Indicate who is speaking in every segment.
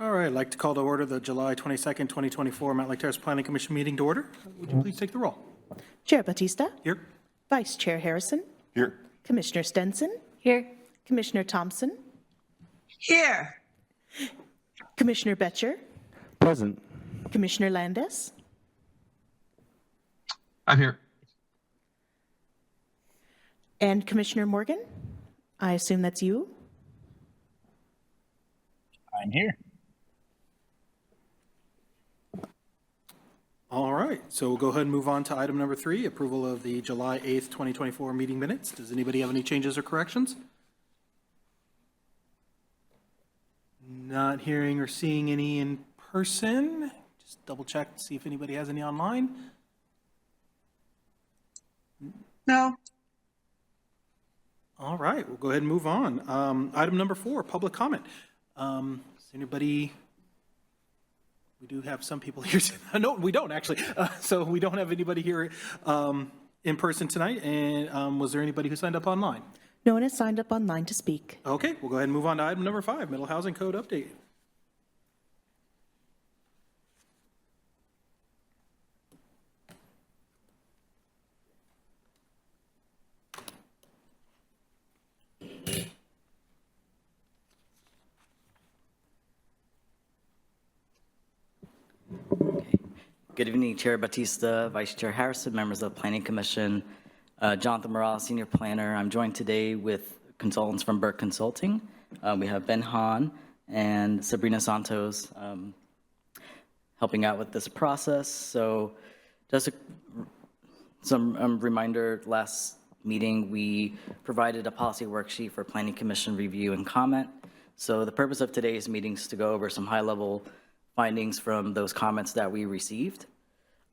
Speaker 1: All right, I'd like to call to order the July 22nd, 2024 Mountlake Terrace Planning Commission meeting to order. Would you please take the roll?
Speaker 2: Chair Batista.
Speaker 1: Here.
Speaker 2: Vice Chair Harrison.
Speaker 3: Here.
Speaker 2: Commissioner Stenson.
Speaker 4: Here.
Speaker 2: Commissioner Thompson.
Speaker 5: Here.
Speaker 2: Commissioner Betcher.
Speaker 3: Present.
Speaker 2: Commissioner Landes.
Speaker 3: I'm here.
Speaker 2: And Commissioner Morgan. I assume that's you.
Speaker 6: I'm here.
Speaker 1: All right, so we'll go ahead and move on to item number 3, approval of the July 8th, 2024 meeting minutes. Does anybody have any changes or corrections? Not hearing or seeing any in person. Just double check to see if anybody has any online.
Speaker 5: No.
Speaker 1: All right, we'll go ahead and move on. Item number 4, public comment. Is anybody, we do have some people here. No, we don't actually. So we don't have anybody here in person tonight. And was there anybody who signed up online?
Speaker 2: No one has signed up online to speak.
Speaker 1: Okay, we'll go ahead and move on to item number 5, Middle Housing Code update.
Speaker 7: Good evening, Chair Batista, Vice Chair Harrison, members of the Planning Commission, Jonathan Morales, Senior Planner. I'm joined today with consultants from Burke Consulting. We have Ben Hahn and Sabrina Santos helping out with this process. So just some reminder, last meeting we provided a policy worksheet for Planning Commission review and comment. So the purpose of today's meeting is to go over some high-level findings from those comments that we received.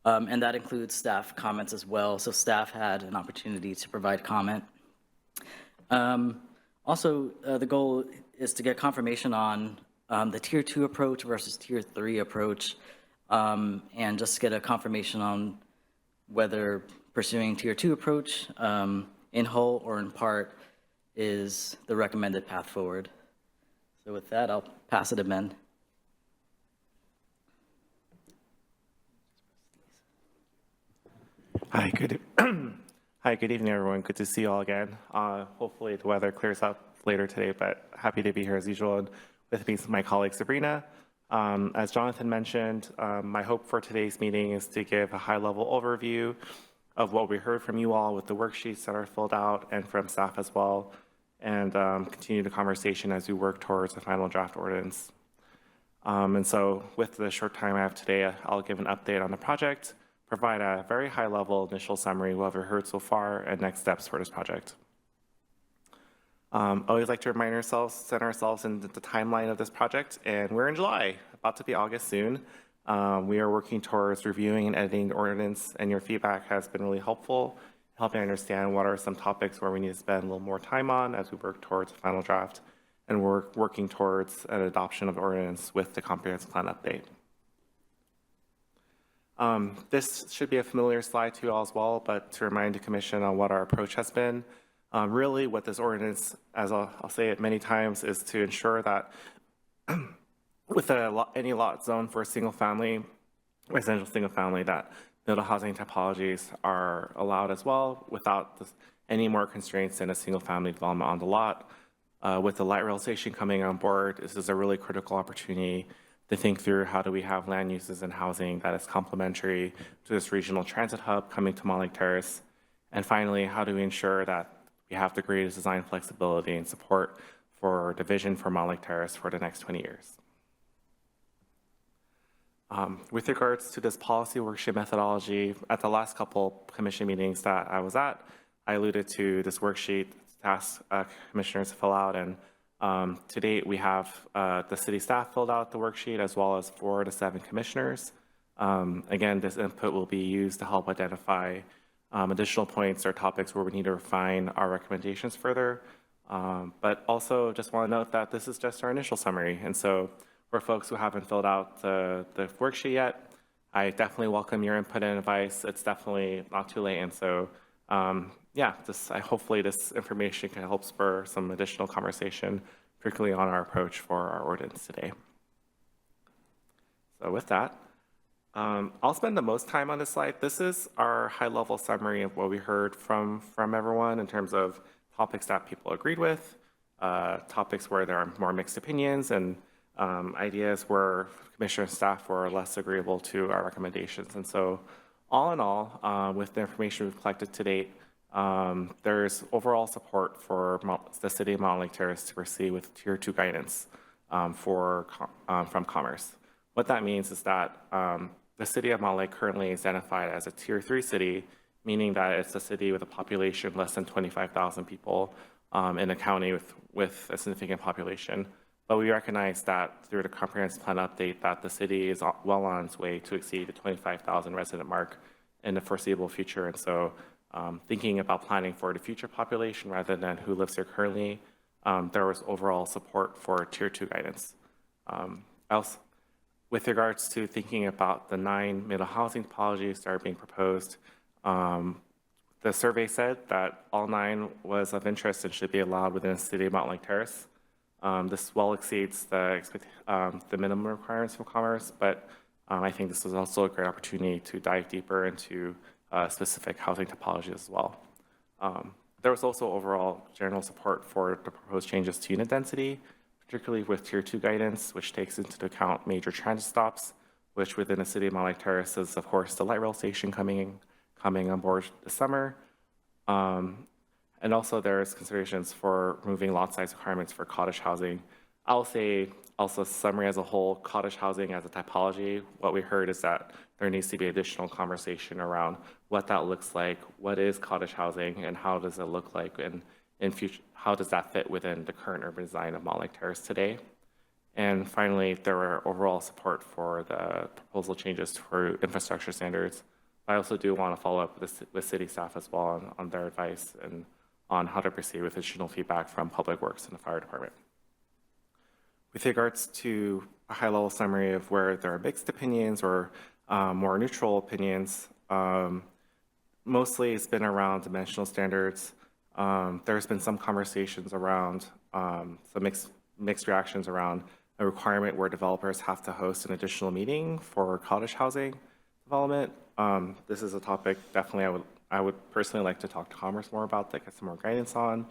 Speaker 7: And that includes staff comments as well. So staff had an opportunity to provide comment. Also, the goal is to get confirmation on the Tier 2 approach versus Tier 3 approach, and just get a confirmation on whether pursuing Tier 2 approach in whole or in part is the recommended path forward. So with that, I'll pass it to Ben.
Speaker 8: Hi, good evening, everyone. Good to see you all again. Hopefully the weather clears up later today, but happy to be here as usual. And with me is my colleague Sabrina. As Jonathan mentioned, my hope for today's meeting is to give a high-level overview of what we heard from you all with the worksheets that are filled out and from staff as well, and continue the conversation as we work towards a final draft ordinance. And so with the short time I have today, I'll give an update on the project, provide a very high-level initial summary of what we've heard so far and next steps for this project. Always like to remind ourselves, center ourselves in the timeline of this project, and we're in July, about to be August soon. We are working towards reviewing and editing the ordinance, and your feedback has been really helpful, helping understand what are some topics where we need to spend a little more time on as we work towards a final draft, and we're working towards an adoption of the ordinance with the comprehensive plan update. This should be a familiar slide to you all as well, but to remind the Commission on what our approach has been. Really what this ordinance, as I'll say it many times, is to ensure that with any lot zone for a single family, residential single family, that middle housing typologies are allowed as well without any more constraints than a single family development on the lot. With the light rail station coming on board, this is a really critical opportunity to think through how do we have land uses and housing that is complementary to this regional transit hub coming to Mountlake Terrace. And finally, how do we ensure that we have the greatest design flexibility and support for the vision for Mountlake Terrace for the next 20 years. With regards to this policy worksheet methodology, at the last couple commission meetings that I was at, I alluded to this worksheet to ask commissioners to fill out, and to date, we have the city staff filled out the worksheet as well as 4 to 7 commissioners. Again, this input will be used to help identify additional points or topics where we need to refine our recommendations further. But also just want to note that this is just our initial summary. And so for folks who haven't filled out the worksheet yet, I definitely welcome your input and advice. It's definitely not too late. And so yeah, hopefully this information can help spur some additional conversation, particularly on our approach for our ordinance today. So with that, I'll spend the most time on this slide. This is our high-level summary of what we heard from everyone in terms of topics that people agreed with, topics where there are more mixed opinions, and ideas where commissioner staff were less agreeable to our recommendations. And so all in all, with the information we've collected to date, there's overall support for the city of Mountlake Terrace to proceed with Tier 2 guidance from Commerce. What that means is that the city of Mountlake currently is identified as a Tier 3 city, meaning that it's a city with a population less than 25,000 people in a county with a significant population. But we recognize that through the comprehensive plan update that the city is well on its way to exceed the 25,000 resident mark in the foreseeable future. And so thinking about planning for the future population rather than who lives here currently, there was overall support for Tier 2 guidance. Else, with regards to thinking about the 9 middle housing topologies that are being proposed, the survey said that all 9 was of interest and should be allowed within the city of Mountlake Terrace. This well exceeds the minimum requirements from Commerce, but I think this is also a great opportunity to dive deeper into specific housing topologies as well. There was also overall general support for the proposed changes to unit density, particularly with Tier 2 guidance, which takes into account major transit stops, which within the city of Mountlake Terrace is, of course, the light rail station coming on board this summer. And also there's considerations for removing lot size requirements for cottage housing. I'll say also summary as a whole, cottage housing as a typology, what we heard is that there needs to be additional conversation around what that looks like, what is cottage housing, and how does it look like in future, how does that fit within the current urban design of Mountlake Terrace today? And finally, there were overall support for the proposal changes for infrastructure standards. I also do want to follow up with city staff as well on their advice and on how to proceed with additional feedback from Public Works and the fire department. With regards to a high-level summary of where there are mixed opinions or more neutral opinions, mostly it's been around dimensional standards. There's been some conversations around some mixed reactions around a requirement where developers have to host an additional meeting for cottage housing development. This is a topic definitely I would personally like to talk to Commerce more about that, get some more guidance on.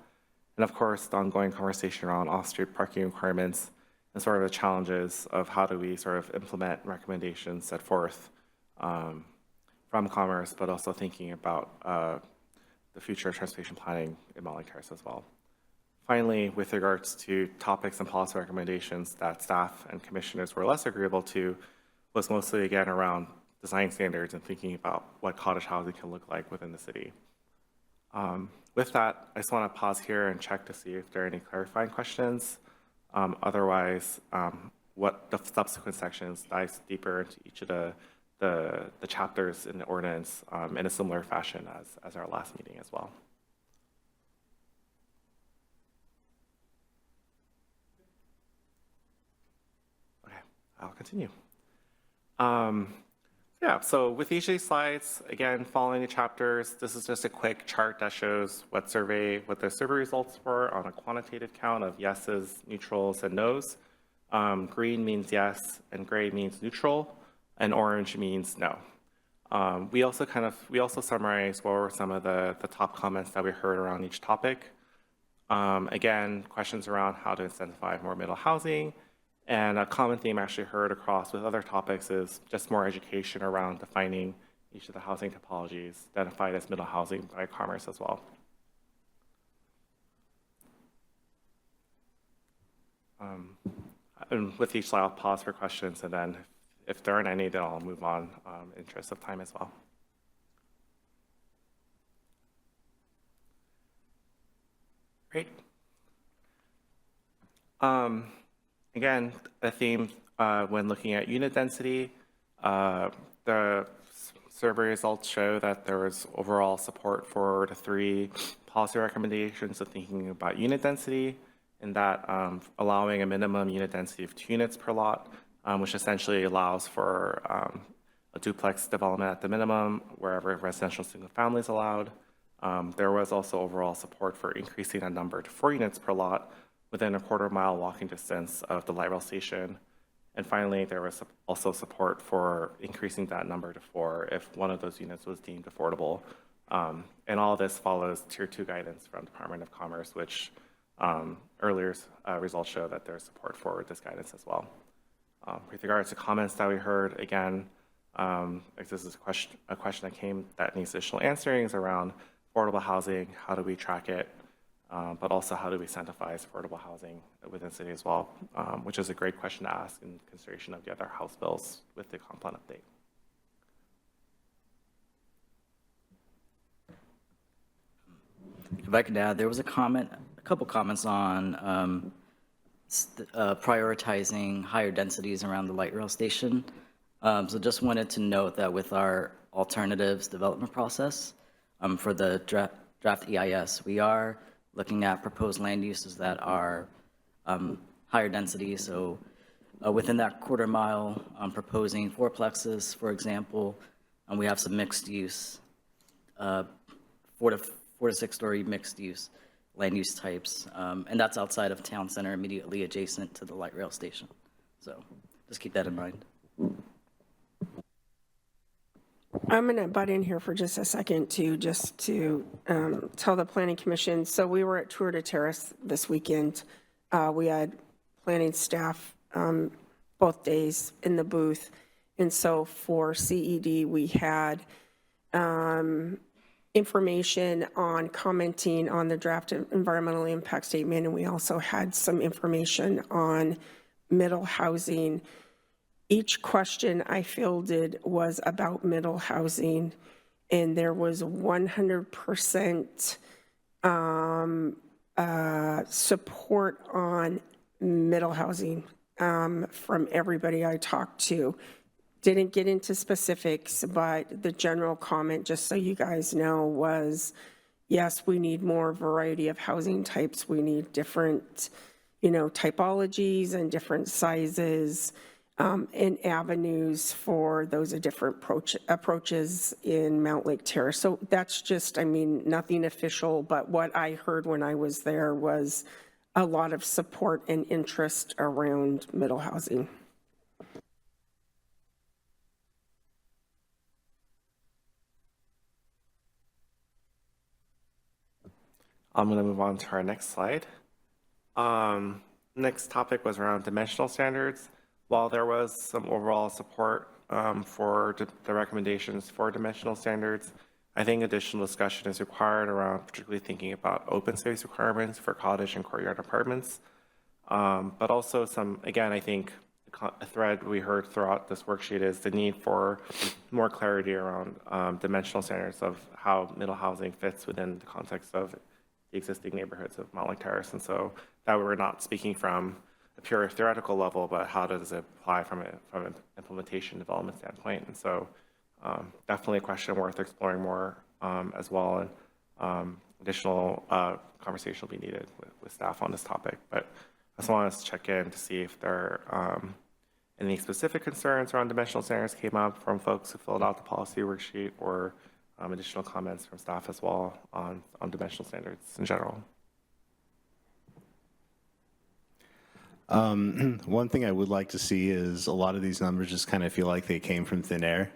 Speaker 8: And of course, the ongoing conversation around off-street parking requirements and sort of the challenges of how do we sort of implement recommendations set forth from Commerce, but also thinking about the future of transportation planning in Mountlake Terrace as well. Finally, with regards to topics and policy recommendations that staff and commissioners were less agreeable to, was mostly again around design standards and thinking about what cottage housing can look like within the city. With that, I just want to pause here and check to see if there are any clarifying questions. Otherwise, what the subsequent sections dives deeper into each of the chapters in the ordinance in a similar fashion as our last meeting as well. Okay, I'll continue. Yeah, so with each of these slides, again, following the chapters, this is just a quick chart that shows what the survey results were on a quantitative count of yeses, neutrals, and nos. Green means yes, and gray means neutral, and orange means no. We also summarized what were some of the top comments that we heard around each topic. Again, questions around how to incentivize more middle housing. And a common theme actually heard across with other topics is just more education around defining each of the housing topologies identified as middle housing by Commerce as well. And with each slide, I'll pause for questions, and then if there aren't any, then I'll move on in interest of time as well. Great. Again, a theme when looking at unit density, the survey results show that there was overall support for the 3 policy recommendations of thinking about unit density, and that allowing a minimum unit density of 2 units per lot, which essentially allows for a duplex development at the minimum wherever residential single family is allowed. There was also overall support for increasing that number to 4 units per lot within a quarter-mile walking distance of the light rail station. And finally, there was also support for increasing that number to 4 if one of those units was deemed affordable. And all this follows Tier 2 guidance from Department of Commerce, which earlier results show that there's support for this guidance as well. With regards to comments that we heard, again, this is a question that needs additional answering is around affordable housing. How do we track it? But also how do we incentivize affordable housing within the city as well, which is a great question to ask in consideration of the other House bills with the comp plan update.
Speaker 7: If I could add, there was a couple comments on prioritizing higher densities around the light rail station. So just wanted to note that with our alternatives development process for the draft EIS, we are looking at proposed land uses that are higher density. So within that quarter mile, I'm proposing fourplexes, for example, and we have some mixed use, 4 to 6 story mixed use land use types, and that's outside of town center, immediately adjacent to the light rail station. So just keep that in mind.
Speaker 3: I'm going to butt in here for just a second to tell the Planning Commission. So we were at Tour de Terrace this weekend. We had planning staff both days in the booth. And so for CED, we had information on commenting on the draft environmental impact statement. And we also had some information on middle housing. Each question I fielded was about middle housing, and there was 100% support on middle housing from everybody I talked to. Didn't get into specifics, but the general comment, just so you guys know, was yes, we need more variety of housing types. We need different, typologies and different sizes. And avenues for those different approaches in Mountlake Terrace. So that's just, nothing official, but what I heard when I was there was a lot of support and interest around middle housing.
Speaker 8: I'm going to move on to our next slide. Next topic was around dimensional standards. While there was some overall support for the recommendations for dimensional standards, I think additional discussion is required around particularly thinking about open space requirements for cottage and courtyard apartments. But also I think a thread we heard throughout this worksheet is the need for more clarity around dimensional standards of how middle housing fits within the context of the existing neighborhoods of Mountlake Terrace. And so that we're not speaking from a pure theoretical level, but how does it apply from an implementation development standpoint? And so definitely a question worth exploring more as well. And additional conversation will be needed with staff on this topic. But I just wanted to check in to see if there are any specific concerns around dimensional standards came up from folks who filled out the policy worksheet, or additional comments from staff as well on dimensional standards in general.
Speaker 4: One thing I would like to see is a lot of these numbers just kind of feel like they came from thin air,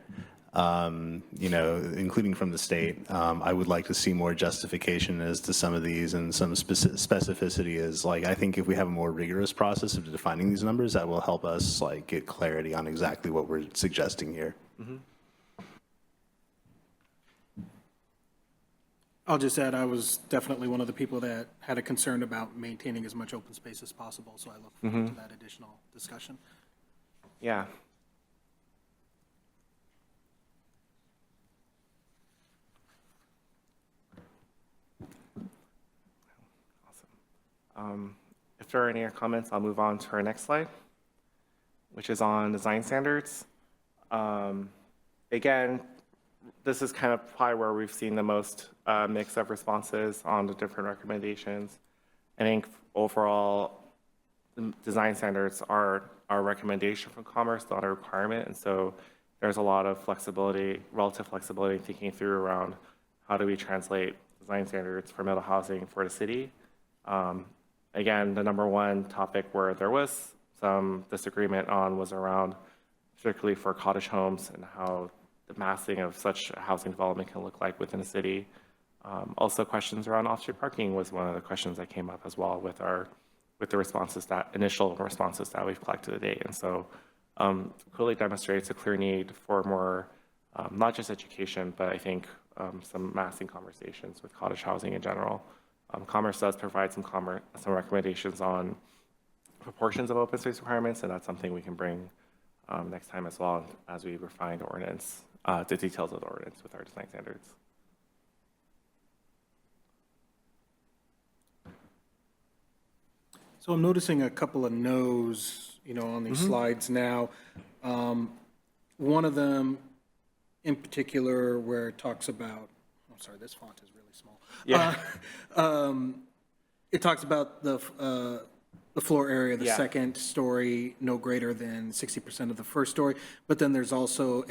Speaker 4: including from the state. I would like to see more justification as to some of these and some specificity is I think if we have a more rigorous process of defining these numbers, that will help us get clarity on exactly what we're suggesting here.
Speaker 8: Mm-hmm.
Speaker 1: I'll just add, I was definitely one of the people that had a concern about maintaining as much open space as possible, so I look forward to that additional discussion.
Speaker 8: Yeah. Awesome. If there are any comments, I'll move on to our next slide, which is on design standards. Again, this is kind of probably where we've seen the most mix of responses on the different recommendations. I think overall, the design standards are our recommendation from Commerce, not a requirement. And so there's a lot of flexibility, relative flexibility in thinking through around how do we translate design standards for middle housing for the city. Again, the number one topic where there was some disagreement on was around, particularly for cottage homes and how the massing of such housing development can look like within a city. Also, questions around off-street parking was one of the questions that came up as well with the initial responses that we've collected to date. And so clearly demonstrates a clear need for more, not just education, but I think some massing conversations with cottage housing in general. Commerce does provide some recommendations on proportions of open space requirements, and that's something we can bring next time as well as we refine the ordinance, the details of the ordinance with our design standards.
Speaker 1: So I'm noticing a couple of no's, on these slides now. One of them in particular where it talks about, I'm sorry, this font is really small.
Speaker 8: Yeah.
Speaker 1: It talks about the floor area, the
Speaker 8: Yeah.
Speaker 1: second story, no greater than 60% of the first story. But then there's also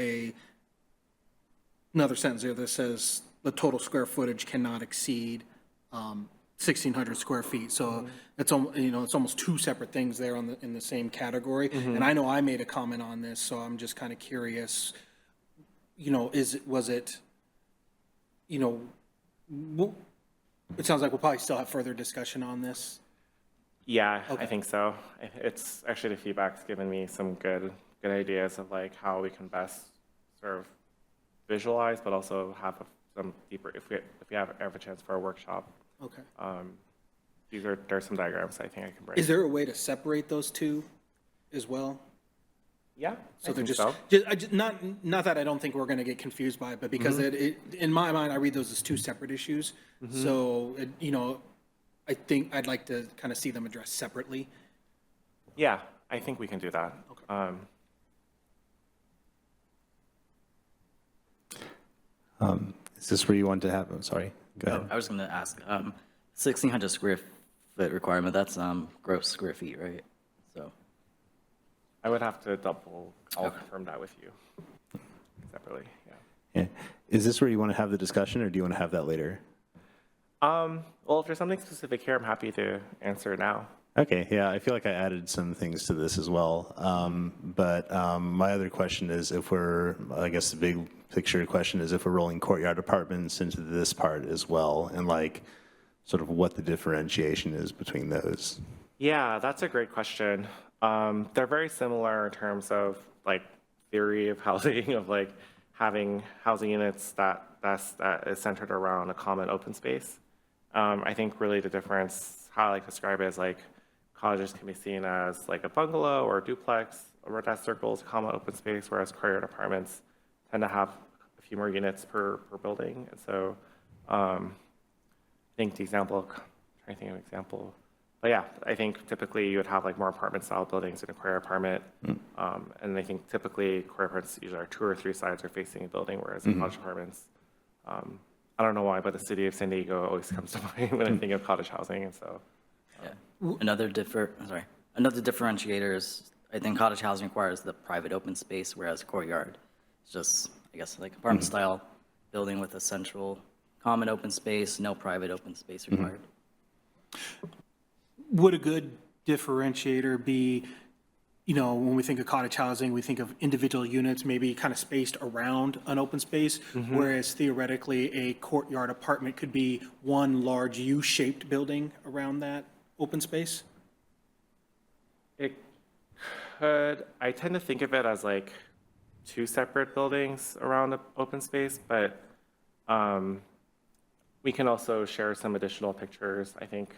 Speaker 1: another sentence there that says the total square footage cannot exceed 1,600 square feet. So it's, it's almost two separate things there in the same category. And I know I made a comment on this, so I'm just kind of curious, was it, it sounds like we'll probably still have further discussion on this.
Speaker 8: Yeah, I think so. It's actually the feedback's given me some good ideas of like how we can best sort of visualize, but also have some deeper, if we have a chance for a workshop.
Speaker 1: Okay.
Speaker 8: There's some diagrams I think I can bring.
Speaker 1: Is there a way to separate those two as well?
Speaker 8: Yeah,
Speaker 1: So
Speaker 8: I
Speaker 1: they're
Speaker 8: think
Speaker 1: just, not that I don't think we're going to get confused by it, but because in my mind, I read those as two separate issues. So, I think I'd like to kind of see them addressed separately.
Speaker 8: Yeah, I think we can do that.
Speaker 1: Okay.
Speaker 4: Is this where you want to have, I'm sorry, go ahead.
Speaker 7: I was going to ask, 1,600 square foot requirement, that's gross square feet, right? So,
Speaker 8: I would have to I'll confirm that with you separately, yeah.
Speaker 4: Yeah. Is this where you want to have the discussion, or do you want to have that later?
Speaker 8: Well, if there's something specific here, I'm happy to answer now.
Speaker 4: Okay, yeah, I feel like I added some things to this as well. But my other question is I guess the big picture question is if we're rolling courtyard apartments into this part as well, and like sort of what the differentiation is between those.
Speaker 8: Yeah, that's a great question. They're very similar in terms of like theory of housing, of like having housing units that is centered around a common open space. I think really the difference, how I like to describe it, is like cottages can be seen as like a bungalow or a duplex, or that circles common open space, whereas courtyard apartments tend to have a few more units per building. And so I think the example, I'm trying to think of an example. But yeah, I think typically you would have like more apartment style buildings in a courtyard apartment. And I think typically courtyard apartments usually are 2 or 3 sides are facing a building, whereas in cottage apartments, I don't know why, but the city of San Diego always comes to mind when I think of cottage housing. And so,
Speaker 7: yeah. Another differentiator is, I think cottage housing requires the private open space, whereas courtyard is just, I guess, like apartment style building with a central common open space, no private open space required.
Speaker 1: Would a good differentiator be, when we think of cottage housing, we think of individual units maybe kind of spaced around an open space, whereas theoretically a courtyard apartment could be one large U-shaped building around that open space?
Speaker 8: it could, I tend to think of it as like 2 separate buildings around the open space, but we can also share some additional pictures. I think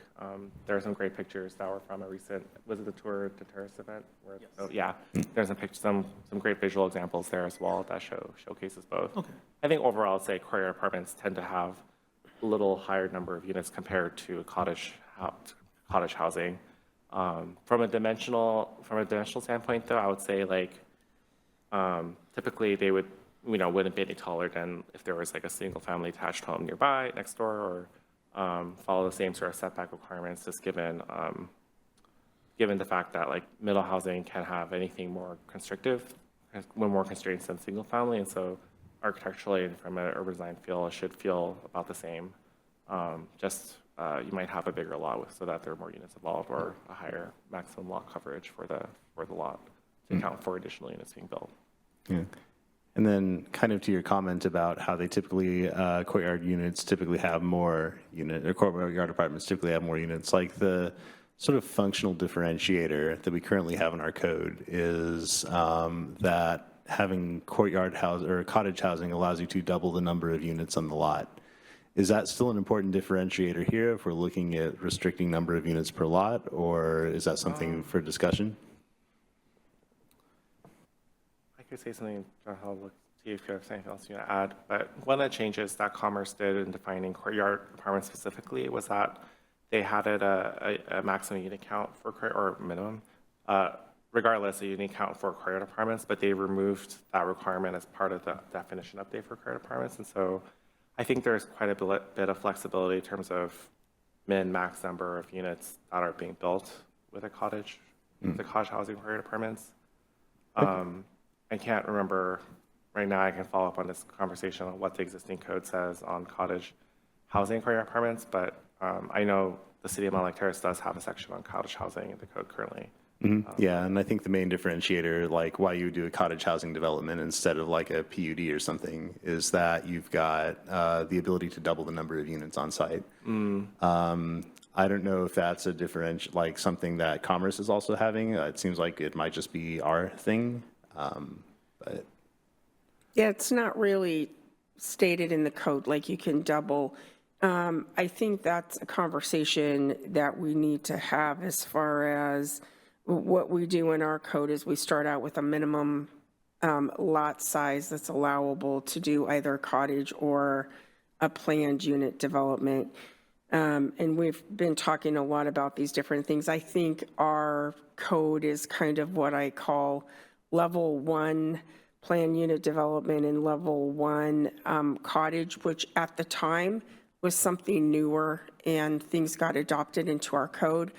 Speaker 8: there are some great pictures that were from a recent, was it the Tour de Terrace event? Where, yes. Oh, yeah, there's some great visual examples there as well that showcases both. Okay. I think overall, I'd say courtyard apartments tend to have a little higher number of units compared to cottage housing. From a dimensional standpoint, though, I would say like typically they wouldn't be any taller than if there was like a single family attached home nearby, next door, or follow the same sort of setback requirements, just given the fact that like middle housing can have anything more constrictive, more constraints than single family, and so architecturally and from an urban design feel, it should feel about the same. Just you might have a bigger lot so that there are more units involved or a higher maximum lot coverage for the lot to account for additional units being built.
Speaker 4: Yeah. And then kind of to your comment about how they typically, courtyard units typically have more or courtyard apartments typically have more units, like the sort of functional differentiator that we currently have in our code is that having courtyard house or cottage housing allows you to double the number of units on the lot. Is that still an important differentiator here if we're looking at restricting number of units per lot, or is that something for discussion?
Speaker 8: I could say something, John, I'll look to see if you have anything else you want to add, but one of the changes that Commerce did in defining courtyard apartments specifically was that they had it a maximum unit count for or minimum, regardless of unit count for courtyard apartments, but they removed that requirement as part of the definition update for courtyard apartments. And so I think there's quite a bit of flexibility in terms of max number of units that are being built with a cottage, the cottage housing courtyard apartments. I can't remember right now. I can follow up on this conversation on what the existing code says on cottage housing courtyard apartments, but I know the city of Mountlake Terrace does have a section on cottage housing in the code currently.
Speaker 4: Yeah, and I think the main differentiator, like why you would do a cottage housing development instead of like a PUD or something, is that you've got the ability to double the number of units on site. I don't know if that's a differential, like something that Commerce is also having. It seems like it might just be our thing, but.
Speaker 3: Yeah, it's not really stated in the code like you can double. I think that's a conversation that we need to have as far as what we do in our code is we start out with a minimum lot size that's allowable to do either cottage or a planned unit development. And we've been talking a lot about these different things. I think our code is kind of what I call level 1 planned unit development and level 1 cottage, which at the time was something newer and things got adopted into our code.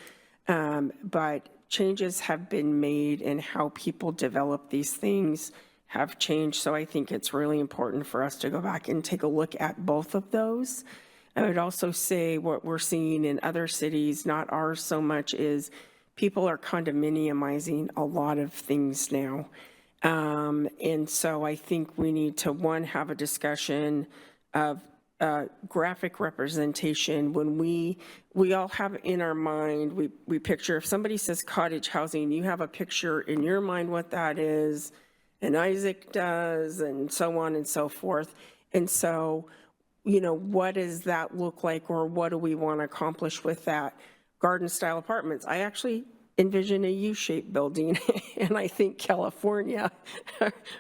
Speaker 3: But changes have been made in how people develop these things have changed. So I think it's really important for us to go back and take a look at both of those. I would also say what we're seeing in other cities, not ours so much, is people are condominiumizing a lot of things now. And so I think we need to, one, have a discussion of graphic representation. When we all have in our mind, we picture, if somebody says cottage housing, you have a picture in your mind what that is, and Isaac does, and so on and so forth. And so, you know, what does that look like, or what do we want to accomplish with that? Garden style apartments. I actually envision a U-shaped building, and I think California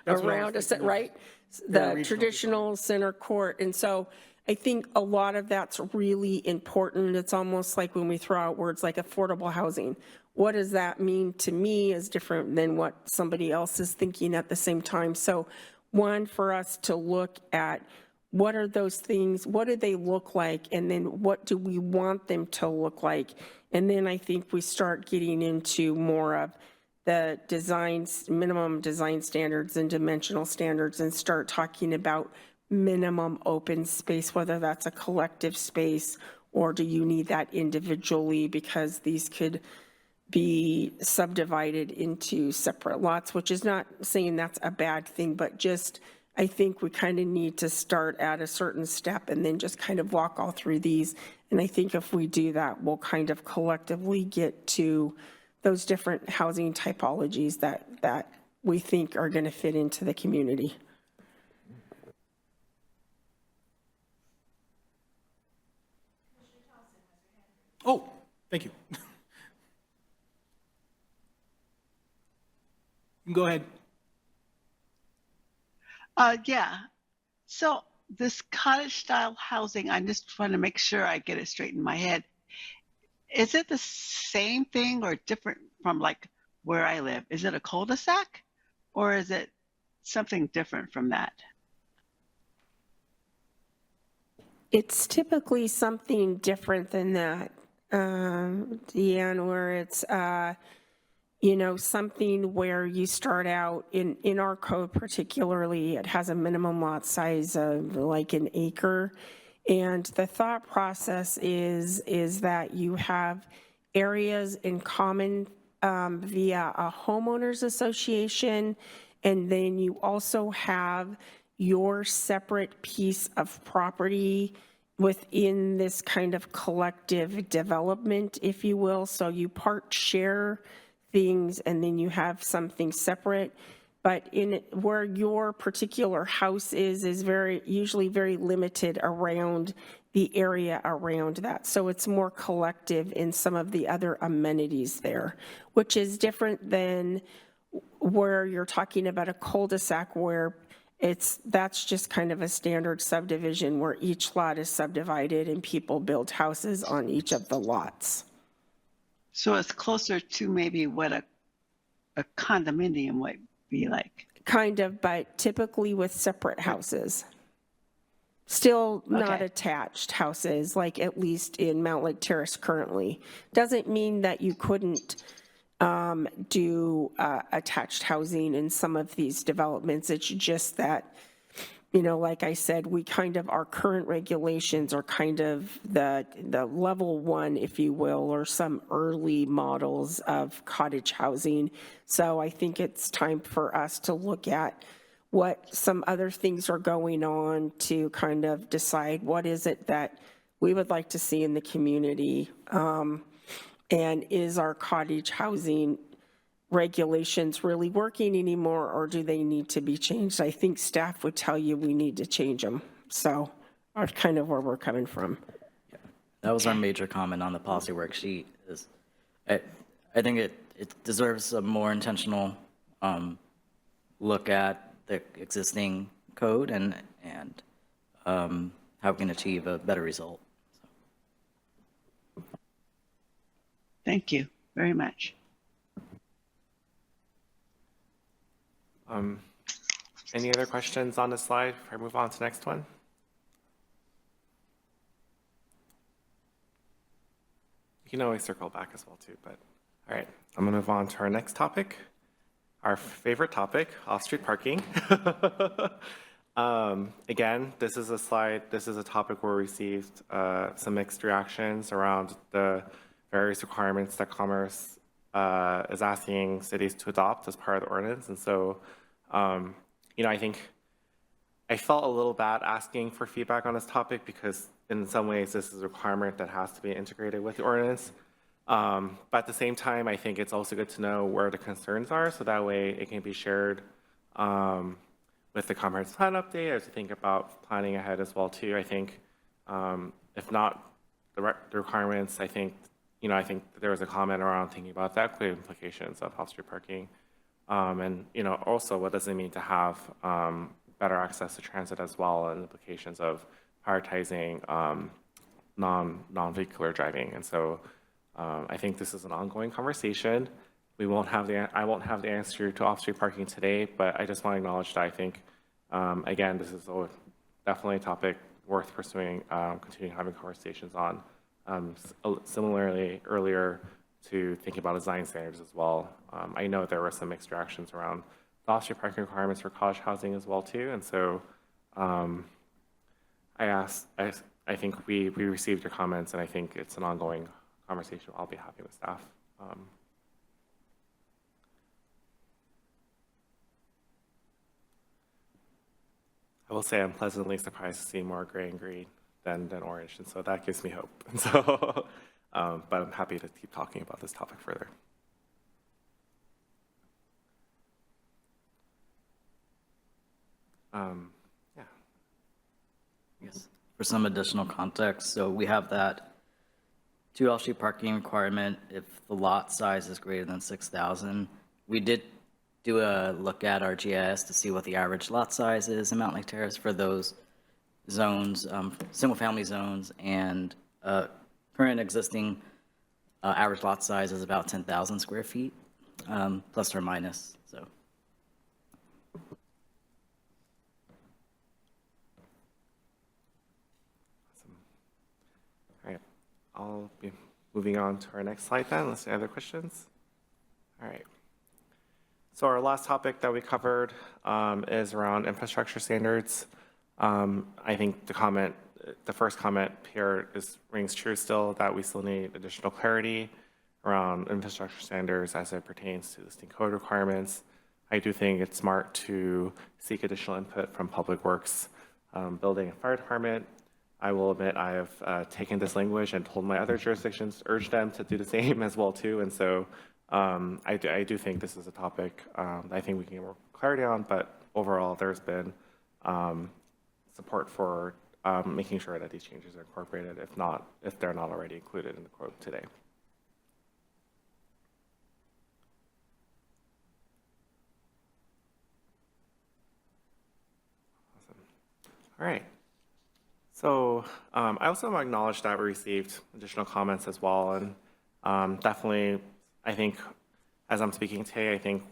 Speaker 3: around us, right? The traditional center court. And so I think a lot of that's really important. It's almost like when we throw out words like affordable housing. What does that mean to me is different than what somebody else is thinking at the same time. So one, for us to look at what are those things, what do they look like, and then what do we want them to look like? And then I think we start getting into more of the designs, minimum design standards and dimensional standards, and start talking about minimum open space, whether that's a collective space or do you need that individually, because these could be subdivided into separate lots, which is not saying that's a bad thing, but just I think we kind of need to start at a certain step and then just kind of walk all through these. And I think if we do that, we'll kind of collectively get to those different housing typologies that we think are going to fit into the community.
Speaker 1: Oh, thank you. You can go ahead.
Speaker 5: Yeah. So this cottage style housing, I just want to make sure I get it straight in my head. Is it the same thing or different from like where I live? Is it a cul-de-sac or is it something different from that?
Speaker 3: It's typically something different than that, Deanne, where it's, you know, something where you start out in our code particularly, it has a minimum lot size of like an acre. And the thought process is that you have areas in common via a homeowners association, and then you also have your separate piece of property within this kind of collective development, if you will. So you part share things and then you have something separate. But in where your particular house is usually very limited around the area around that. So it's more collective in some of the other amenities there, which is different than where you're talking about a cul-de-sac where that's just kind of a standard subdivision where each lot is subdivided and people build houses on each of the lots.
Speaker 5: So it's closer to maybe what a condominium might be like.
Speaker 3: Kind of, but typically with separate houses. Still not
Speaker 5: Okay.
Speaker 3: attached houses, like at least in Mountlake Terrace currently. Doesn't mean that you couldn't do attached housing in some of these developments. It's just that, you know, like I said, our current regulations are kind of the level 1, if you will, or some early models of cottage housing. So I think it's time for us to look at what some other things are going on to kind of decide what is it that we would like to see in the community. And is our cottage housing regulations really working anymore, or do they need to be changed? I think staff would tell you we need to change them. So that's kind of where we're coming from.
Speaker 7: That was our major comment on the policy worksheet. Is I think it deserves a more intentional look at the existing code and how we can achieve a better result.
Speaker 5: Thank you very much.
Speaker 8: Any other questions on this slide before I move on to the next one? You can always circle back as well too, but all right, I'm gonna move on to our next topic, our favorite topic, off-street parking. Again, this is a topic where we received some mixed reactions around the various requirements that Commerce is asking cities to adopt as part of the ordinance. And so, you know, I think I felt a little bad asking for feedback on this topic because in some ways this is a requirement that has to be integrated with the ordinance. But at the same time, I think it's also good to know where the concerns are so that way it can be shared with the comprehensive plan update as we think about planning ahead as well too. I think if not the requirements, I think there was a comment around thinking about the equity implications of off-street parking. And, you know, also what does it mean to have better access to transit as well, and implications of prioritizing non-vehicular driving. And so I think this is an ongoing conversation. I won't have the answer to off-street parking today, but I just want to acknowledge that I think, again, this is definitely a topic worth pursuing, continuing having conversations on. Similarly, earlier to thinking about design standards as well. I know there were some mixed reactions around the off-street parking requirements for college housing as well too. And so I think we received your comments, and I think it's an ongoing conversation I'll be having with staff. I will say I'm pleasantly surprised to see more gray and green than orange, and so that gives me hope. And so, but I'm happy to keep talking about this topic further. Yeah.
Speaker 7: Yes. For some additional context, so we have that 2 off-street parking requirement if the lot size is greater than 6,000. We did do a look at our GIS to see what the average lot size is in Mountlake Terrace for those zones, single-family zones, and current existing average lot size is about 10,000 square feet, plus or minus. So.
Speaker 8: All right, I'll be moving on to our next slide then, unless any other questions. All right. So our last topic that we covered is around infrastructure standards. I think the comment the first comment here rings true still, that we still need additional clarity around infrastructure standards as it pertains to listing code requirements. I do think it's smart to seek additional input from Public Works, Building and Fire Department. I will admit I have taken this language and told my other jurisdictions, urged them to do the same as well too. And so I do think this is a topic I think we can get more clarity on, but overall there's been support for making sure that these changes are incorporated, if they're not already included in the code today. Awesome. All right. So I also want to acknowledge that we received additional comments as well, and definitely, I think, as I'm speaking today, I think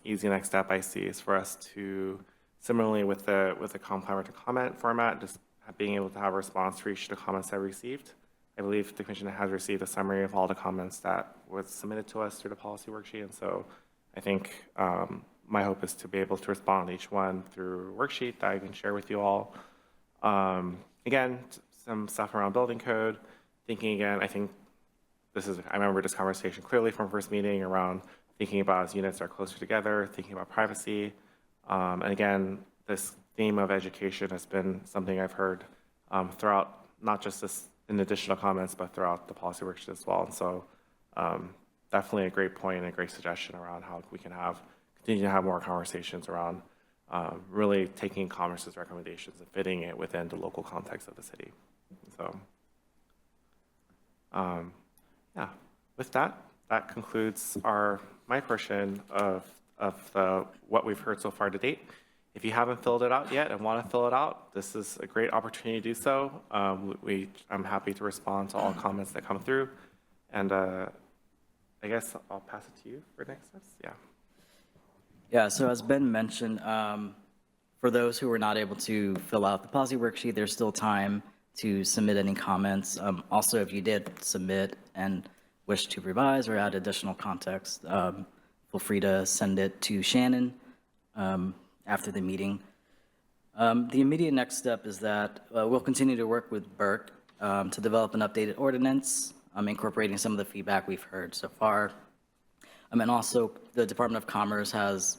Speaker 8: easy next step I see is for us to, similarly with the complementary comment format, just being able to have a response for each of the comments I received. I believe the Commission has received a summary of all the comments that was submitted to us through the policy worksheet, and so I think my hope is to be able to respond to each one through a worksheet that I can share with you all. Again, some stuff around building code, thinking again, I think I remember this conversation clearly from first meeting around thinking about as units are closer together, thinking about privacy. And again, this theme of education has been something I've heard throughout, not just this in additional comments, but throughout the policy worksheet as well. And so definitely a great point and a great suggestion around how we can continue to have more conversations around really taking Commerce's recommendations and fitting it within the local context of the city. So, yeah, with that concludes my portion of what we've heard so far to date. If you haven't filled it out yet and want to fill it out, this is a great opportunity to do so. I'm happy to respond to all comments that come through, and I guess I'll pass it to you for next steps. Yeah.
Speaker 7: Yeah, so as Ben mentioned, for those who were not able to fill out the policy worksheet, there's still time to submit any comments. Also, if you did submit and wish to revise or add additional context, feel free to send it to Shannon after the meeting. The immediate next step is that we'll continue to work with Burke to develop an updated ordinance, incorporating some of the feedback we've heard so far. And also, the Department of Commerce has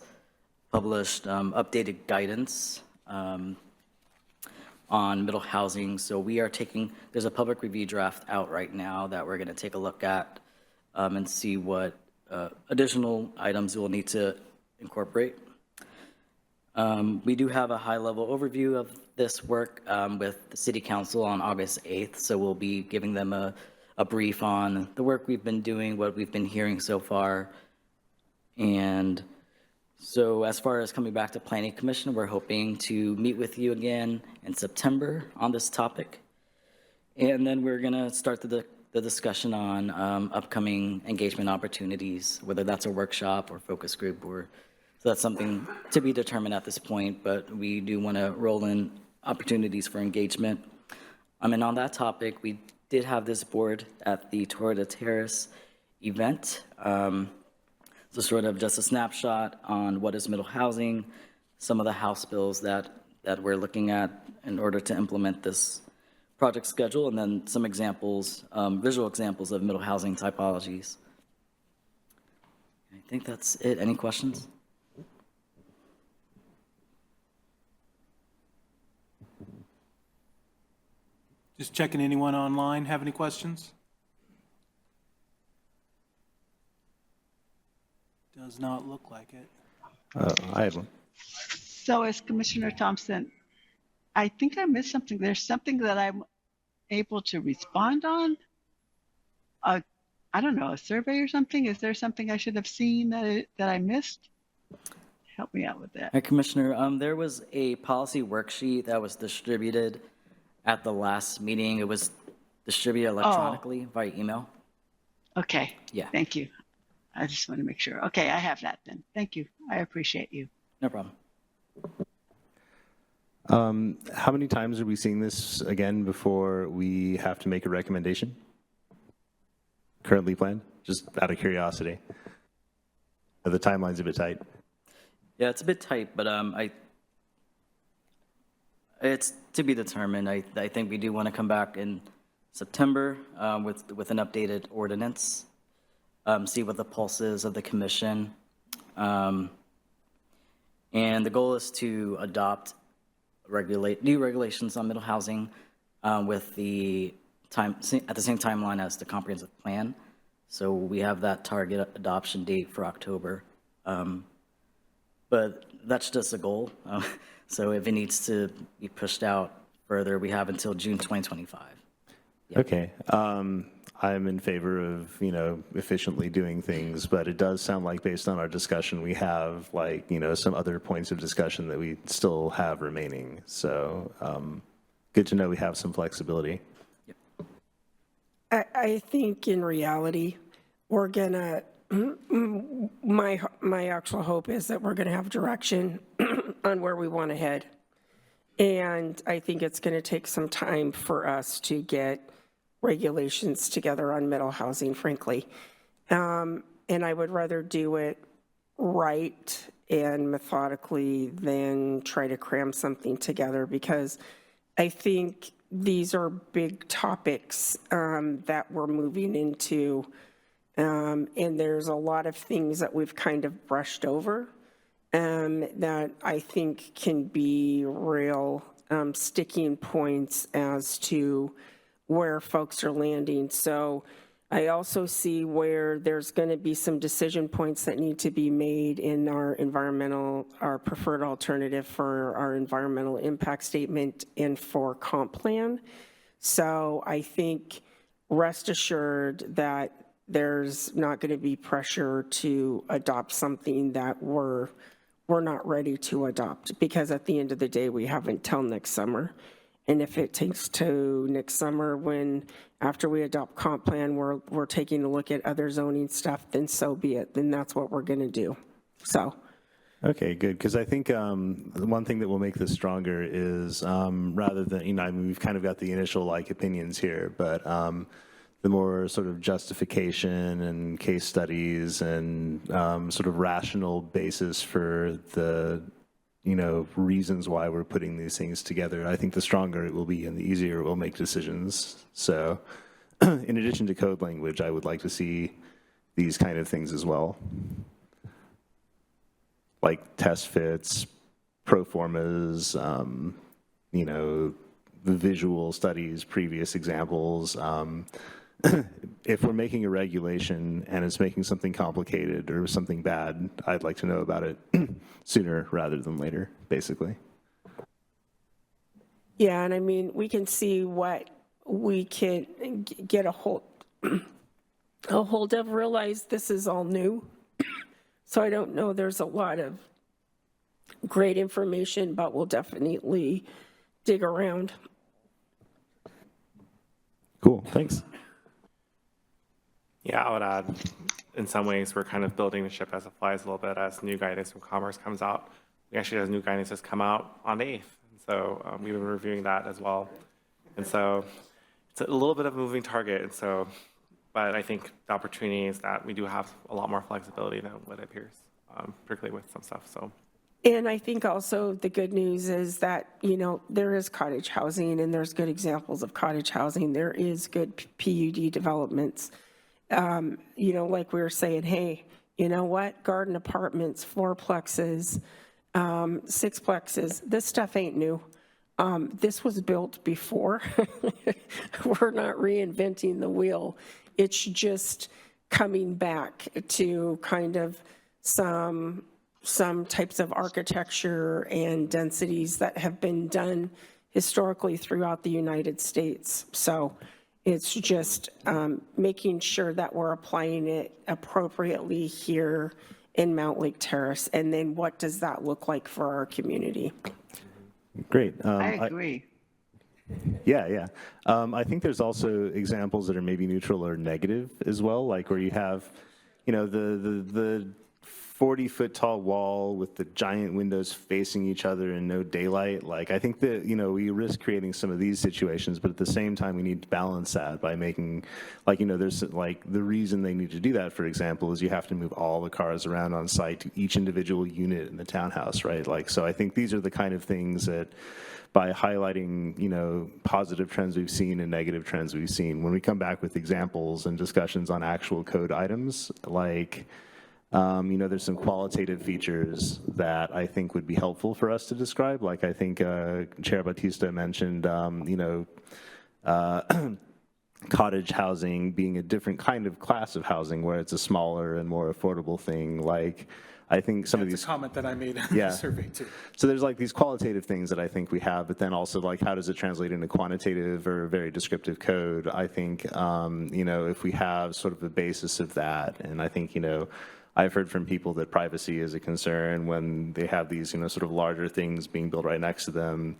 Speaker 7: published updated guidance on middle housing. So we are there's a public review draft out right now that we're going to take a look at and see what additional items we'll need to incorporate. We do have a high-level overview of this work with the City Council on August 8th, so we'll be giving them a brief on the work we've been doing, what we've been hearing so far. And so as far as coming back to Planning Commission, we're hoping to meet with you again in September on this topic. And then we're going to start the discussion on upcoming engagement opportunities, whether that's a workshop or focus group, so that's something to be determined at this point, but we do want to roll in opportunities for engagement. And on that topic, we did have this board at the Terrace event. So sort of just a snapshot on what is middle housing, some of the House bills that we're looking at in order to implement this project schedule, and then some examples, visual examples of middle housing typologies. I think that's it. Any questions?
Speaker 1: Just checking, anyone online have any questions? Does not look like it.
Speaker 4: I had one.
Speaker 5: So as Commissioner Thompson, I think I missed something. There's something that I'm able to respond on. I don't know, a survey or something? Is there something I should have seen that I missed? Help me out with that.
Speaker 7: Hi, Commissioner. There was a policy worksheet that was distributed at the last meeting. It was distributed electronically via email.
Speaker 5: Okay.
Speaker 7: Yeah.
Speaker 5: Thank you. I just want to make sure. Okay, I have that then. Thank you. I appreciate you.
Speaker 7: No problem.
Speaker 4: How many times are we seeing this again before we have to make a recommendation? Currently planned? Just out of curiosity. The timeline's a bit tight.
Speaker 7: Yeah, it's a bit tight, but It's to be determined. I think we do want to come back in September with an updated ordinance, see what the pulse is of the commission. And the goal is to adopt new regulations on middle housing with the at the same timeline as the comprehensive plan. So we have that target adoption date for October. But that's just a goal. So if it needs to be pushed out further, we have until June 2025.
Speaker 4: Okay. I'm in favor of, efficiently doing things, but it does sound like based on our discussion, we have some other points of discussion that we still have remaining. So good to know we have some flexibility.
Speaker 3: I think in reality, we're gonna, my actual hope is that we're gonna have direction on where we want to head. And I think it's gonna take some time for us to get regulations together on middle housing, frankly. And I would rather do it right and methodically than try to cram something together, because I think these are big topics that we're moving into. And there's a lot of things that we've kind of brushed over that I think can be real sticking points as to where folks are landing. So I also see where there's going to be some decision points that need to be made in our preferred alternative for our environmental impact statement and for comp plan. So I think rest assured that there's not going to be pressure to adopt something that we're not ready to adopt, because at the end of the day, we have until next summer. And if it takes to next summer, when after we adopt comp plan, we're taking a look at other zoning stuff, then so be it. Then that's what we're going to do. So.
Speaker 4: Okay, good. Because I think the one thing that will make this stronger is rather than, I mean, we've kind of got the initial opinions here, but the more sort of justification and case studies and sort of rational basis for the reasons why we're putting these things together, I think the stronger it will be and the easier it will make decisions. So in addition to code language, I would like to see these kind of things as well. Like test fits, pro formas, the visual studies, previous examples. If we're making a regulation and it's making something complicated or something bad, I'd like to know about it sooner rather than later, basically.
Speaker 3: Yeah, and I mean, we can see what we can get a hold of, realize this is all new. So I don't know, there's a lot of great information, but we'll definitely dig around.
Speaker 4: Cool, thanks.
Speaker 8: Yeah, I would add, in some ways, we're kind of building the ship as it flies a little bit as new guidance from Commerce comes out. We actually have new guidance has come out on the 8th. So we've been reviewing that as well. And so it's a little bit of a moving target. And so, but I think the opportunity is that we do have a lot more flexibility than what it appears, particularly with some stuff. So.
Speaker 3: And I think also the good news is that, there is cottage housing and there's good examples of cottage housing. There is good PUD developments. Like we were saying, hey, you know what? Garden apartments, fourplexes, sixplexes, this stuff ain't new. This was built before. We're not reinventing the wheel. It's just coming back to kind of some types of architecture and densities that have been done historically throughout the United States. So it's just making sure that we're applying it appropriately here in Mountlake Terrace. And then what does that look like for our community?
Speaker 4: Great.
Speaker 5: I agree.
Speaker 4: Yeah. I think there's also examples that are maybe neutral or negative as well, like where you have, the 40-foot tall wall with the giant windows facing each other and no daylight. Like, I think that, you know, we risk creating some of these situations, but at the same time, we need to balance that by making, like, you know, there's like the reason they need to do that, for example, is you have to move all the cars around on site to each individual unit in the townhouse, right? Like, so I think these are the kind of things that, by highlighting, you know, positive trends we've seen and negative trends we've seen, when we come back with examples and discussions on actual code items, like, you know, there's some qualitative features that I think would be helpful for us to describe. Like, I think Chair Batista mentioned, you know, cottage housing being a different kind of class of housing where it's a smaller and more affordable thing. Like, I think some of
Speaker 1: That's
Speaker 4: these
Speaker 1: a comment that I made in
Speaker 4: Yeah.
Speaker 1: the survey too.
Speaker 4: So there's like these qualitative things that I think we have, but then also like how does it translate into quantitative or very descriptive code? I think, you know, if we have sort of a basis of that, and I think, you know, I've heard from people that privacy is a concern when they have these, you know, sort of larger things being built right next to them,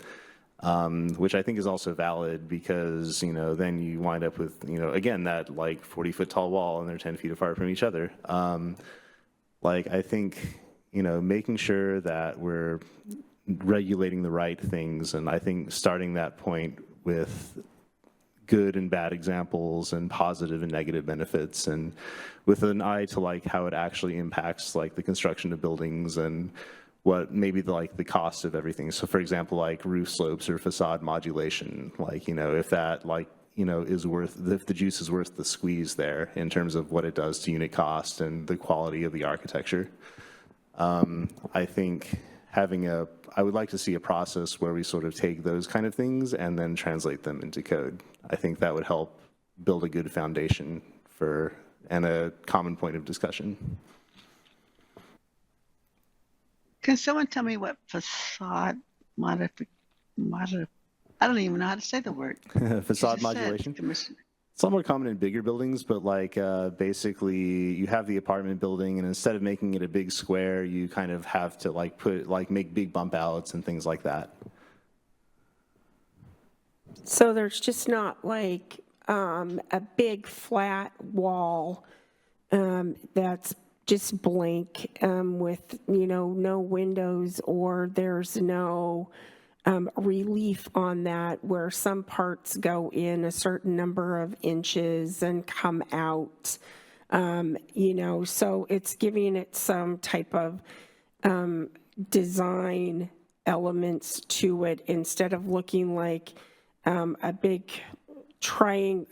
Speaker 4: which I think is also valid because, you know, then you wind up with, you know, again, that like 40-foot tall wall and they're 10 feet apart from each other. Like, I think, you know, making sure that we're regulating the right things, and I think starting that point with good and bad examples and positive and negative benefits, and with an eye to like how it actually impacts like the construction of buildings and what maybe the, like the cost of everything. So for example, like roof slopes or facade modulation, like, you know, if that like, you know, is worth, if the juice is worth the squeeze there in terms of what it does to unit cost and the quality of the architecture. I think I would like to see a process where we sort of take those kind of things and then translate them into code. I think that would help build a good foundation for, and a common point of discussion.
Speaker 5: Can someone tell me what facade I don't even know how to say the word.
Speaker 4: Facade
Speaker 5: You just said,
Speaker 4: modulation?
Speaker 5: Commissioner.
Speaker 4: It's a lot more common in bigger buildings, but like basically you have the apartment building, and instead of making it a big square, you kind of have to like make big bump outs and things like that.
Speaker 3: So there's just not like a big flat wall that's just blank with, you know, no windows, or there's no relief on that where some parts go in a certain number of inches and come out, you know, so it's giving it some type of design elements to it instead of looking like a big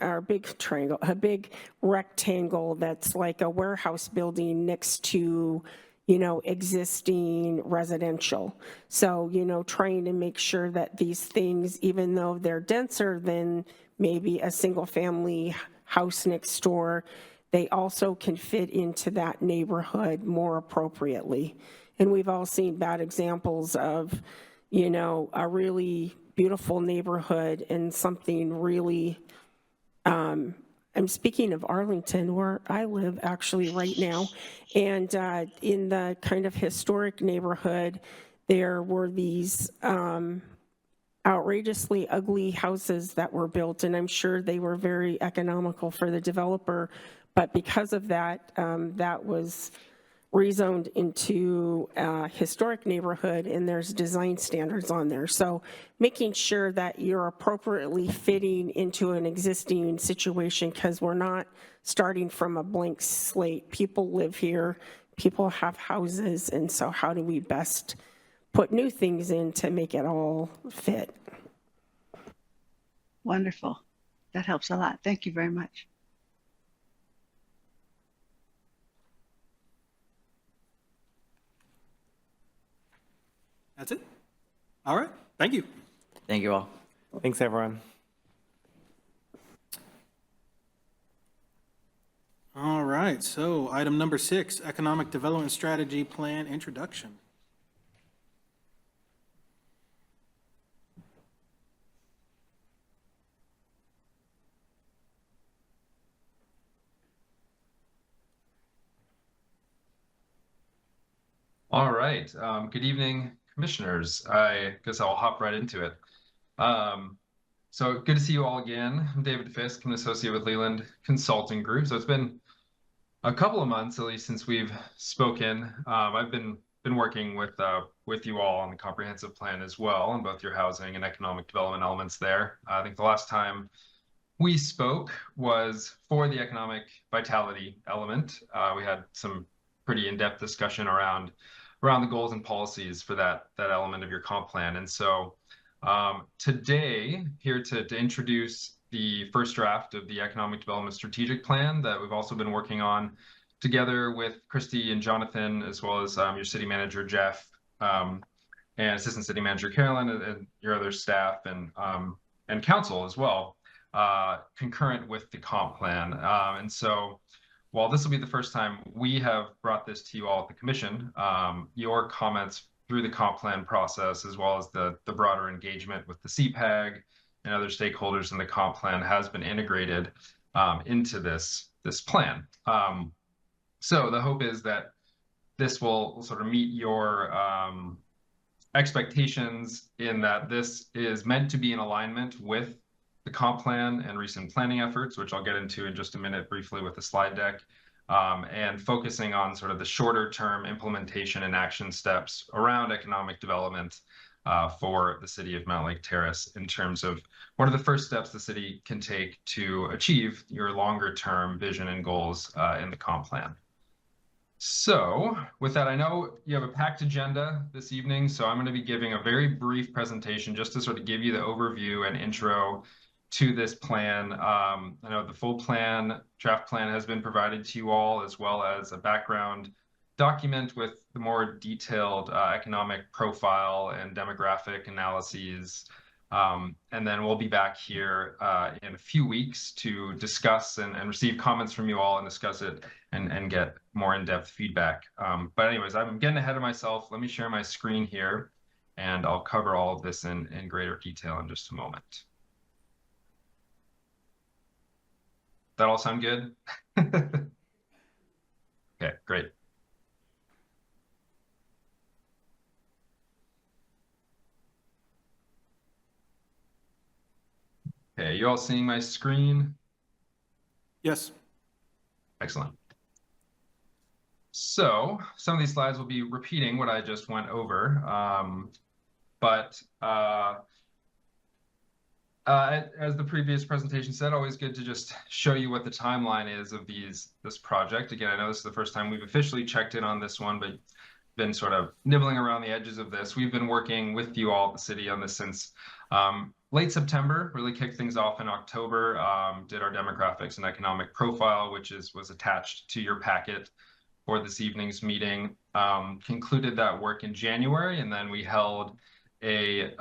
Speaker 3: a big rectangle that's like a warehouse building next to, you know, existing residential. So, you know, trying to make sure that these things, even though they're denser than maybe a single family house next door, they also can fit into that neighborhood more appropriately. And we've all seen bad examples of, you know, a really beautiful neighborhood and something really, I'm speaking of Arlington, where I live actually right now, and in the kind of historic neighborhood, there were these outrageously ugly houses that were built, and I'm sure they were very economical for the developer, but because of that, that was rezoned into a historic neighborhood, and there's design standards on there. So making sure that you're appropriately fitting into an existing situation, because we're not starting from a blank slate. People live here, people have houses, and so how do we best put new things in to make it all fit?
Speaker 5: Wonderful. That helps a lot. Thank you very much.
Speaker 1: That's it? All right, thank you.
Speaker 7: Thank you all.
Speaker 8: Thanks, everyone.
Speaker 1: All right, so item number 6, Economic Development Strategy Plan Introduction.
Speaker 6: All right. Good evening, commissioners. I guess I'll hop right into it. So good to see you all again. I'm David Fisk, an associate with Leland Consulting Group. So it's been a couple of months, at least since we've spoken. I've been working with you all on the comprehensive plan as well, on both your housing and economic development elements there. I think the last time we spoke was for the economic vitality element. We had some pretty in-depth discussion around the goals and policies for that element of your comp plan. And so today, here to introduce the first draft of the economic development strategic plan that we've also been working on together with Christy and Jonathan, as well as your city manager, Jeff, and assistant city manager, Carolyn, and your other staff and council as well, concurrent with the comp plan. And so while this will be the first time we have brought this to you all at the commission, your comments through the comp plan process, as well as the broader engagement with the CPAG and other stakeholders in the comp plan, has been integrated into this plan. So the hope is that this will sort of meet your expectations, in that this is meant to be in alignment with the comp plan and recent planning efforts, which I'll get into in just a minute briefly with the slide deck, and focusing on sort of the shorter term implementation and action steps around economic development for the city of Mountlake Terrace, in terms of what are the first steps the city can take to achieve your longer term vision and goals in the comp plan. So with that, I know you have a packed agenda this evening, so I'm going to be giving a very brief presentation just to sort of give you the overview and intro to this plan. I know the full plan, draft plan, has been provided to you all, as well as a background document with the more detailed economic profile and demographic analyses. And then we'll be back here in a few weeks to discuss and receive comments from you all and discuss it and get more in-depth feedback. But anyways, I'm getting ahead of myself. Let me share my screen here, and I'll cover all of this in greater detail in just a moment. That all sound good? Okay, great. Okay, you all seeing my screen?
Speaker 1: Yes.
Speaker 6: Excellent. So some of these slides will be repeating what I just went over, but as the previous presentation said, always good to just show you what the timeline is of this project. Again, I know this is the first time we've officially checked in on this one, but been sort of nibbling around the edges of this. We've been working with you all at the city on this since late September, really kicked things off in October, did our demographics and economic profile, which was attached to your packet for this evening's meeting, concluded that work in January, and then we held a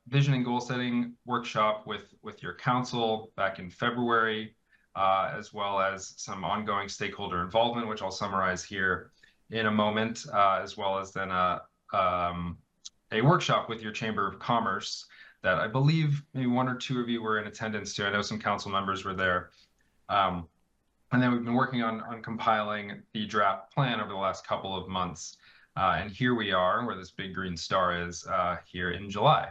Speaker 6: vision and goal setting workshop with your council back in February, as well as some ongoing stakeholder involvement, which I'll summarize here in a moment, as well as then a workshop with your Chamber of Commerce that I believe maybe one or two of you were in attendance to. I know some council members were there. And then we've been working on compiling the draft plan over the last couple of months. And here we are, where this big green star is, here in July.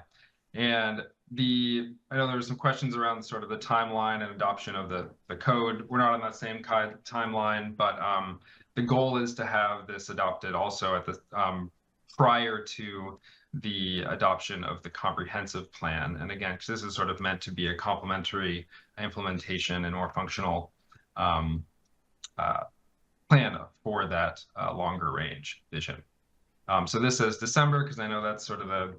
Speaker 6: And I know there were some questions around sort of the timeline and adoption of the code. We're not on that same timeline, but the goal is to have this adopted also at the prior to the adoption of the comprehensive plan. And again, because this is sort of meant to be a complementary implementation and more functional plan for that longer range vision. So this is December, because I know that's sort of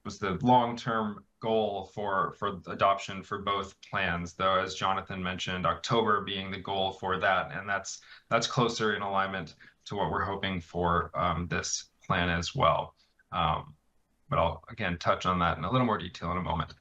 Speaker 6: was the long-term goal for adoption for both plans, though, as Jonathan mentioned, October being the goal for that, and that's closer in alignment to what we're hoping for this plan as well. But I'll again touch on that in a little more detail in a moment.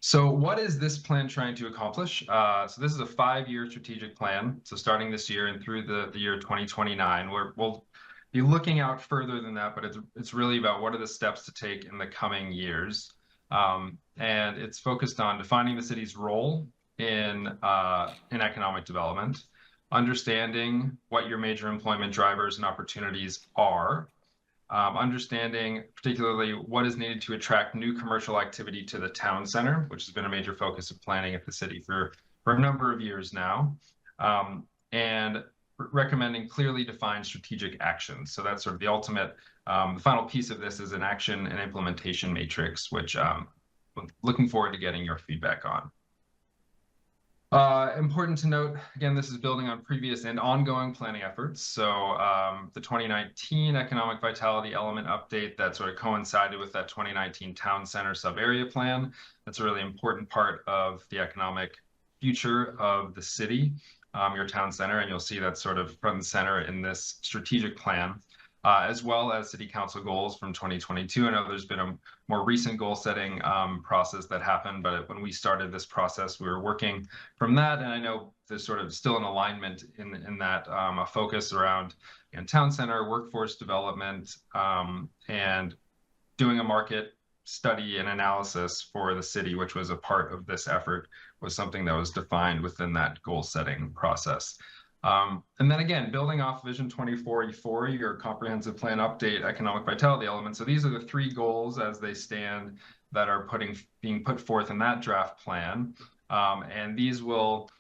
Speaker 6: So what is this plan trying to accomplish? So this is a 5-year strategic plan. So starting this year and through the year 2029, we'll be looking out further than that, but it's really about what are the steps to take in the coming years. And it's focused on defining the city's role in economic development, understanding what your major employment drivers and opportunities are, understanding particularly what is needed to attract new commercial activity to the town center, which has been a major focus of planning at the city for a number of years now, and recommending clearly defined strategic actions. So that's sort of the ultimate, the final piece of this is an action and implementation matrix, which I'm looking forward to getting your feedback on. Important to note, again, this is building on previous and ongoing planning efforts. So the 2019 economic vitality element update that sort of coincided with that 2019 town center sub-area plan. That's a really important part of the economic future of the city, your town center, and you'll see that sort of front and center in this strategic plan. As well as city council goals from 2022. I know there's been a more recent goal setting process that happened, but when we started this process, we were working from that. And I know there's sort of still an alignment in that, a focus around town center, workforce development, and doing a market study and analysis for the city, which was a part of this effort, was something that was defined within that goal setting process. And then again, building off Vision 2040, your comprehensive plan update, economic vitality element. So these are the 3 goals as they stand that are being put forth in that draft plan. And these will,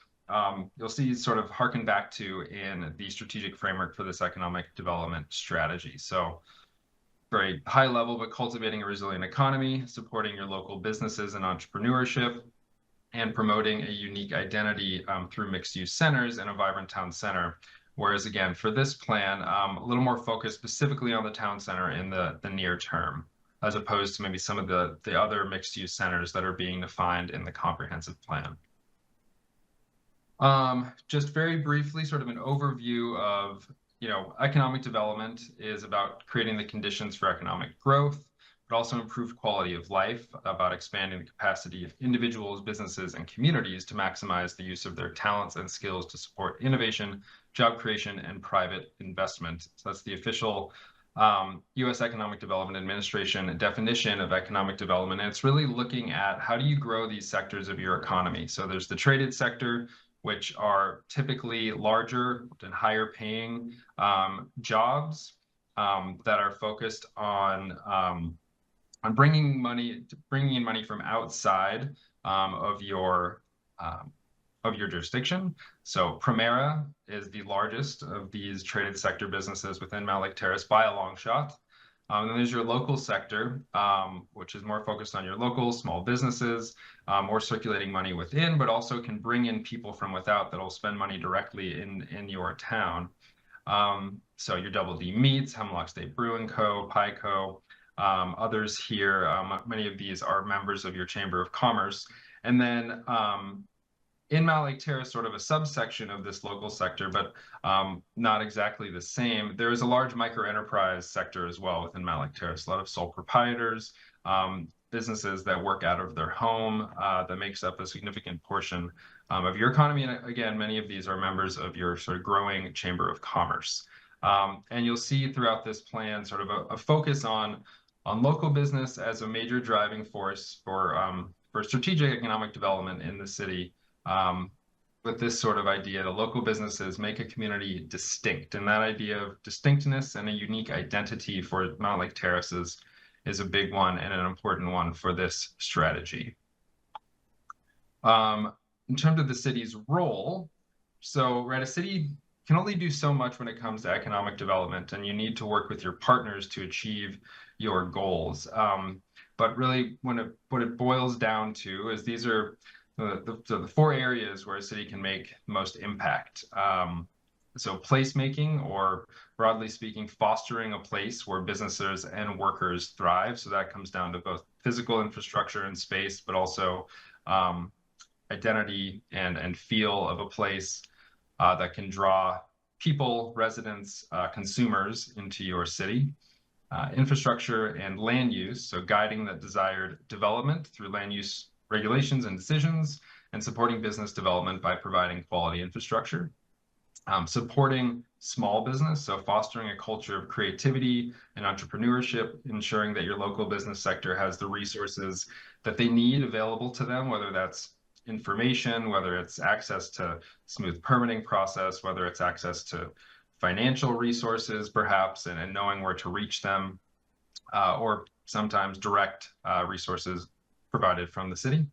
Speaker 6: you'll see sort of harken back to in the strategic framework for this economic development strategy. So very high level, but cultivating a resilient economy, supporting your local businesses and entrepreneurship, and promoting a unique identity through mixed-use centers and a vibrant town center. Whereas again, for this plan, a little more focused specifically on the town center in the near term, as opposed to maybe some of the other mixed-use centers that are being defined in the comprehensive plan. Just very briefly, sort of an overview of, economic development is about creating the conditions for economic growth, but also improved quality of life, about expanding the capacity of individuals, businesses, and communities to maximize the use of their talents and skills to support innovation, job creation, and private investment. So that's the official U.S. Economic Development Administration definition of economic development. And it's really looking at how do you grow these sectors of your economy. So there's the traded sector, which are typically larger and higher paying jobs that are focused on bringing in money from outside of your jurisdiction. So Primera is the largest of these traded sector businesses within Mountlake Terrace by a long shot. And then there's your local sector, which is more focused on your local small businesses, more circulating money within, but also can bring in people from without that'll spend money directly in your town. So your Double D Meats, Hemlock State Brewing Co., Pie Co., others here, many of these are members of your Chamber of Commerce. And then in Mountlake Terrace, sort of a subsection of this local sector, but not exactly the same, there is a large micro-enterprise sector as well within Mountlake Terrace, a lot of sole proprietors, businesses that work out of their home, that makes up a significant portion of your economy. And again, many of these are members of your sort of growing Chamber of Commerce. And you'll see throughout this plan sort of a focus on local business as a major driving force for strategic economic development in the city, with this sort of idea that local businesses make a community distinct. And that idea of distinctness and a unique identity for Mountlake Terraces is a big one and an important one for this strategy. In terms of the city's role, so a city can only do so much when it comes to economic development, and you need to work with your partners to achieve your goals. But really, what it boils down to is these are the 4 areas where a city can make the most impact. So placemaking, or broadly speaking, fostering a place where businesses and workers thrive. So that comes down to both physical infrastructure and space, but also identity and feel of a place that can draw people, residents, consumers into your city. Infrastructure and land use, so guiding that desired development through land use regulations and decisions, and supporting business development by providing quality infrastructure. Supporting small business, so fostering a culture of creativity and entrepreneurship, ensuring that your local business sector has the resources that they need available to them, whether that's information, whether it's access to smooth permitting process, whether it's access to financial resources, perhaps, and knowing where to reach them, or sometimes direct resources provided from the city.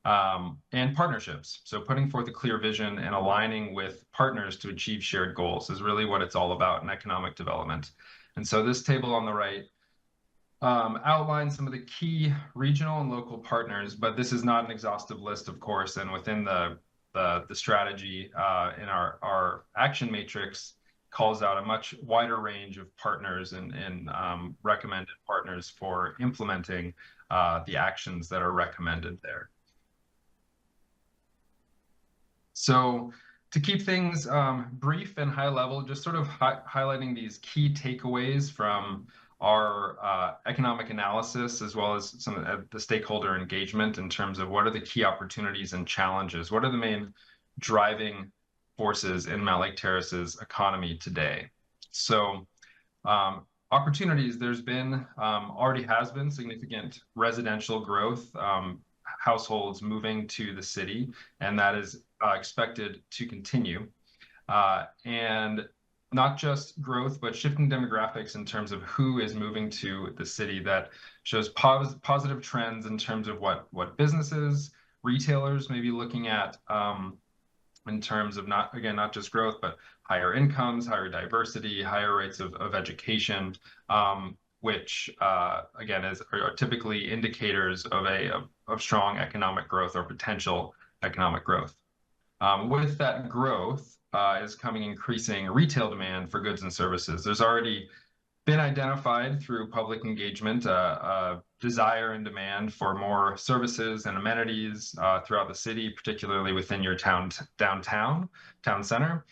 Speaker 6: and partnerships. So putting forth a clear vision and aligning with partners to achieve shared goals is really what it's all about in economic development. And so this table on the right outlines some of the key regional and local partners, but this is not an exhaustive list, of course. And within the strategy in our action matrix calls out a much wider range of partners and recommended partners for implementing the actions that are recommended there. So to keep things brief and high level, just sort of highlighting these key takeaways from our economic analysis, as well as some of the stakeholder engagement in terms of what are the key opportunities and challenges, what are the main driving forces in Mountlake Terrace's economy today. So opportunities, there's been, already has been significant residential growth, households moving to the city, and that is expected to continue. And not just growth, but shifting demographics in terms of who is moving to the city that shows positive trends in terms of what businesses, retailers may be looking at in terms of not just growth, but higher incomes, higher diversity, higher rates of education, which again are typically indicators of strong economic growth or potential economic growth. With that growth is coming increasing retail demand for goods and services. There's already been identified through public engagement a desire and demand for more services and amenities throughout the city, particularly within your town center.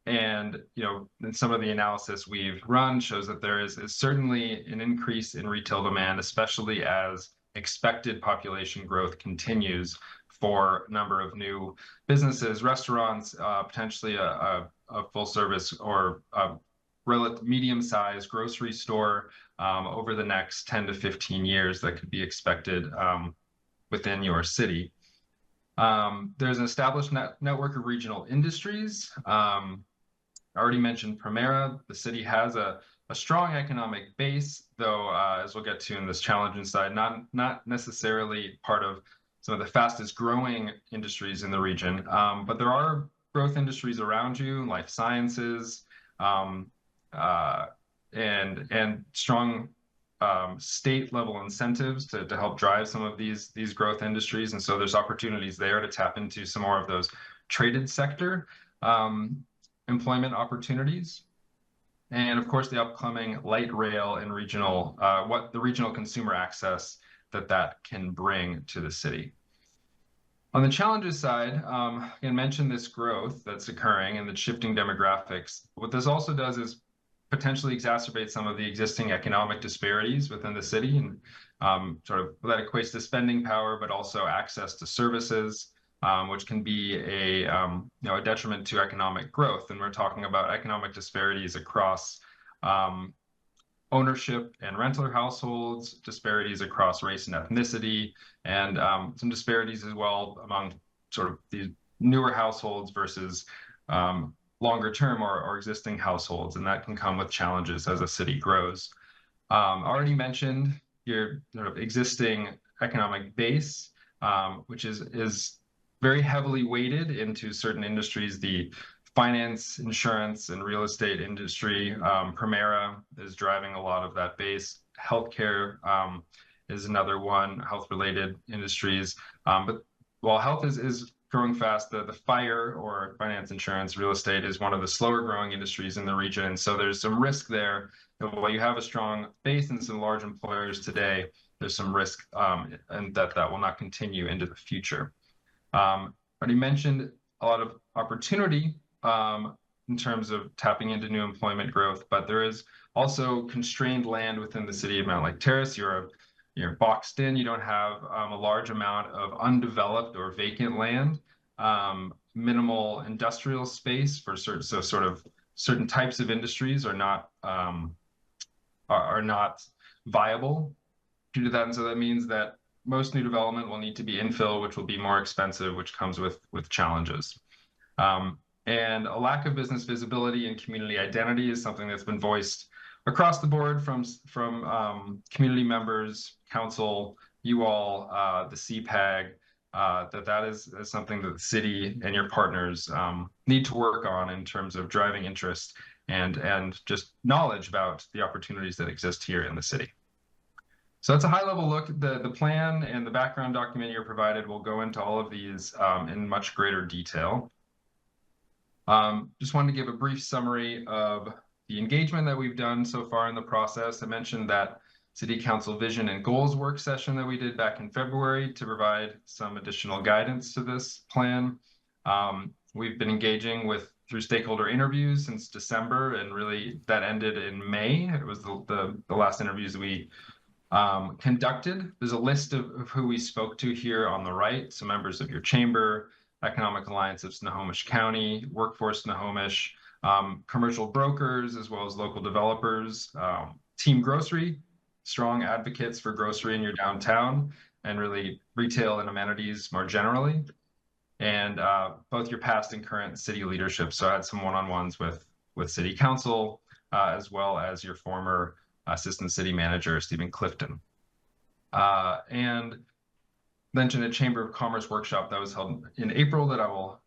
Speaker 6: And in some of the analysis we've run shows that there is certainly an increase in retail demand, especially as expected population growth continues for a number of new businesses, restaurants, potentially a full service or medium-sized grocery store over the next 10 to 15 years that could be expected within your city. There's an established network of regional industries. I already mentioned Primera. The city has a strong economic base, though, as we'll get to in this challenging side, not necessarily part of some of the fastest growing industries in the region. But there are growth industries around you, life sciences, and strong state level incentives to help drive some of these growth industries. And so there's opportunities there to tap into some more of those traded sector employment opportunities. And of course, the upcoming light rail and regional, what the regional consumer access that can bring to the city. On the challenges side, I mentioned this growth that's occurring and the shifting demographics. What this also does is potentially exacerbate some of the existing economic disparities within the city, and sort of that equates to spending power, but also access to services, which can be a detriment to economic growth. And we're talking about economic disparities across ownership and renter households, disparities across race and ethnicity, and some disparities as well among sort of these newer households versus longer term or existing households. And that can come with challenges as a city grows. Already mentioned your sort of existing economic base, which is very heavily weighted into certain industries. The finance, insurance, and real estate industry, Primera is driving a lot of that base. Healthcare is another one, health-related industries. But while health is growing fast, the fire or finance, insurance, real estate is one of the slower growing industries in the region. So there's some risk there. While you have a strong base and some large employers today, there's some risk and that will not continue into the future. Already mentioned a lot of opportunity in terms of tapping into new employment growth, but there is also constrained land within the city of Mountlake Terrace. You're boxed in. You don't have a large amount of undeveloped or vacant land, minimal industrial space for certain types of industries are not viable due to that. And so that means that most new development will need to be infill, which will be more expensive, which comes with challenges. And a lack of business visibility and community identity is something that's been voiced across the board from community members, council, you all, the CPAG, that is something that the city and your partners need to work on in terms of driving interest and just knowledge about the opportunities that exist here in the city. So that's a high-level look. The plan and the background document you're provided will go into all of these in much greater detail. Just wanted to give a brief summary of the engagement that we've done so far in the process. I mentioned that City Council Vision and Goals work session that we did back in February to provide some additional guidance to this plan. We've been engaging through stakeholder interviews since December, and really that ended in May. It was the last interviews we conducted. There's a list of who we spoke to here on the right. So members of your chamber, Economic Alliance of Snohomish County, Workforce Snohomish, commercial brokers, as well as local developers, Team Grocery, strong advocates for grocery in your downtown, and really retail and amenities more generally, and both your past and current city leadership. So I had some one-on-ones with City Council, as well as your former Assistant City Manager, Stephen Clifton. And mentioned a Chamber of Commerce workshop that was held in April that I will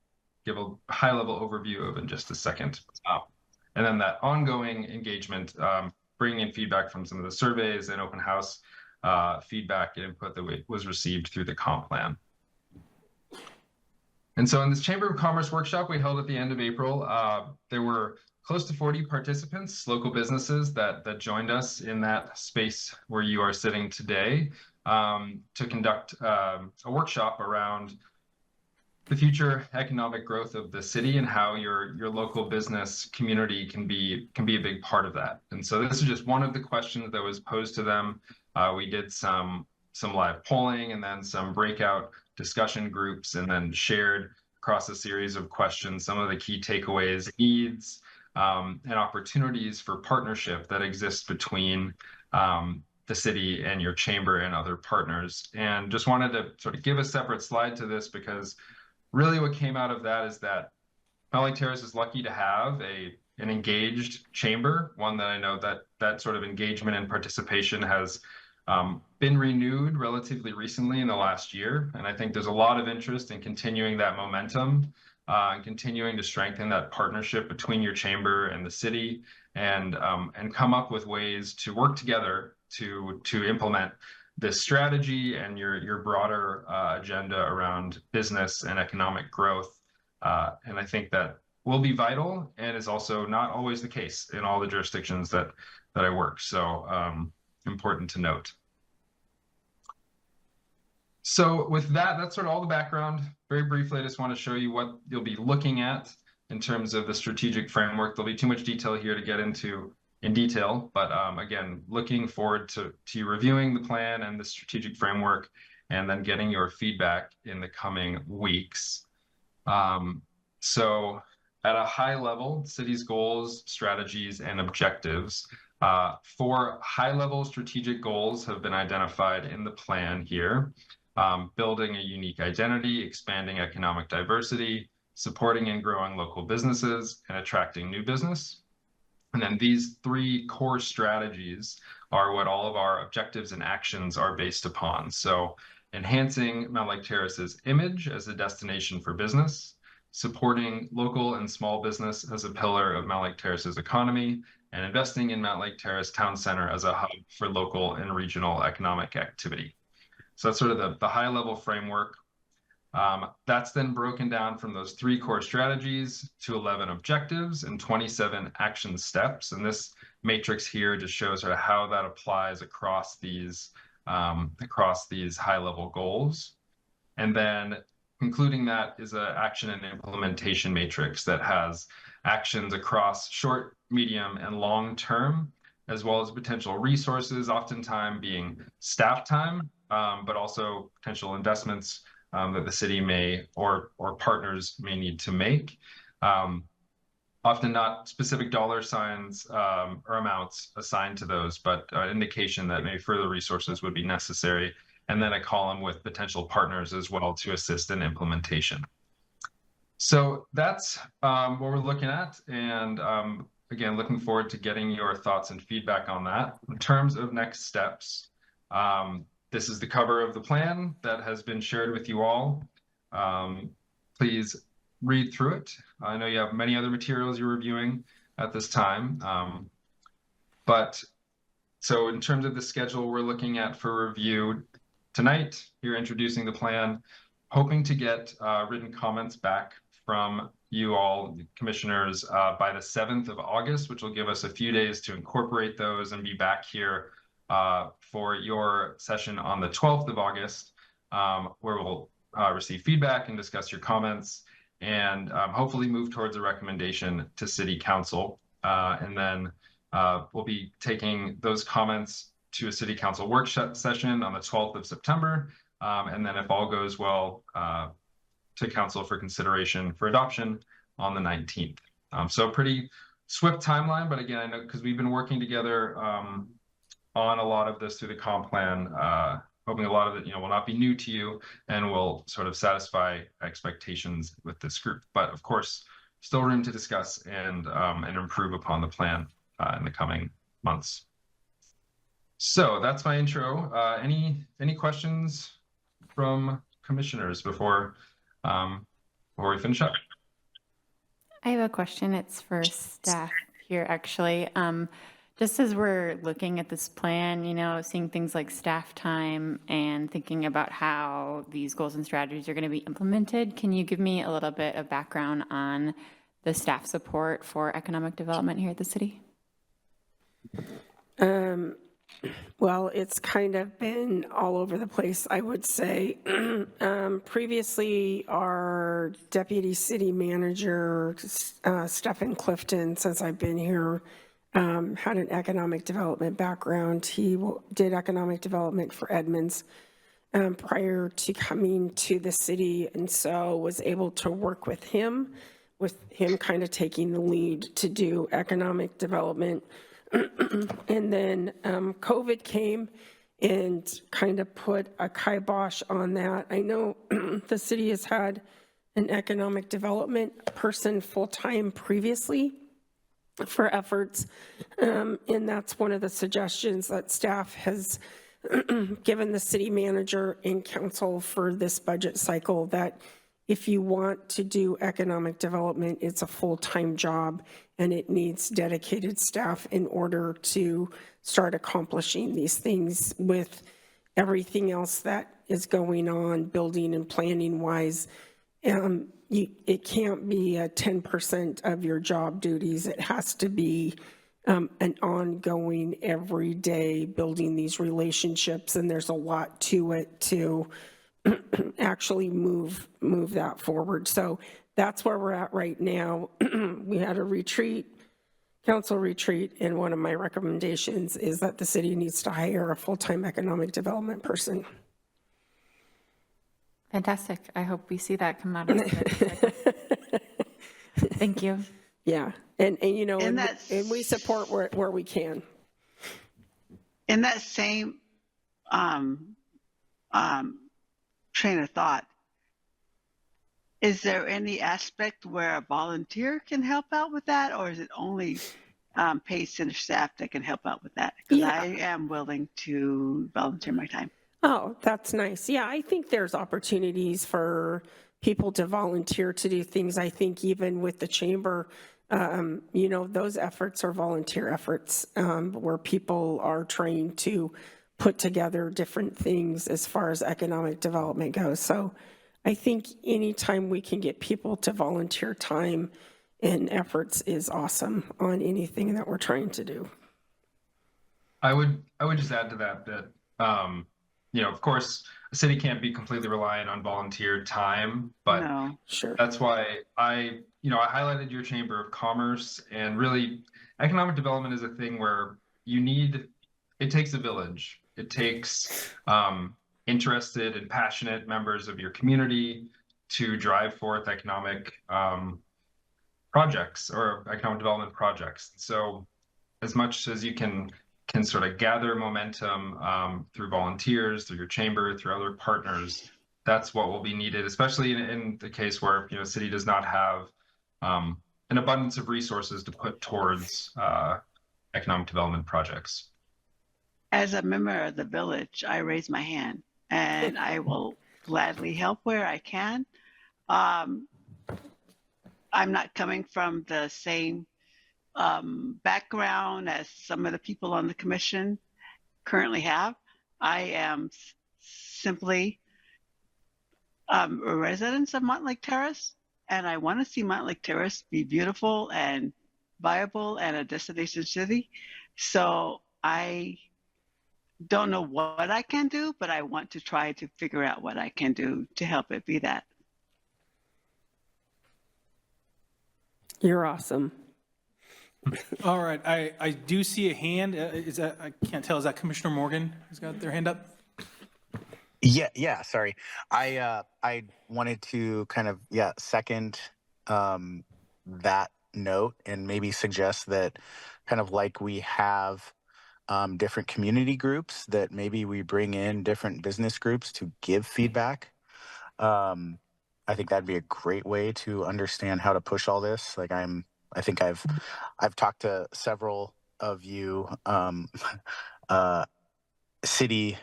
Speaker 6: give a high-level overview of in just a second. And then that ongoing engagement, bringing in feedback from some of the surveys and open house feedback and input that was received through the comp plan. And so in this Chamber of Commerce workshop we held at the end of April, there were close to 40 participants, local businesses that joined us in that space where you are sitting today to conduct a workshop around the future economic growth of the city and how your local business community can be a big part of that. And so this is just one of the questions that was posed to them. We did some live polling and then some breakout discussion groups, and then shared across a series of questions some of the key takeaways, needs, and opportunities for partnership that exist between the city and your chamber and other partners. And just wanted to sort of give a separate slide to this, because really what came out of that is that Mountlake Terrace is lucky to have an engaged chamber, one that I know that sort of engagement and participation has been renewed relatively recently in the last year. And I think there's a lot of interest in continuing that momentum and continuing to strengthen that partnership between your chamber and the city, and come up with ways to work together to implement this strategy and your broader agenda around business and economic growth. And I think that will be vital, and is also not always the case in all the jurisdictions that I work. So important to note. So with that, that's sort of all the background. Very briefly, I just want to show you what you'll be looking at in terms of the strategic framework. There'll be too much detail here to get into in detail, but again, looking forward to you reviewing the plan and the strategic framework, and then getting your feedback in the coming weeks. So at a high level, city's goals, strategies, and objectives. 4 high-level strategic goals have been identified in the plan here. Building a unique identity, expanding economic diversity, supporting and growing local businesses, and attracting new business. And then these 3 core strategies are what all of our objectives and actions are based upon. So enhancing Mountlake Terrace's image as a destination for business, supporting local and small business as a pillar of Mountlake Terrace's economy, and investing in Mountlake Terrace Town Center as a hub for local and regional economic activity. So that's sort of the high-level framework. That's then broken down from those 3 core strategies to 11 objectives and 27 action steps. And this matrix here just shows sort of how that applies across these high-level goals. And then concluding that is an action and implementation matrix that has actions across short, medium, and long term, as well as potential resources, oftentimes being staff time, but also potential investments that the city may or partners may need to make. Often not specific dollar signs or amounts assigned to those, but indication that maybe further resources would be necessary. And then a column with potential partners as well to assist in implementation. So that's what we're looking at. And again, looking forward to getting your thoughts and feedback on that. In terms of next steps, this is the cover of the plan that has been shared with you all. Please read through it. I know you have many other materials you're reviewing at this time. But so in terms of the schedule we're looking at for review tonight, you're introducing the plan, hoping to get written comments back from you all, the commissioners, by the 7th of August, which will give us a few days to incorporate those and be back here for your session on the 12th of August, where we'll receive feedback and discuss your comments and hopefully move towards a recommendation to City Council. And then we'll be taking those comments to a City Council workshop session on the 12th of September. And then if all goes well, to Council for consideration for adoption on the 19th. So a pretty swift timeline, but again, I know because we've been working together on a lot of this through the comp plan, hoping a lot of it, will not be new to you and will sort of satisfy expectations with this group. But of course, still room to discuss and improve upon the plan in the coming months. So that's my intro. Any questions from commissioners before we finish up?
Speaker 9: I have a question. It's for staff here, actually. Just as we're looking at this plan, seeing things like staff time and thinking about how these goals and strategies are going to be implemented, can you give me a little bit of background on the staff support for economic development here at the city?
Speaker 3: Well, it's kind of been all over the place, I would say. Previously, our deputy city manager, Stephen Clifton, since I've been here, had an economic development background. He did economic development for Edmonds prior to coming to the city, and so was able to work with him kind of taking the lead to do economic development. And then COVID came and kind of put a kibosh on that. I know the city has had an economic development person full-time previously for efforts, and that's one of the suggestions that staff has given the city manager and council for this budget cycle, that if you want to do economic development, it's a full-time job and it needs dedicated staff in order to start accomplishing these things with everything else that is going on, building and planning wise. It can't be a 10% of your job duties. It has to be an ongoing, everyday building these relationships, and there's a lot to it to actually move that forward. So that's where we're at right now. We had a retreat, council retreat, and one of my recommendations is that the city needs to hire a full-time economic development person.
Speaker 9: Fantastic. I hope we see that come out of it. Thank you.
Speaker 3: Yeah, and we support where we can.
Speaker 5: In that same train of thought, is there any aspect where a volunteer can help out with that, or is it only paid center staff that can help out with that? Because I am willing to volunteer my time.
Speaker 3: Oh, that's nice. Yeah, I think there's opportunities for people to volunteer to do things. I think even with the chamber, those efforts are volunteer efforts where people are trained to put together different things as far as economic development goes. So I think anytime we can get people to volunteer time and efforts is awesome on anything that we're trying to do.
Speaker 6: I would just add to that, of course, a city can't be completely reliant on volunteer time, but
Speaker 5: No.
Speaker 3: Sure.
Speaker 6: That's why I highlighted your Chamber of Commerce, and really economic development is a thing where it takes a village. It takes interested and passionate members of your community to drive forth economic projects or economic development projects. So as much as you can sort of gather momentum through volunteers, through your chamber, through other partners, that's what will be needed, especially in the case where the city does not have an abundance of resources to put towards economic development projects.
Speaker 5: as a member of the village, I raise my hand and I will gladly help where I can. I'm not coming from the same background as some of the people on the commission currently have. I am simply a resident of Mountlake Terrace, and I want to see Mountlake Terrace be beautiful and viable and a destination city. So I don't know what I can do, but I want to try to figure out what I can do to help it be that.
Speaker 3: You're awesome.
Speaker 1: All right, I do see a hand. Is that, I can't tell, is that Commissioner Morgan who's got their hand up?
Speaker 10: Yeah, sorry. I wanted to kind of, second that note and maybe suggest that kind of like we have different community groups, that maybe we bring in different business groups to give feedback. I think that'd be a great way to understand how to push all this. Like I think I've talked to several of you city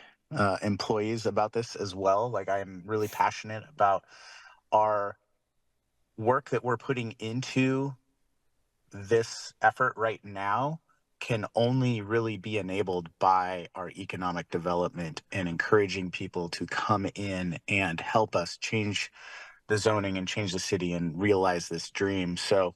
Speaker 10: employees about this as well. Like I'm really passionate about our work that we're putting into this effort right now can only really be enabled by our economic development and encouraging people to come in and help us change the zoning and change the city and realize this dream. So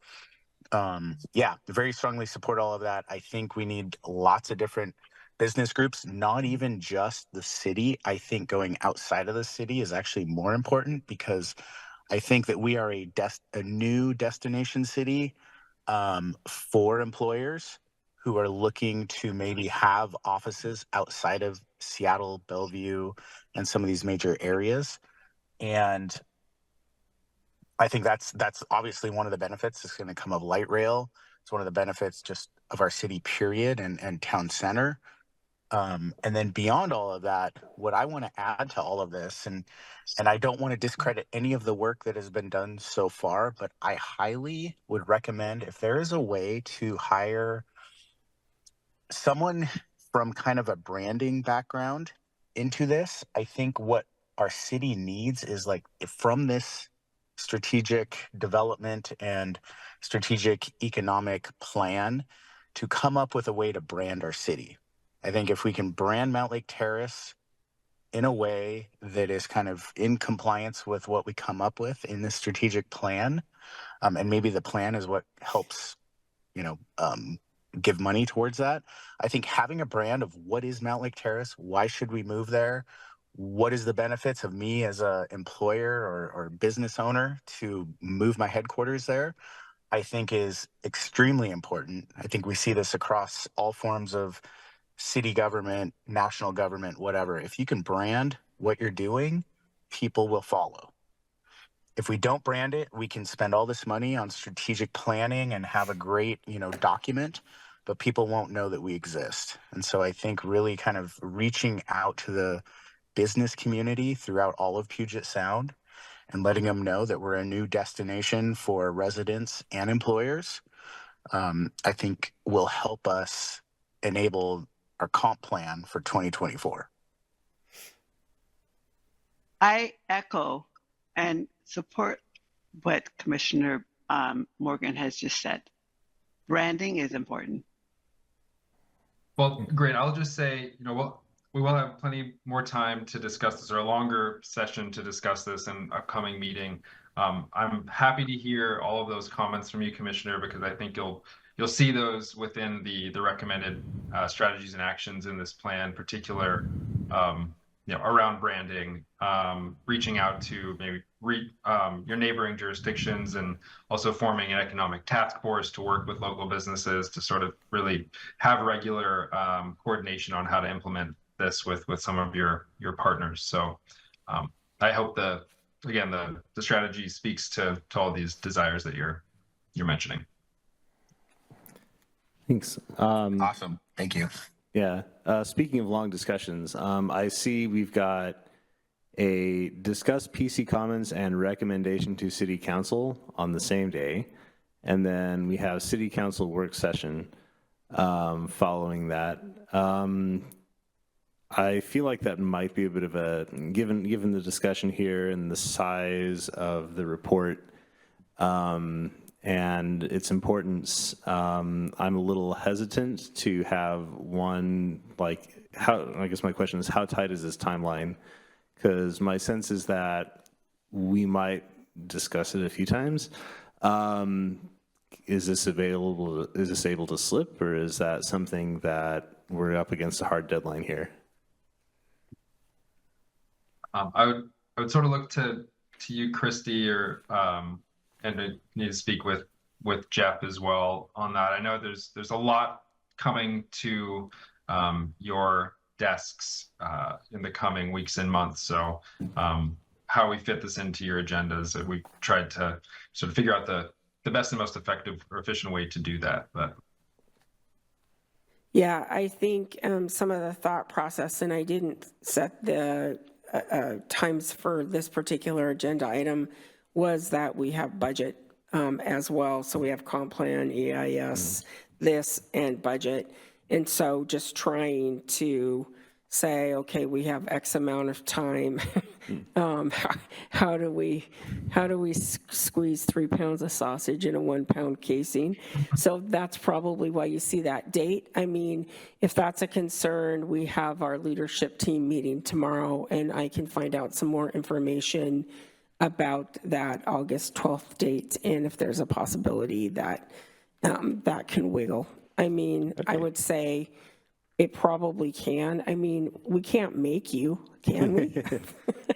Speaker 10: very strongly support all of that. I think we need lots of different business groups, not even just the city. I think going outside of the city is actually more important, because I think that we are a new destination city for employers who are looking to maybe have offices outside of Seattle, Bellevue, and some of these major areas. And I think that's obviously one of the benefits that's going to come of light rail. It's one of the benefits just of our city, period, and town center. And then beyond all of that, what I want to add to all of this, and I don't want to discredit any of the work that has been done so far, but I highly would recommend, if there is a way to hire someone from kind of a branding background into this, I think what our city needs is, like, from this strategic development and strategic economic plan, to come up with a way to brand our city. I think if we can brand Mountlake Terrace in a way that is kind of in compliance with what we come up with in this strategic plan, and maybe the plan is what helps, give money towards that. I think having a brand of what is Mountlake Terrace, why should we move there, what is the benefits of me as a employer or business owner to move my headquarters there, I think is extremely important. I think we see this across all forms of city government, national government, whatever. If you can brand what you're doing, people will follow. If we don't brand it, we can spend all this money on strategic planning and have a great, document, but people won't know that we exist. And so I think really kind of reaching out to the business community throughout all of Puget Sound and letting them know that we're a new destination for residents and employers, I think will help us enable our comp plan for 2024.
Speaker 5: I echo and support what Commissioner Morgan has just said. Branding is important.
Speaker 6: Well, great. I'll just say, we will have plenty more time to discuss this, or a longer session to discuss this in upcoming meeting. I'm happy to hear all of those comments from you, Commissioner, because I think you'll see those within the recommended strategies and actions in this plan, particular, around branding, reaching out to maybe your neighboring jurisdictions, and also forming an economic task force to work with local businesses to sort of really have regular coordination on how to implement this with some of your partners. So I hope the strategy speaks to all these desires that you're mentioning.
Speaker 11: Thanks.
Speaker 10: Awesome. Thank you.
Speaker 11: Yeah. Speaking of long discussions, I see we've got a discuss PC comments and recommendation to City Council on the same day. And then we have City Council work session following that. I feel like that might be a bit of a, given the discussion here and the size of the report and its importance, I'm a little hesitant to have one, like, I guess my question is, how tight is this timeline? Because my sense is that we might discuss it a few times. Is this able to slip, or is that something that we're up against a hard deadline here?
Speaker 6: I would sort of look to you, Christy, or and I need to speak with Jeff as well on that. I know there's a lot coming to your desks in the coming weeks and months. So how we fit this into your agendas, we tried to sort of figure out the best and most effective or efficient way to do that. But
Speaker 3: Yeah, I think some of the thought process, and I didn't set the times for this particular agenda item, was that we have budget as well. So we have comp plan, EIS, this, and budget. And so just trying to say, okay, we have X amount of time. How do we squeeze 3 pounds of sausage in a 1 pound casing? So that's probably why you see that date. I mean, if that's a concern, we have our leadership team meeting tomorrow, and I can find out some more information about that August 12th date, and if there's a possibility that that can wiggle. I mean, okay. I would say it probably can. I mean, we can't make you, can we?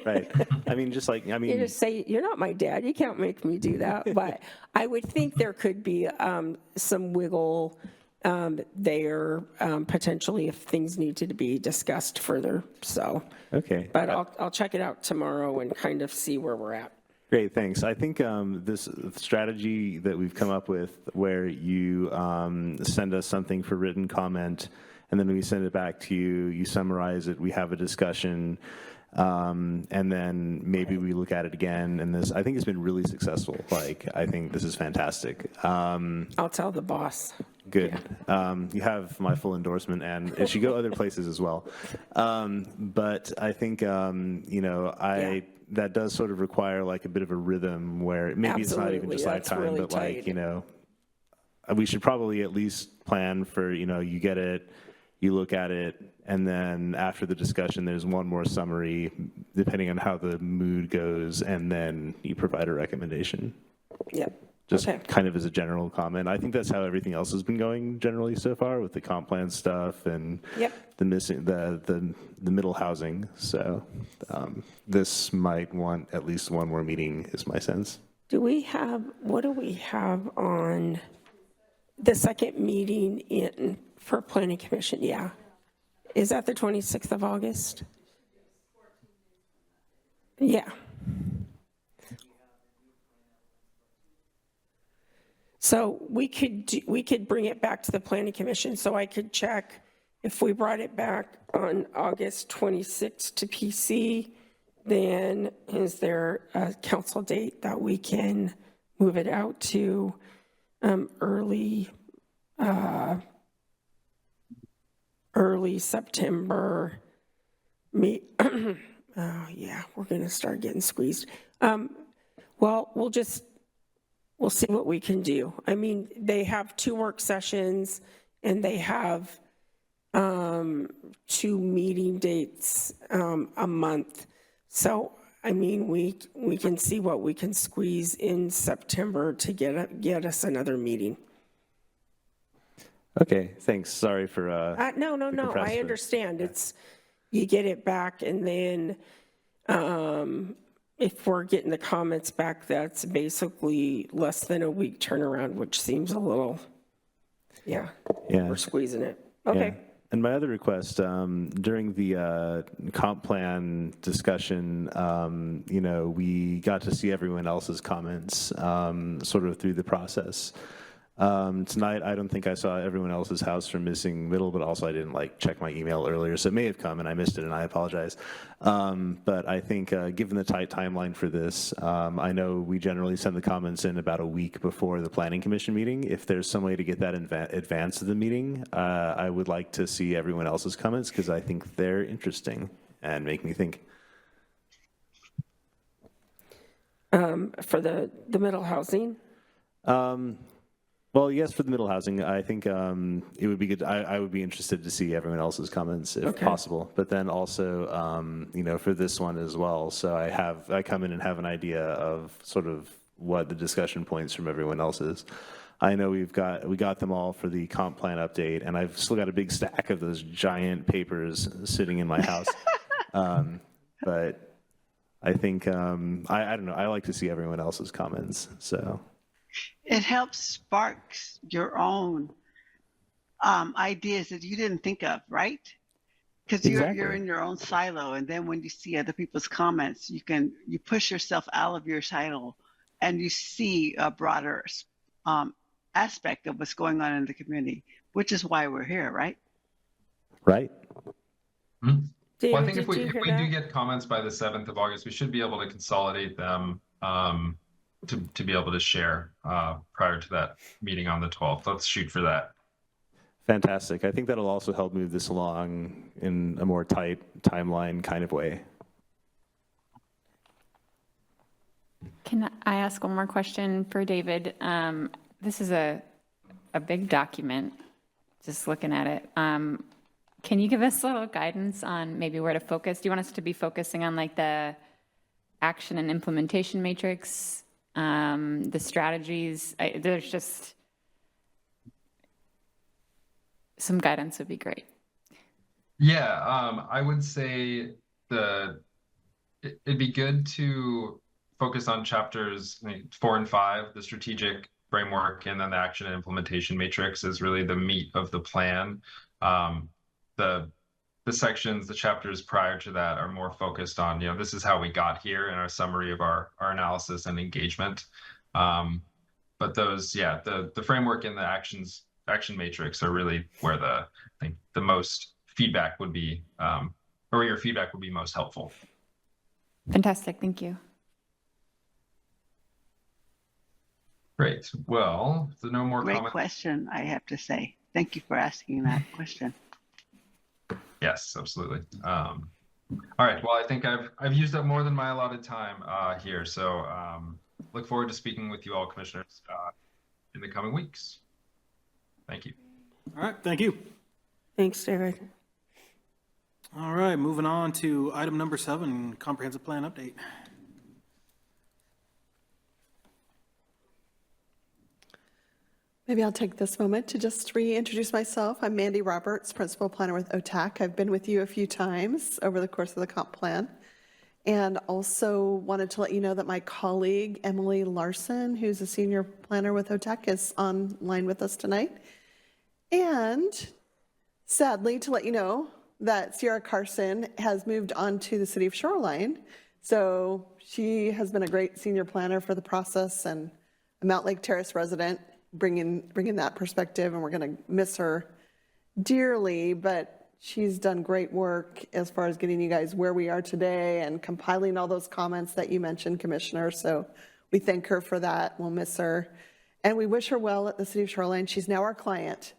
Speaker 11: Right. I mean, just like,
Speaker 3: You just say, you're not my dad, you can't make me do that. But I would think there could be some wiggle there, potentially, if things needed to be discussed further, so.
Speaker 11: Okay.
Speaker 3: But I'll check it out tomorrow and kind of see where we're at.
Speaker 11: Great, thanks. I think this strategy that we've come up with, where you send us something for written comment, and then we send it back to you, you summarize it, we have a discussion, and then maybe we look at it again. And this, I think it's been really successful. Like, I think this is fantastic.
Speaker 3: I'll tell the boss.
Speaker 11: Good. Yeah. You have my full endorsement, and it should go other places as well. But I think, that does sort of require like a bit of a rhythm where maybe Absolutely. It's not even just like time, really but tight. Like, we should probably at least plan for, you get it, you look at it, and then after the discussion, there's one more summary, depending on how the mood goes, and then you provide a recommendation.
Speaker 3: Yep.
Speaker 11: Just kind of as a general comment. I think that's how everything else has been going generally so far, with the comp plan stuff and the middle housing. So this might want at least one more meeting, is my sense.
Speaker 3: What do we have on the second meeting for Planning Commission? Yeah. Is that the 26th of August? Yeah. So we could bring it back to the Planning Commission. So I could check if we brought it back on August 26th to PC, then is there a council date that we can move it out to early September? Oh yeah, we're gonna start getting squeezed. Well, we'll see what we can do. I mean, they have 2 work sessions and they have 2 meeting dates a month. So, I mean, we can see what we can squeeze in September to get us another meeting.
Speaker 11: Okay, thanks. Sorry for
Speaker 3: no. I understand. It's you get it back, and then if we're getting the comments back, that's basically less than a week turnaround, which seems a little, we're squeezing it. Okay.
Speaker 11: Yeah. And my other request, during the comp plan discussion, we got to see everyone else's comments sort of through the process. Tonight, I don't think I saw everyone else's house from Missing Middle, but also I didn't like check my email earlier, so it may have come and I missed it, and I apologize. But I think given the tight timeline for this, I know we generally send the comments in about a week before the Planning Commission meeting. If there's some way to get that in advance of the meeting, I would like to see everyone else's comments because I think they're interesting and make me think.
Speaker 3: For the middle housing?
Speaker 11: Well, yes, for the middle housing, I think it would be good. I would be interested to see everyone else's comments if possible. But then also, you know, for this one as well. So I come in and have an idea of sort of what the discussion points from everyone else is. I know we got them all for the comp plan update, and I've still got a big stack of those giant papers sitting in my house. But I think I don't know. I like to see everyone else's comments. So.
Speaker 5: It helps spark your own ideas that you didn't think of, right? Because you're in your own silo, and then when you see other people's comments, you push yourself out of your silo, and you see a broader aspect of what's going on in the community, which is why we're here, right?
Speaker 11: Right.
Speaker 6: Mm-hmm.
Speaker 3: David,
Speaker 6: well, I think if we
Speaker 3: do
Speaker 6: get comments by the 7th of August, we should be able to consolidate them to be able to share prior to that meeting on the 12th. Let's shoot for that.
Speaker 11: Fantastic. I think that'll also help move this along in a more tight timeline kind of way.
Speaker 9: Can I ask one more question for David? This is a big document, just looking at it. Can you give us a little guidance on maybe where to focus? Do you want us to be focusing on like the action and implementation matrix, the strategies? There's just some guidance would be great.
Speaker 6: Yeah, I would say it'd be good to focus on chapters 4 and 5, the strategic framework, and then the action and implementation matrix is really the meat of the plan. The sections, the chapters prior to that are more focused on, you know, this is how we got here and our summary of our analysis and engagement. But those, yeah, the framework and the action matrix are really where I think the most feedback would be, or your feedback would be most helpful.
Speaker 9: Fantastic, thank you.
Speaker 6: Great. Well, if there are no more
Speaker 5: Great
Speaker 6: comments.
Speaker 5: question, I have to say. Thank you for asking that question.
Speaker 6: Yes, absolutely. All right. Well, I think I've used up more than my allotted time here. So look forward to speaking with you all, commissioners, in the coming weeks. Thank you.
Speaker 1: All right, thank you.
Speaker 3: Thanks, David.
Speaker 1: All right, moving on to item number 7, comprehensive plan update.
Speaker 12: Maybe I'll take this moment to just reintroduce myself. I'm Mandy Roberts, Principal Planner with OTAC. I've been with you a few times over the course of the comp plan. And also wanted to let you know that my colleague, Emily Larson, who's a Senior Planner with OTAC, is online with us tonight. And sadly, to let you know that Sierra Carson has moved on to the City of Shoreline. So she has been a great Senior Planner for the process and a Mountlake Terrace resident, bringing that perspective, and we're going to miss her dearly, but she's done great work as far as getting you guys where we are today and compiling all those comments that you mentioned, Commissioner. So we thank her for that. We'll miss her. And we wish her well at the City of Shoreline. She's now our client.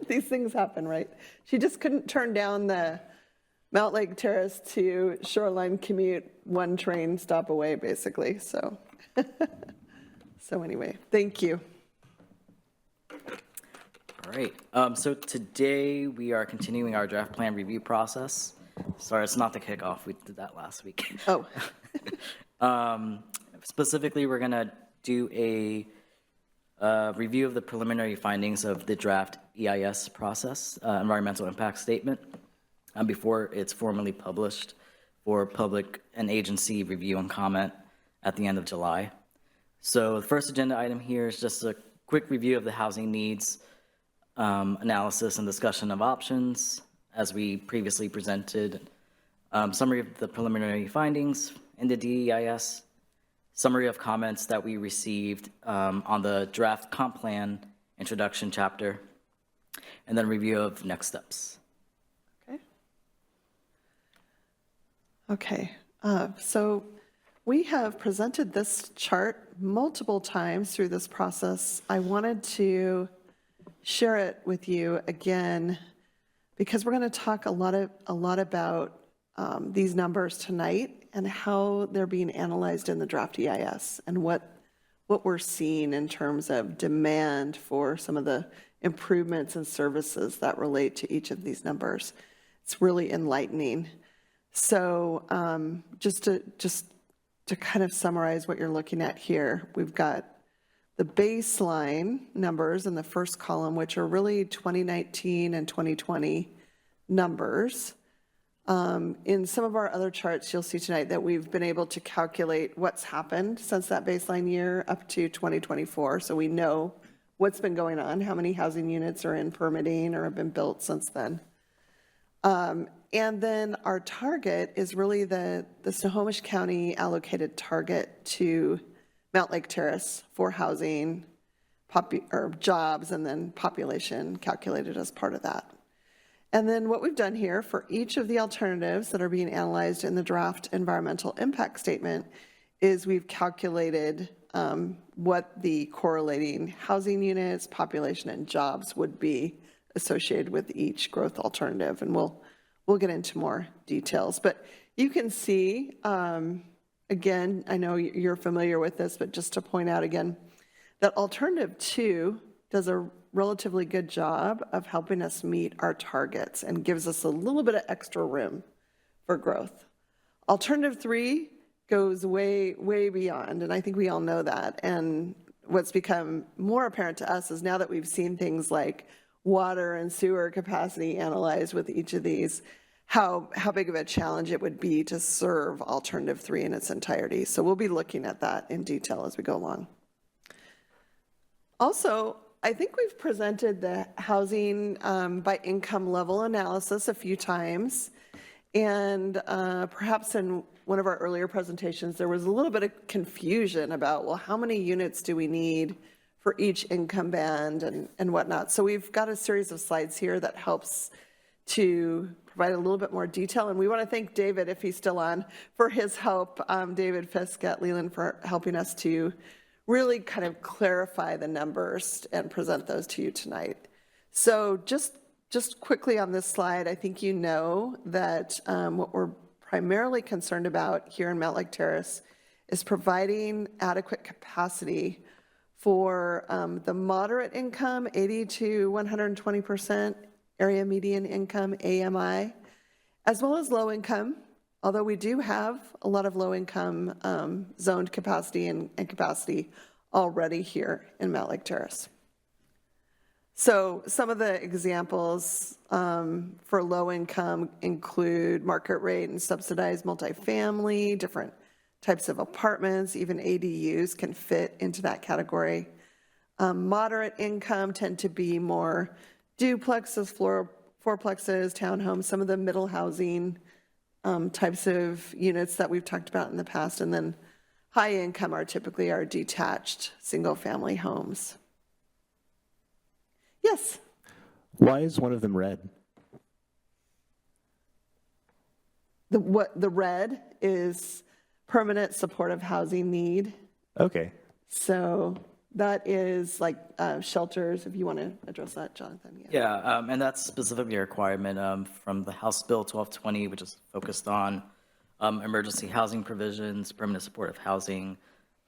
Speaker 12: These things happen, right? She just couldn't turn down the Mountlake Terrace to Shoreline commute, one train stop away, basically. So, so anyway, thank you.
Speaker 7: All right, so today we are continuing our draft plan review process. Sorry, it's not the kickoff, we did that last week.
Speaker 12: Oh.
Speaker 7: Specifically, we're gonna do a review of the preliminary findings of the draft EIS process, environmental impact statement, before it's formally published for public and agency review and comment at the end of July. So the first agenda item here is just a quick review of the housing needs, analysis and discussion of options as we previously presented, summary of the preliminary findings in the DEIS, summary of comments that we received on the draft comp plan introduction chapter, and then review of next steps.
Speaker 12: Okay, so we have presented this chart multiple times through this process. I wanted to share it with you again because we're going to talk a lot about these numbers tonight and how they're being analyzed in the draft EIS and what we're seeing in terms of demand for some of the improvements and services that relate to each of these numbers. It's really enlightening. So just to kind of summarize what you're looking at here, we've got the baseline numbers in the first column, which are really 2019 and 2020 numbers. In some of our other charts, you'll see tonight that we've been able to calculate what's happened since that baseline year up to 2024. So we know what's been going on, how many housing units are in permitting or have been built since then. And then our target is really the Snohomish County allocated target to Mountlake Terrace for housing, or jobs, and then population calculated as part of that. And then what we've done here for each of the alternatives that are being analyzed in the draft environmental impact statement is we've calculated what the correlating housing units, population, and jobs would be associated with each growth alternative. And we'll get into more details. But you can see, again, I know you're familiar with this, but just to point out again, that alternative 2 does a relatively good job of helping us meet our targets and gives us a little bit of extra room for growth. Alternative 3 goes way, way beyond, and I think we all know that. And what's become more apparent to us is now that we've seen things like water and sewer capacity analyzed with each of these, how big of a challenge it would be to serve alternative 3 in its entirety. So we'll be looking at that in detail as we go along. Also, I think we've presented the housing by income level analysis a few times. And perhaps in one of our earlier presentations, there was a little bit of confusion about, well, how many units do we need for each income band and whatnot. So we've got a series of slides here that helps to provide a little bit more detail. And we want to thank David, if he's still on, for his help, David Fisk at Leland, for helping us to really kind of clarify the numbers and present those to you tonight. So just quickly on this slide, I think you know that what we're primarily concerned about here in Mountlake Terrace is providing adequate capacity for the moderate income, 80 to 120% area median income, AMI, as well as low income, although we do have a lot of low income zoned capacity and capacity already here in Mountlake Terrace. So some of the examples for low income include market rate and subsidized multifamily, different types of apartments, even ADUs can fit into that category. Moderate income tend to be more duplexes, fourplexes, townhomes, some of the middle housing types of units that we've talked about in the past. And then high income are typically our detached single family homes. Yes?
Speaker 11: Why is one of them red?
Speaker 12: The red is permanent supportive housing need.
Speaker 11: Okay.
Speaker 12: So that is like shelters, if you want to address that, Jonathan.
Speaker 7: Yeah, and that's specifically a requirement from the House Bill 1220, which is focused on emergency housing provisions, permanent supportive housing,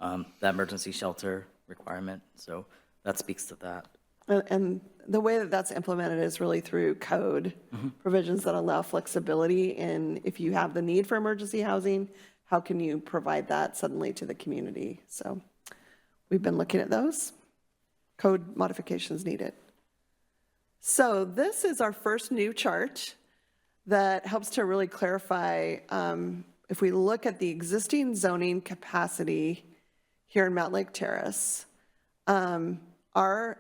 Speaker 7: that emergency shelter requirement. So that speaks to that.
Speaker 12: And the way that that's implemented is really through code provisions that allow flexibility in if you have the need for emergency housing, how can you provide that suddenly to the community? So we've been looking at those. Code modifications needed. So this is our first new chart that helps to really clarify, if we look at the existing zoning capacity here in Mountlake Terrace, our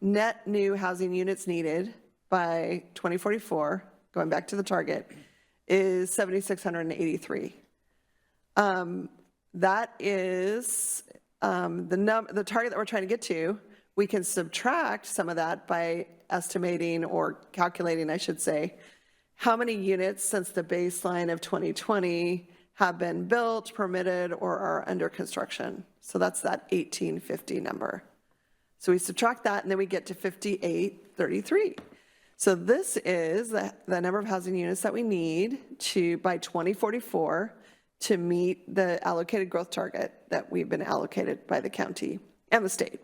Speaker 12: net new housing units needed by 2044, going back to the target, is 7,683. that is the target that we're trying to get to. We can subtract some of that by estimating or calculating, I should say, how many units since the baseline of 2020 have been built, permitted, or are under construction. So that's that 1850 number. So we subtract that, and then we get to 5833. So this is the number of housing units that we need by 2044 to meet the allocated growth target that we've been allocated by the county and the state.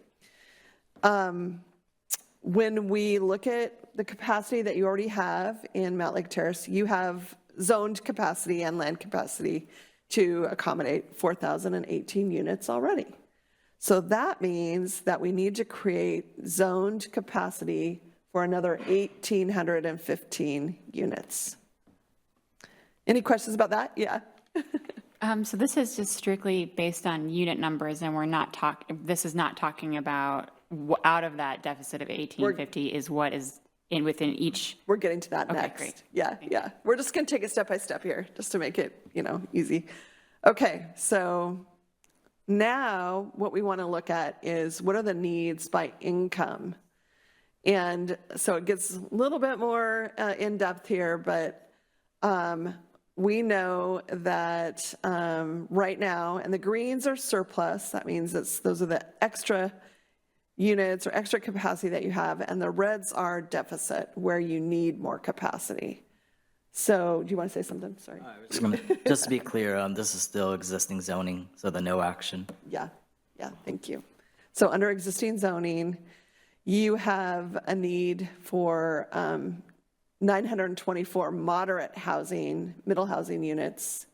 Speaker 12: When we look at the capacity that you already have in Mountlake Terrace, you have zoned capacity and land capacity to accommodate 4,018 units already. So that means that we need to create zoned capacity for another 1,815 units. Any questions about that? Yeah.
Speaker 9: So this is just strictly based on unit numbers, and we're not this is not talking about out of that deficit of 1850 is what is within each.
Speaker 12: We're getting to that
Speaker 9: Okay,
Speaker 12: next.
Speaker 9: great.
Speaker 12: Yeah. We're just going to take it step by step here, just to make it, easy. Okay, so now what we want to look at is what are the needs by income? And so it gets a little bit more in depth here, but we know that right now, and the greens are surplus, that means those are the extra units or extra capacity that you have, and the reds are deficit, where you need more capacity. So do you want to say something? Sorry.
Speaker 7: Just to be clear, this is still existing zoning, so the no action.
Speaker 12: Yeah, thank you. So under existing zoning, you have a need for 924 moderate housing, middle housing units.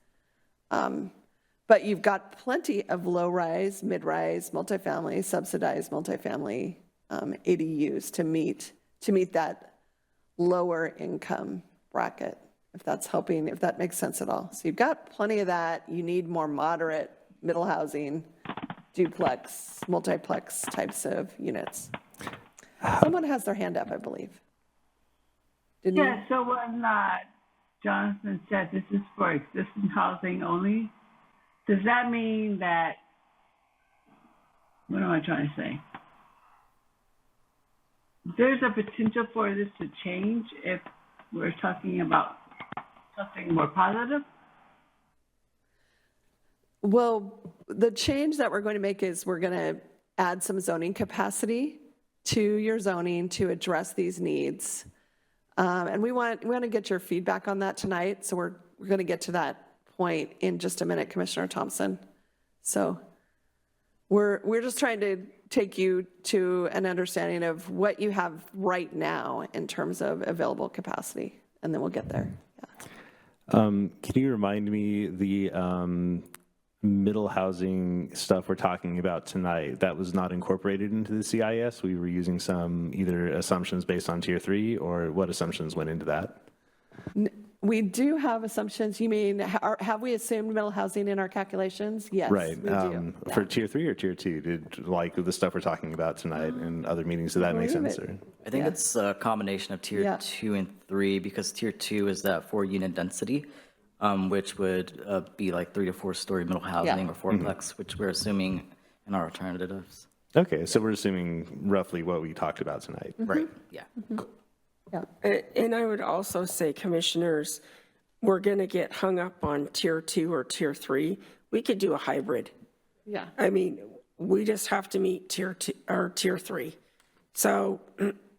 Speaker 12: But you've got plenty of low-rise, mid-rise, multifamily, subsidized multifamily ADUs to meet that lower income bracket, if that's helping, if that makes sense at all. So you've got plenty of that. You need more moderate, middle housing, duplex, multiplex types of units. Someone has their hand up, I believe. Didn't you?
Speaker 13: Yeah, so when Jonathan said this is for existing housing only, does that mean that, what am I trying to say? There's a potential for this to change if we're talking about something more positive?
Speaker 12: Well, the change that we're going to make is we're going to add some zoning capacity to your zoning to address these needs. And we want to get your feedback on that tonight. So we're going to get to that point in just a minute, Commissioner Thompson. So we're just trying to take you to an understanding of what you have right now in terms of available capacity, and then we'll get there.
Speaker 11: Can you remind me the middle housing stuff we're talking about tonight, that was not incorporated into the CIS? We were using some either assumptions based on tier 3, or what assumptions went into that?
Speaker 12: We do have assumptions. You mean, have we assumed middle housing in our calculations? Yes,
Speaker 11: right.
Speaker 12: we do.
Speaker 11: For tier 3 or tier 2, did like the stuff we're talking about tonight and other meetings, did that make sense? Or?
Speaker 7: I think it's a combination of tier 2 and 3, because tier 2 is that 4-unit density, which would be like 3 to 4 story middle housing or fourplex, which we're assuming in our alternatives.
Speaker 11: Okay, so we're assuming roughly what we talked about tonight.
Speaker 7: Right, yeah.
Speaker 3: And I would also say, commissioners, we're going to get hung up on tier 2 or tier 3. We could do a hybrid.
Speaker 12: Yeah.
Speaker 3: I mean, we just have to meet tier 2 or tier 3. So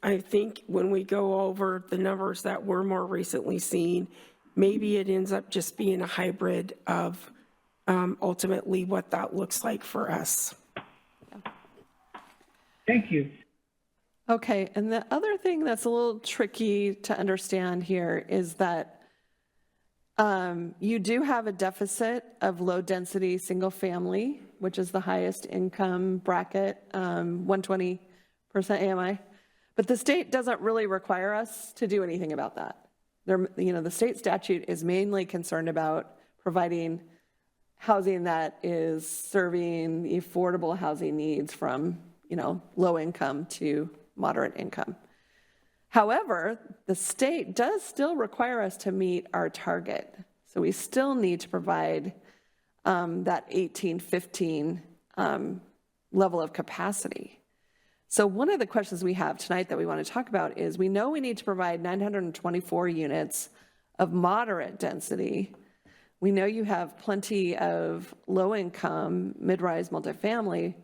Speaker 3: I think when we go over the numbers that we're more recently seeing, maybe it ends up just being a hybrid of ultimately what that looks like for us.
Speaker 13: Thank you.
Speaker 12: Okay, and the other thing that's a little tricky to understand here is that you do have a deficit of low-density single-family, which is the highest income bracket, 120% AMI. But the state doesn't really require us to do anything about that. The state statute is mainly concerned about providing housing that is serving the affordable housing needs from, low income to moderate income. However, the state does still require us to meet our target. So we still need to provide that 1815 level of capacity. So one of the questions we have tonight that we want to talk about is, we know we need to provide 924 units of moderate density. We know you have plenty of low-income, mid-rise multifamily.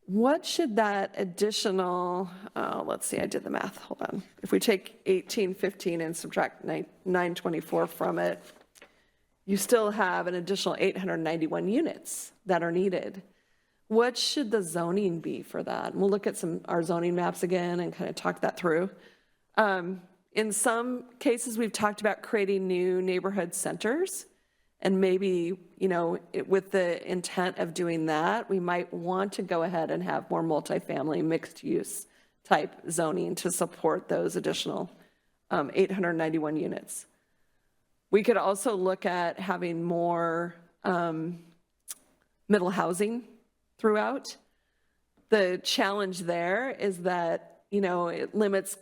Speaker 12: What should that additional, let's see, I did the math, hold on. If we take 1815 and subtract 924 from it, you still have an additional 891 units that are needed. What should the zoning be for that? And we'll look at our zoning maps again and kind of talk that through. In some cases, we've talked about creating new neighborhood centers, and maybe, with the intent of doing that, we might want to go ahead and have more multifamily mixed use type zoning to support those additional 891 units. We could also look at having more middle housing throughout. The challenge there is that, it limits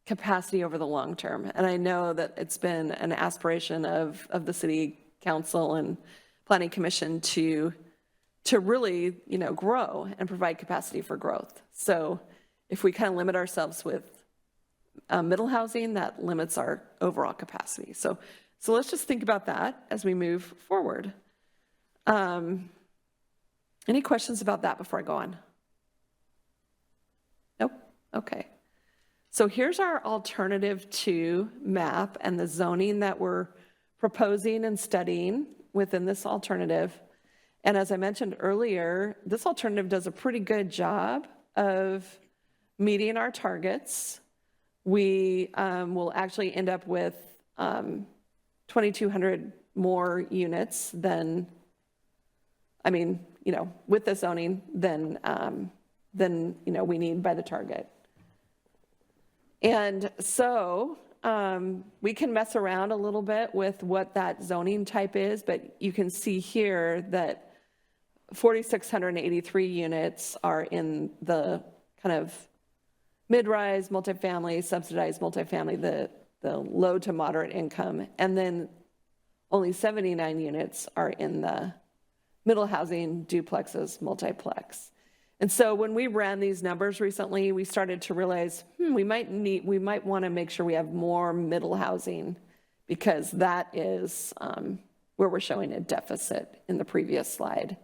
Speaker 12: capacity over the long term. And I know that it's been an aspiration of the city council and planning commission to really, grow and provide capacity for growth. So if we kind of limit ourselves with middle housing, that limits our overall capacity. So let's just think about that as we move forward. Any questions about that before I go on? Nope. Okay. So here's our alternative 2 map and the zoning that we're proposing and studying within this alternative. And as I mentioned earlier, this alternative does a pretty good job of meeting our targets. We will actually end up with 2,200 more units than, with the zoning than we need by the target. And so we can mess around a little bit with what that zoning type is, but you can see here that 4,683 units are in the kind of mid-rise multifamily, subsidized multifamily, the low to moderate income, and then only 79 units are in the middle housing, duplexes, multiplex. And so when we ran these numbers recently, we started to realize, we might want to make sure we have more middle housing, because that is where we're showing a deficit in the previous slide.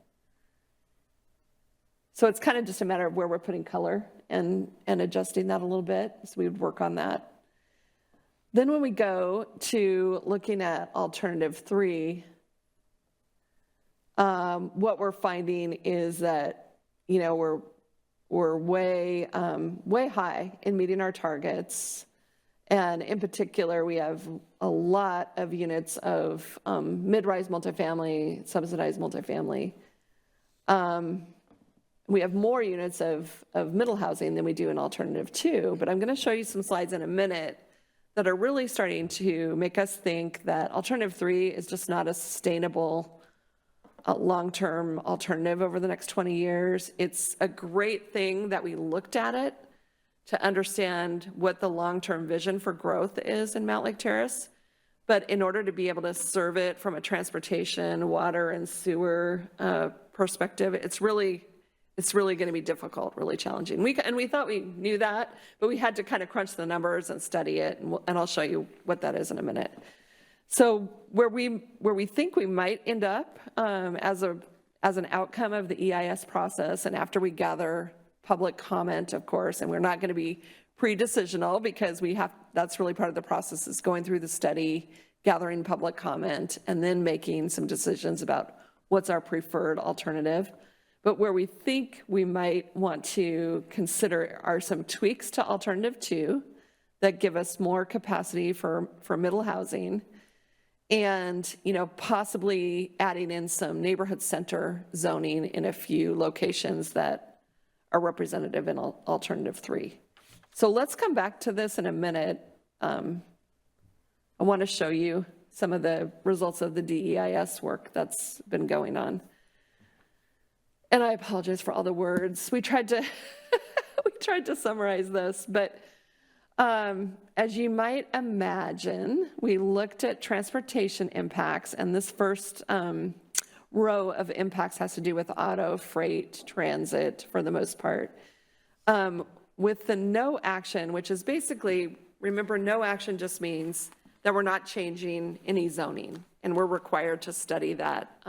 Speaker 12: So it's kind of just a matter of where we're putting color and adjusting that a little bit. So we would work on that. Then when we go to looking at alternative 3, what we're finding is that, we're way high in meeting our targets. And in particular, we have a lot of units of mid-rise multifamily, subsidized multifamily. We have more units of middle housing than we do in alternative 2, but I'm going to show you some slides in a minute that are really starting to make us think that alternative 3 is just not a sustainable long-term alternative over the next 20 years. It's a great thing that we looked at it to understand what the long-term vision for growth is in Mountlake Terrace. But in order to be able to serve it from a transportation, water, and sewer perspective, it's really going to be difficult, really challenging. We thought we knew that, but we had to kind of crunch the numbers and study it, and I'll show you what that is in a minute. So where we think we might end up as an outcome of the EIS process, and after we gather public comment, of course, and we're not going to be pre-decisional, because that's really part of the process, is going through the study, gathering public comment, and then making some decisions about what's our preferred alternative. But where we think we might want to consider are some tweaks to alternative 2 that give us more capacity for middle housing, and possibly adding in some neighborhood center zoning in a few locations that are representative in alternative 3. So let's come back to this in a minute. I want to show you some of the results of the DEIS work that's been going on. And I apologize for all the words. We tried to summarize this, but as you might imagine, we looked at transportation impacts, and this first row of impacts has to do with auto, freight, transit for the most part. With the no action, which is basically, remember, no action just means that we're not changing any zoning, and we're required to study that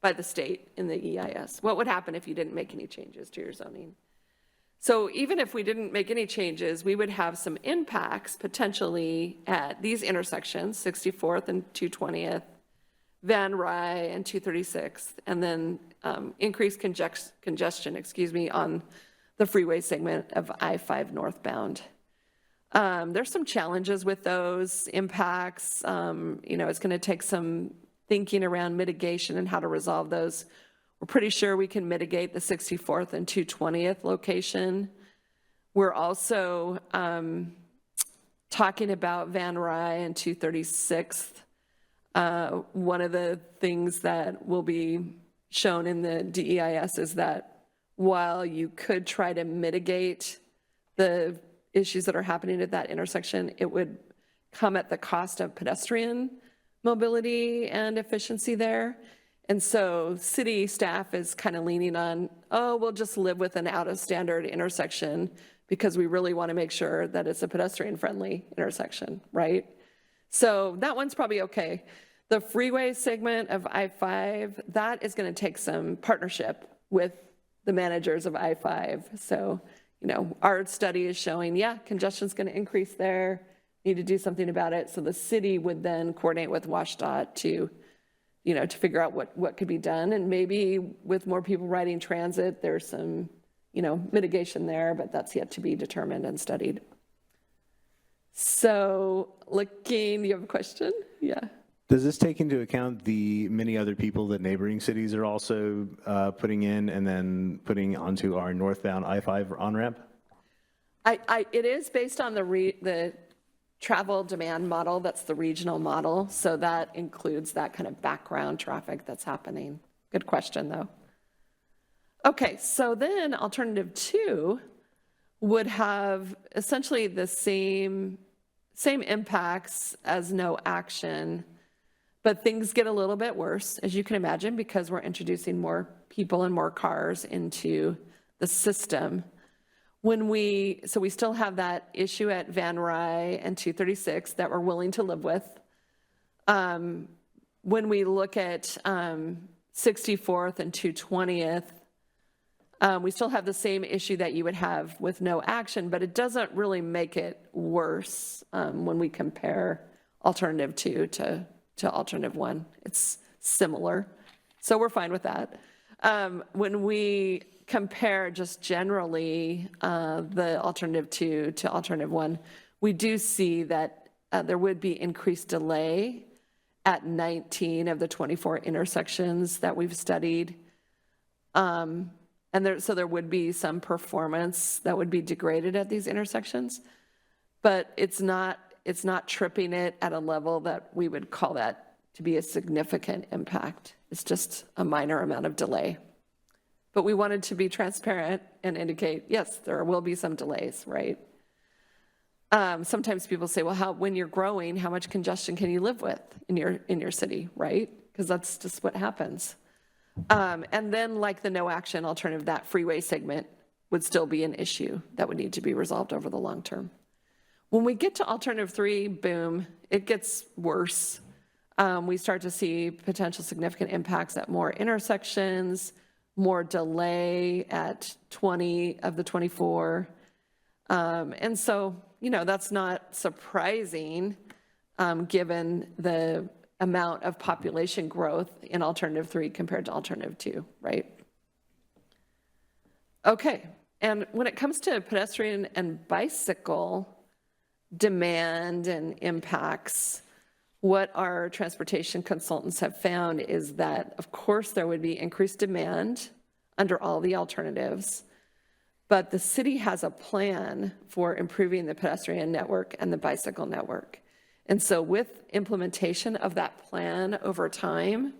Speaker 12: by the state in the EIS. What would happen if you didn't make any changes to your zoning? So even if we didn't make any changes, we would have some impacts potentially at these intersections, 64th and 220th, Van Rye and 236th, and then increased congestion, on the freeway segment of I-5 northbound. There's some challenges with those impacts. It's going to take some thinking around mitigation and how to resolve those. We're pretty sure we can mitigate the 64th and 220th location. We're also talking about Van Rye and 236th. One of the things that will be shown in the DEIS is that while you could try to mitigate the issues that are happening at that intersection, it would come at the cost of pedestrian mobility and efficiency there. And so city staff is kind of leaning on, we'll just live with an out of standard intersection because we really want to make sure that it's a pedestrian friendly intersection, right? So that one's probably okay. The freeway segment of I-5, that is going to take some partnership with the managers of I-5. So, our study is showing, congestion's going to increase there, need to do something about it. So the city would then coordinate with WashDOT to figure out what could be done. And maybe with more people riding transit, there's some, mitigation there, but that's yet to be determined and studied. So do you have a question? Yeah.
Speaker 11: Does this take into account the many other people that neighboring cities are also putting in and then putting onto our northbound I-5 on-ramp?
Speaker 12: It is based on the travel demand model. That's the regional model. So that includes that kind of background traffic that's happening. Good question, though. Okay, so then alternative 2 would have essentially the same impacts as no action, but things get a little bit worse, as you can imagine, because we're introducing more people and more cars into the system. So we still have that issue at Van Rye and 236 that we're willing to live with. When we look at 64th and 220th, we still have the same issue that you would have with no action, but it doesn't really make it worse when we compare alternative 2 to alternative 1. It's similar. So we're fine with that. When we compare just generally the alternative 2 to alternative 1, we do see that there would be increased delay at 19 of the 24 intersections that we've studied. So there would be some performance that would be degraded at these intersections, but it's not tripping it at a level that we would call that to be a significant impact. It's just a minor amount of delay. But we wanted to be transparent and indicate, yes, there will be some delays, right? Sometimes people say, well, when you're growing, how much congestion can you live with in your city, right? Because that's just what happens. And then like the no action alternative, that freeway segment would still be an issue that would need to be resolved over the long term. When we get to alternative 3, boom, it gets worse. We start to see potential significant impacts at more intersections, more delay at 20 of the 24. And so, that's not surprising given the amount of population growth in alternative 3 compared to alternative 2, right? Okay, and when it comes to pedestrian and bicycle demand and impacts, what our transportation consultants have found is that, of course, there would be increased demand under all the alternatives, but the city has a plan for improving the pedestrian network and the bicycle network. And so with implementation of that plan over time,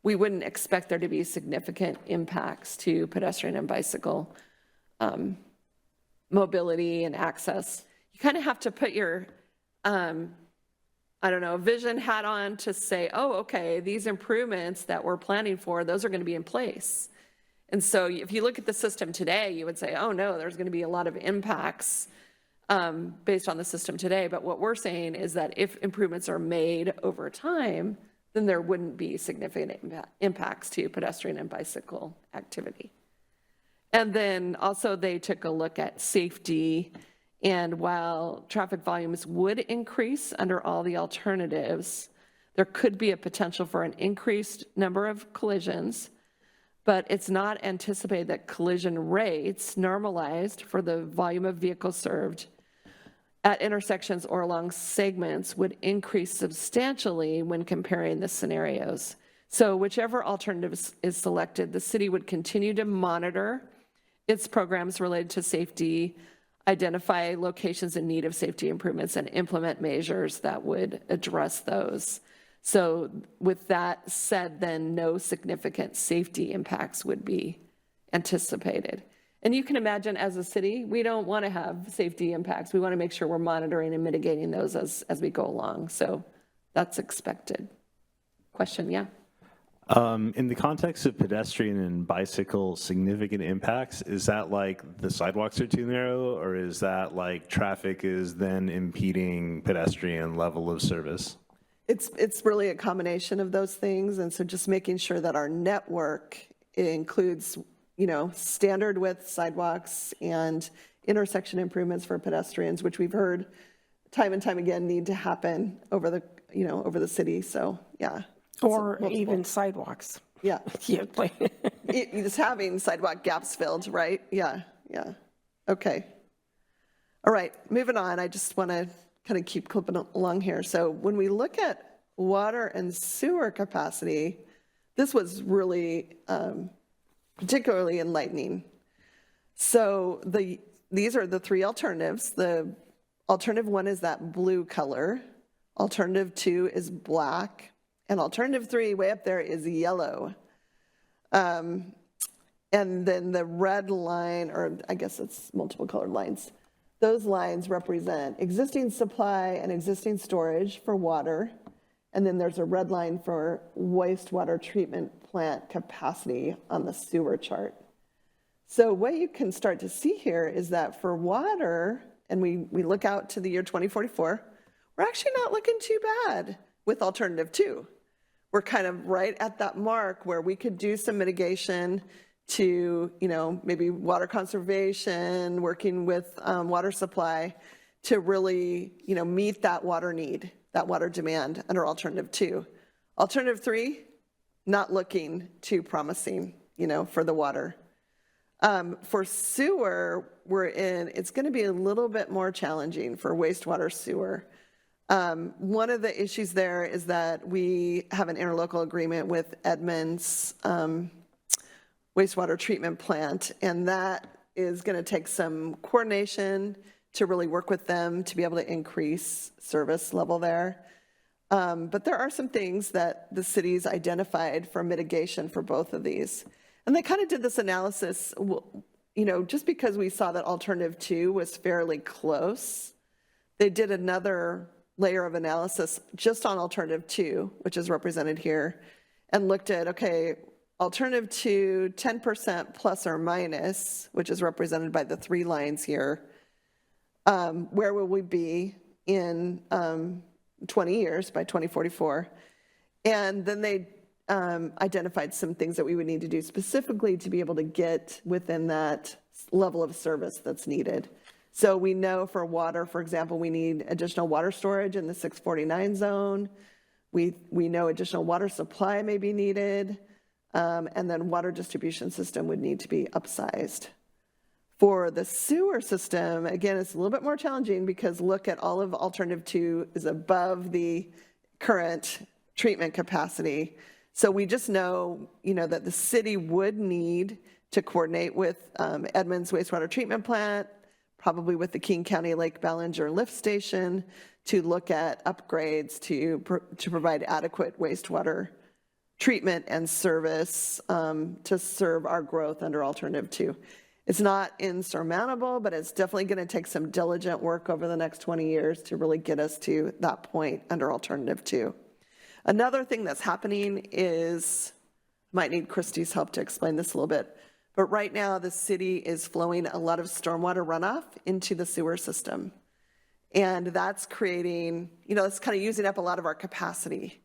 Speaker 12: we wouldn't expect there to be significant impacts to pedestrian and bicycle mobility and access. You kind of have to put your I don't know, vision hat on to say, oh, okay, these improvements that we're planning for, those are going to be in place. And so if you look at the system today, you would say, oh no, there's going to be a lot of impacts based on the system today. But what we're saying is that if improvements are made over time, then there wouldn't be significant impacts to pedestrian and bicycle activity. And then also they took a look at safety, and while traffic volumes would increase under all the alternatives, there could be a potential for an increased number of collisions, but it's not anticipated that collision rates normalized for the volume of vehicles served at intersections or along segments would increase substantially when comparing the scenarios. So whichever alternative is selected, the city would continue to monitor its programs related to safety, identify locations in need of safety improvements, and implement measures that would address those. So with that said, then no significant safety impacts would be anticipated. And you can imagine as a city, we don't want to have safety impacts. We want to make sure we're monitoring and mitigating those as we go along. So that's expected. Question, yeah?
Speaker 11: In the context of pedestrian and bicycle significant impacts, is that like the sidewalks are too narrow, or is that like traffic is then impeding pedestrian level of service?
Speaker 12: It's really a combination of those things. And so just making sure that our network includes, you know, standard width sidewalks and intersection improvements for pedestrians, which we've heard time and time again need to happen over the, you know, over the city. So, yeah.
Speaker 3: Or even sidewalks.
Speaker 12: Yeah.
Speaker 3: Yeah,
Speaker 12: Just having sidewalk gaps filled, right? Yeah, yeah. Okay. All right, moving on. I just want to kind of keep clipping along here. So when we look at water and sewer capacity, this was really particularly enlightening. So these are the three alternatives. The alternative one is that blue color. Alternative 2 is black. And alternative 3, way up there, is yellow. And then the red line, or I guess it's multiple colored lines, those lines represent existing supply and existing storage for water. And then there's a red line for wastewater treatment plant capacity on the sewer chart. So what you can start to see here is that for water, and we look out to the year 2044, we're actually not looking too bad with alternative 2. We're kind of right at that mark where we could do some mitigation to, you know, maybe water conservation, working with water supply to really, you know, meet that water need, that water demand under alternative 2. Alternative 3, not looking too promising, you know, for the water. For sewer, it's going to be a little bit more challenging for wastewater sewer. One of the issues there is that we have an interlocal agreement with Edmonds wastewater treatment plant, and that is going to take some coordination to really work with them to be able to increase service level there. But there are some things that the city's identified for mitigation for both of these. And they kind of did this analysis, you know, just because we saw that alternative 2 was fairly close, they did another layer of analysis just on alternative 2, which is represented here, and looked at, okay, alternative 2, 10% plus or minus, which is represented by the 3 lines here. Where will we be in 20 years by 2044? And then they identified some things that we would need to do specifically to be able to get within that level of service that's needed. So we know for water, for example, we need additional water storage in the 649 zone. We know additional water supply may be needed, and then water distribution system would need to be upsized. For the sewer system, again, it's a little bit more challenging because look at all of alternative 2 is above the current treatment capacity. So we just know, you know, that the city would need to coordinate with Edmonds wastewater treatment plant, probably with the King County Lake Ballinger lift station, to look at upgrades to provide adequate wastewater treatment and service to serve our growth under alternative 2. It's not insurmountable, but it's definitely going to take some diligent work over the next 20 years to really get us to that point under alternative 2. Another thing that's happening is, might need Christie's help to explain this a little bit, but right now the city is flowing a lot of stormwater runoff into the sewer system. And that's creating, it's kind of using up a lot of our capacity.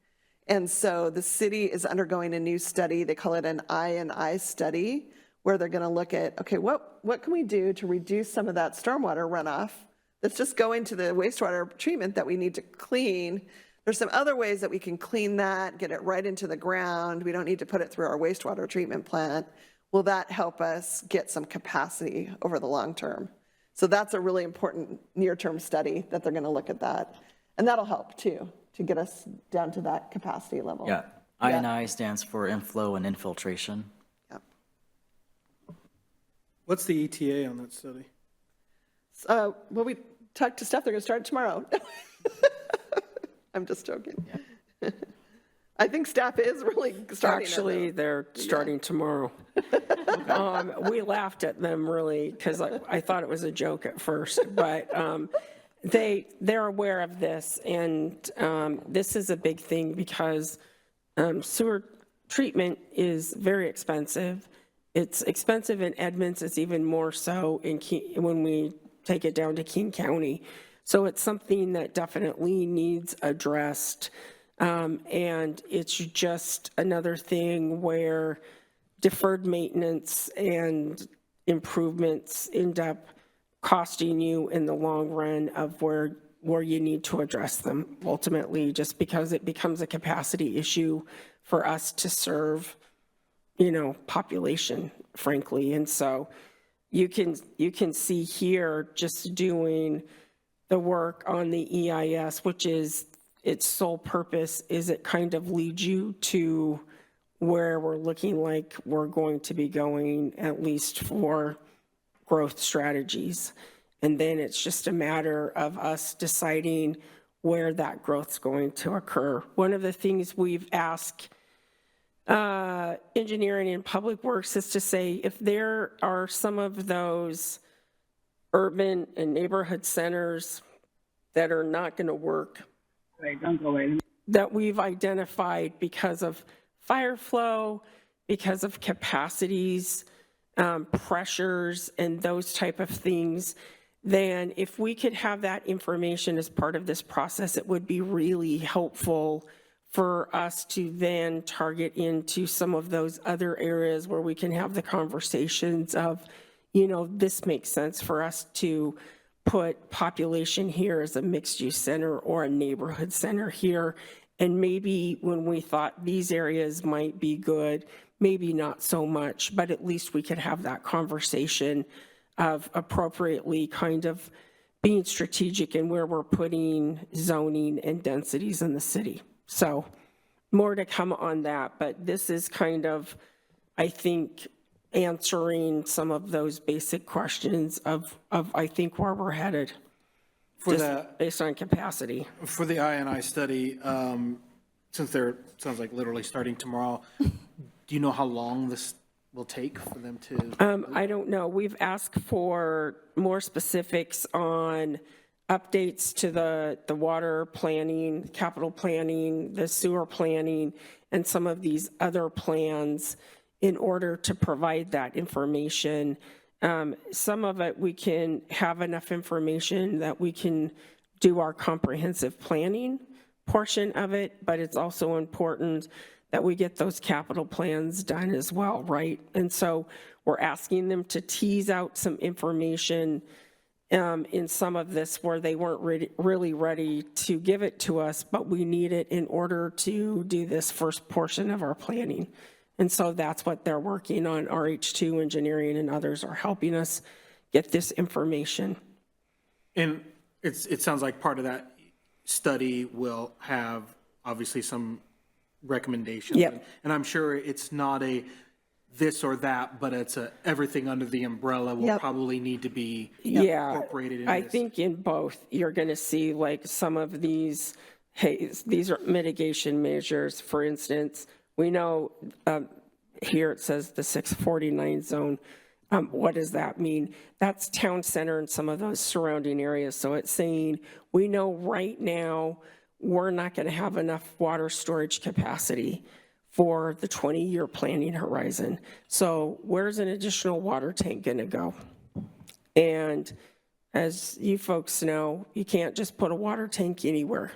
Speaker 12: And so the city is undergoing a new study, they call it an I&I study, where they're going to look at, okay, what can we do to reduce some of that stormwater runoff that's just going to the wastewater treatment that we need to clean. There's some other ways that we can clean that, get it right into the ground. We don't need to put it through our wastewater treatment plant. Will that help us get some capacity over the long term? So that's a really important near-term study that they're going to look at that. And that'll help too, to get us down to that capacity level.
Speaker 7: Yeah, I&I stands for inflow and infiltration.
Speaker 1: What's the ETA on that study?
Speaker 12: Well, we talked to Steph, they're going to start it tomorrow. I'm just joking. Yeah. I think staff is really starting.
Speaker 3: Actually, they're starting tomorrow. We laughed at them really because I thought it was a joke at first, but they're aware of this, and this is a big thing because sewer treatment is very expensive. It's expensive in Edmonds. It's even more so when we take it down to King County. So it's something that definitely needs addressed. And it's just another thing where deferred maintenance and improvements end up costing you in the long run of where you need to address them ultimately, just because it becomes a capacity issue for us to serve population, frankly. And so you can see here just doing the work on the EIS, which is its sole purpose is it kind of leads you to where we're looking like we're going to be going, at least for growth strategies. And then it's just a matter of us deciding where that growth's going to occur. One of the things we've asked engineering and public works is to say if there are some of those urban and neighborhood centers that are not going to work,
Speaker 13: Don't go away.
Speaker 3: that we've identified because of fire flow, because of capacities, pressures, and those type of things, then if we could have that information as part of this process, it would be really helpful for us to then target into some of those other areas where we can have the conversations of, this makes sense for us to put population here as a mixed-use center or a neighborhood center here. And maybe when we thought these areas might be good, maybe not so much, but at least we could have that conversation of appropriately kind of being strategic in where we're putting zoning and densities in the city. So more to come on that, but this is kind of, I think, answering some of those basic questions of I think where we're headed. Based on capacity.
Speaker 1: For the I&I study, since they're, sounds like literally starting tomorrow, do you know how long this will take for them to?
Speaker 3: I don't know. We've asked for more specifics on updates to the water planning, capital planning, the sewer planning, and some of these other plans in order to provide that information. Some of it we can have enough information that we can do our comprehensive planning portion of it, but it's also important that we get those capital plans done as well, right? And so we're asking them to tease out some information in some of this where they weren't really ready to give it to us, but we need it in order to do this first portion of our planning. And so that's what they're working on. RH2 Engineering and others are helping us get this information.
Speaker 1: And it sounds like part of that study will have obviously some recommendations.
Speaker 3: Yep.
Speaker 1: And I'm sure it's not a this or that, but it's a everything under the umbrella will probably need to be incorporated in
Speaker 3: I
Speaker 1: this.
Speaker 3: think in both, you're going to see like some of these, hey, these are mitigation measures. For instance, we know here it says the 649 zone. What does that mean? That's town center and some of those surrounding areas. So it's saying, we know right now we're not going to have enough water storage capacity for the 20-year planning horizon. So where's an additional water tank going to go? And as you folks know, you can't just put a water tank anywhere.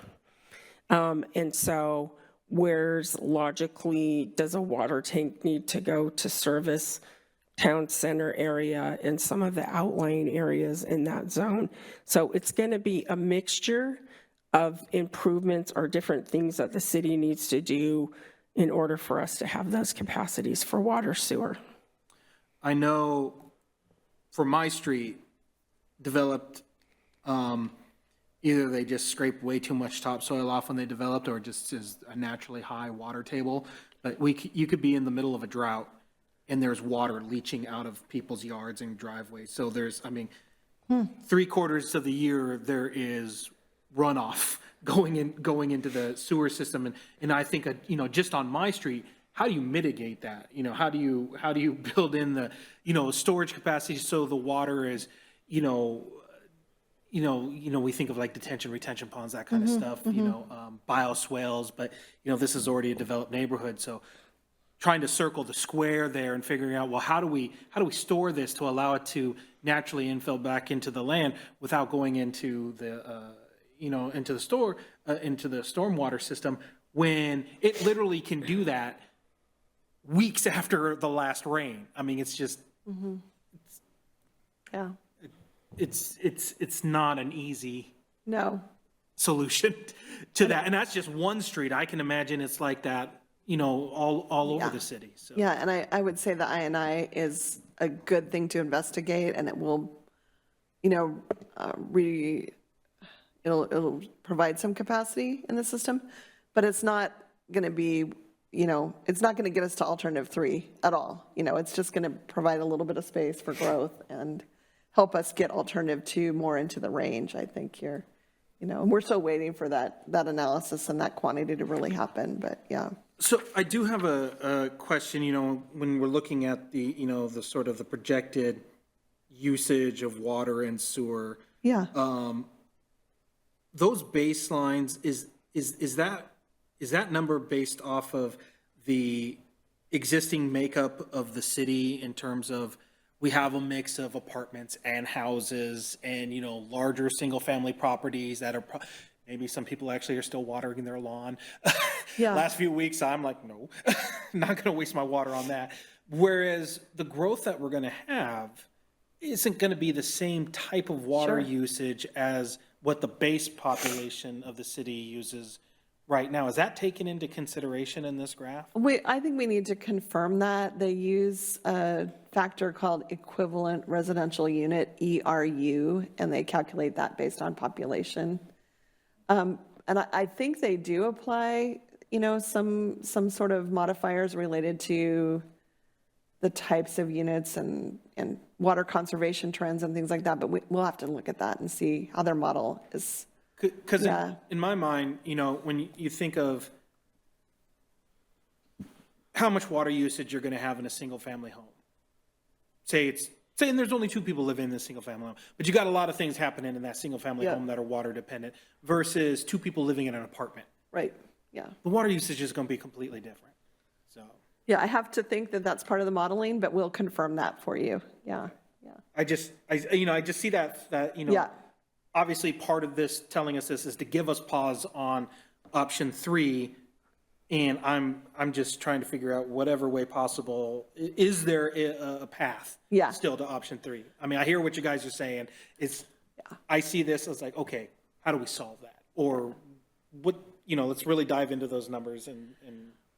Speaker 3: And so where's logically does a water tank need to go to service town center area and some of the outlying areas in that zone? So it's going to be a mixture of improvements or different things that the city needs to do in order for us to have those capacities for water sewer.
Speaker 1: I know for my street, developed, either they just scraped way too much topsoil off when they developed, or just is a naturally high water table. But you could be in the middle of a drought and there's water leaching out of people's yards and driveways. So there's, I mean, 3/4 of the year there is runoff going into the sewer system. And I think, you know, just on my street, how do you mitigate that? You know, how do you build in the, you know, storage capacity so the water is, we think of like detention, retention ponds, that kind of stuff, you know, bioswales, but, you know, this is already a developed neighborhood. So trying to circle the square there and figuring out, well, how do we store this to allow it to naturally infill back into the land without going into the, into the stormwater system, when it literally can do that weeks after the last rain. I mean, it's just,
Speaker 12: Yeah.
Speaker 1: it's not an easy
Speaker 12: No.
Speaker 1: solution to that. And that's just one street. I can imagine it's like that, you know, all over the city. So.
Speaker 12: Yeah, and I would say the I&I is a good thing to investigate, and it will, you know, it'll provide some capacity in the system, but it's not going to be, you know, it's not going to get us to alternative 3 at all. You know, it's just going to provide a little bit of space for growth and help us get alternative 2 more into the range, I think, here. You know, and we're still waiting for that analysis and that quantity to really happen, but yeah.
Speaker 1: So I do have a question, you know, when we're looking at the, you know, the sort of the projected usage of water and sewer.
Speaker 12: Yeah.
Speaker 1: Those baselines, is that number based off of the existing makeup of the city in terms of we have a mix of apartments and houses and, you know, larger single-family properties that are maybe some people actually are still watering their lawn.
Speaker 12: Yeah.
Speaker 1: Last few weeks, I'm like, no, not going to waste my water on that. Whereas the growth that we're going to have isn't going to be the same type of water usage as what the base population of the city uses right now. Is that taken into consideration in this graph?
Speaker 12: I think we need to confirm that. They use a factor called equivalent residential unit, ERU, and they calculate that based on population. And I think they do apply, you know, some sort of modifiers related to the types of units and water conservation trends and things like that, but we'll have to look at that and see how their model is.
Speaker 1: Because in my mind, you know, when you think of how much water usage you're going to have in a single-family home, say there's only 2 people living in this single-family home, but you got a lot of things happening in that single-family home that are water-dependent versus 2 people living in an apartment.
Speaker 12: Right, yeah.
Speaker 1: The water usage is going to be completely different, so.
Speaker 12: Yeah, I have to think that that's part of the modeling, but we'll confirm that for you, yeah.
Speaker 1: I just see that, you know.
Speaker 12: Yeah.
Speaker 1: Obviously, part of this, telling us this, is to give us pause on option 3, and I'm just trying to figure out whatever way possible. Is there a path still to option 3? I mean, I hear what you guys are saying. I see this as like, okay, how do we solve that? Or what, you know, let's really dive into those numbers and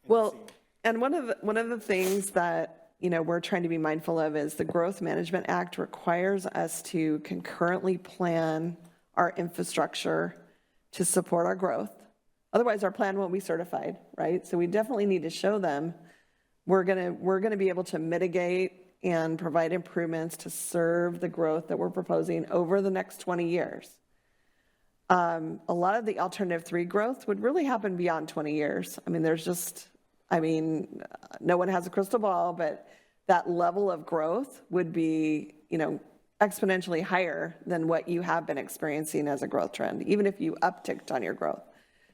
Speaker 12: Well,
Speaker 1: see.
Speaker 12: and one of the things that, you know, we're trying to be mindful of is the Growth Management Act requires us to concurrently plan our infrastructure to support our growth. Otherwise, our plan won't be certified, right? So we definitely need to show them we're gonna be able to mitigate and provide improvements to serve the growth that we're proposing over the next 20 years. A lot of the alternative 3 growth would really happen beyond 20 years. I mean, no one has a crystal ball, but that level of growth would be, exponentially higher than what you have been experiencing as a growth trend, even if you upticked on your growth.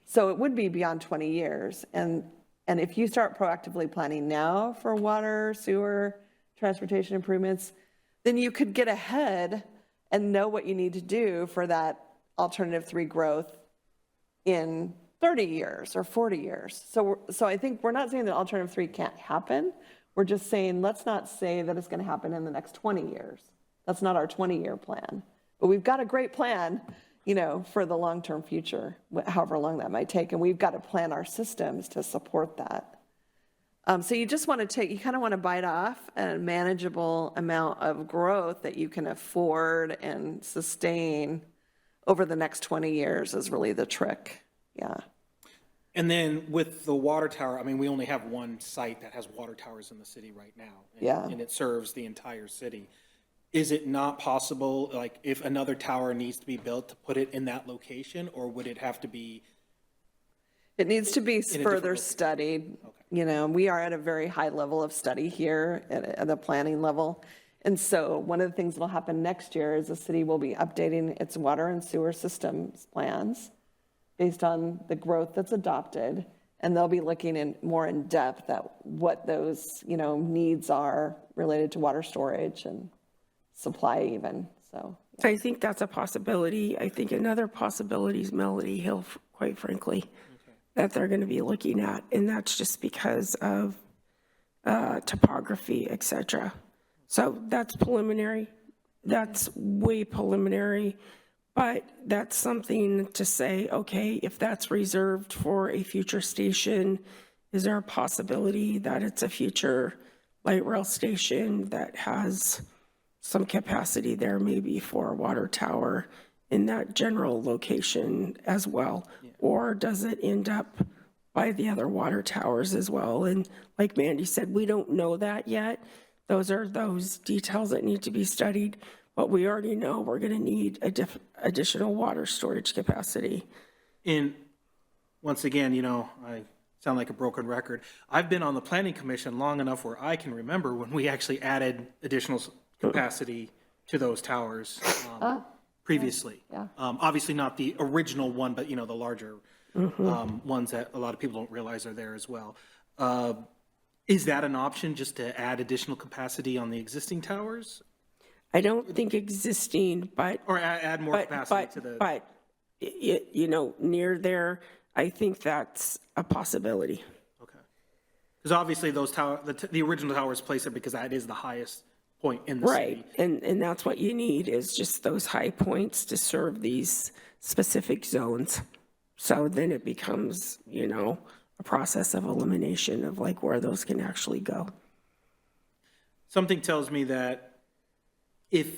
Speaker 12: So it would be beyond 20 years. And if you start proactively planning now for water, sewer, transportation improvements, then you could get ahead and know what you need to do for that alternative 3 growth in 30 years or 40 years. So I think we're not saying that alternative 3 can't happen. We're just saying, let's not say that it's going to happen in the next 20 years. That's not our 20-year plan. But we've got a great plan, for the long-term future, however long that might take. And we've got to plan our systems to support that. So you just want to you kind of want to bite off a manageable amount of growth that you can afford and sustain over the next 20 years is really the trick. Yeah.
Speaker 1: And then with the water tower, I mean, we only have one site that has water towers in the city right now. And it serves the entire city. Is it not possible, like, if another tower needs to be built, to put it in that location, or would it have to be?
Speaker 12: It needs to be further studied. Okay. We are at a very high level of study here at the planning level. And so one of the things that will happen next year is the city will be updating its water and sewer systems plans based on the growth that's adopted. And they'll be looking more in depth at what those, needs are related to water storage and supply even. So
Speaker 3: I think that's a possibility. I think another possibility is Melody Hill, quite frankly, that they're going to be looking at. And that's just because of topography, et cetera. So that's preliminary. That's way preliminary. But that's something to say, okay, if that's reserved for a future station, is there a possibility that it's a future light rail station that has some capacity there maybe for a water tower in that general location as well? Yeah. Or does it end up by the other water towers as well? And like Mandy said, we don't know that yet. Those are those details that need to be studied, but we already know we're going to need additional water storage capacity.
Speaker 1: And once again, I sound like a broken record. I've been on the planning commission long enough where I can remember when we actually added additional capacity to those towers previously. Yeah. Obviously not the original one, but the larger ones that a lot of people don't realize are there as well. Is that an option, just to add additional capacity on the existing towers?
Speaker 3: I don't think existing, but
Speaker 1: or add more capacity to the.
Speaker 3: But near there, I think that's a possibility.
Speaker 1: Okay. Because obviously those the original towers placed there because that is the highest point in the city.
Speaker 3: Right, and that's what you need, is just those high points to serve these specific zones. So then it becomes, a process of elimination of like where those can actually go.
Speaker 1: Something tells me that if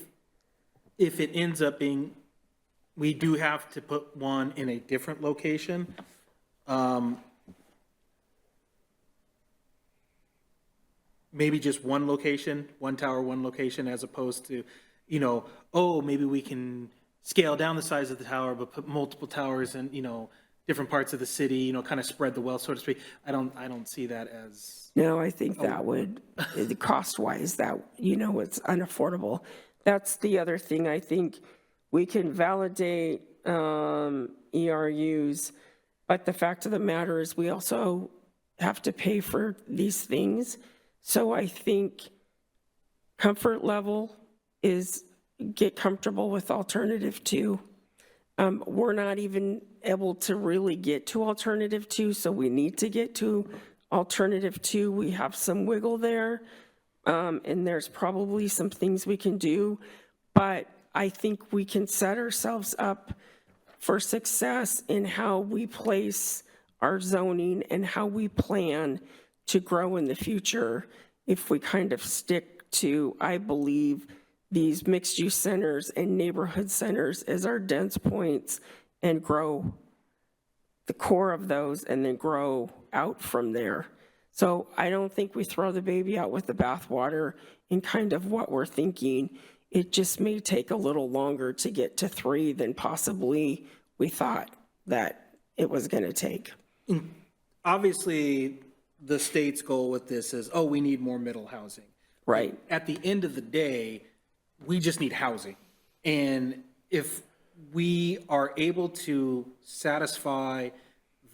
Speaker 1: it ends up being, we do have to put one in a different location. Maybe just one location, one tower, one location, as opposed to, maybe we can scale down the size of the tower, but put multiple towers in, different parts of the city, kind of spread the wealth, so to speak. I don't see that as.
Speaker 3: No, I think that would, cost-wise, that, it's unaffordable. That's the other thing. I think we can validate ERUs, but the fact of the matter is we also have to pay for these things. So I think comfort level is get comfortable with alternative 2. We're not even able to really get to alternative 2, so we need to get to alternative 2. We have some wiggle there, and there's probably some things we can do, but I think we can set ourselves up for success in how we place our zoning and how we plan to grow in the future if we kind of stick to, I believe, these mixed-use centers and neighborhood centers as our dense points and grow the core of those and then grow out from there. So I don't think we throw the baby out with the bathwater in kind of what we're thinking. It just may take a little longer to get to 3 than possibly we thought that it was going to take.
Speaker 1: Obviously, the state's goal with this is, we need more middle housing,
Speaker 3: Right.
Speaker 1: At the end of the day, we just need housing. And if we are able to satisfy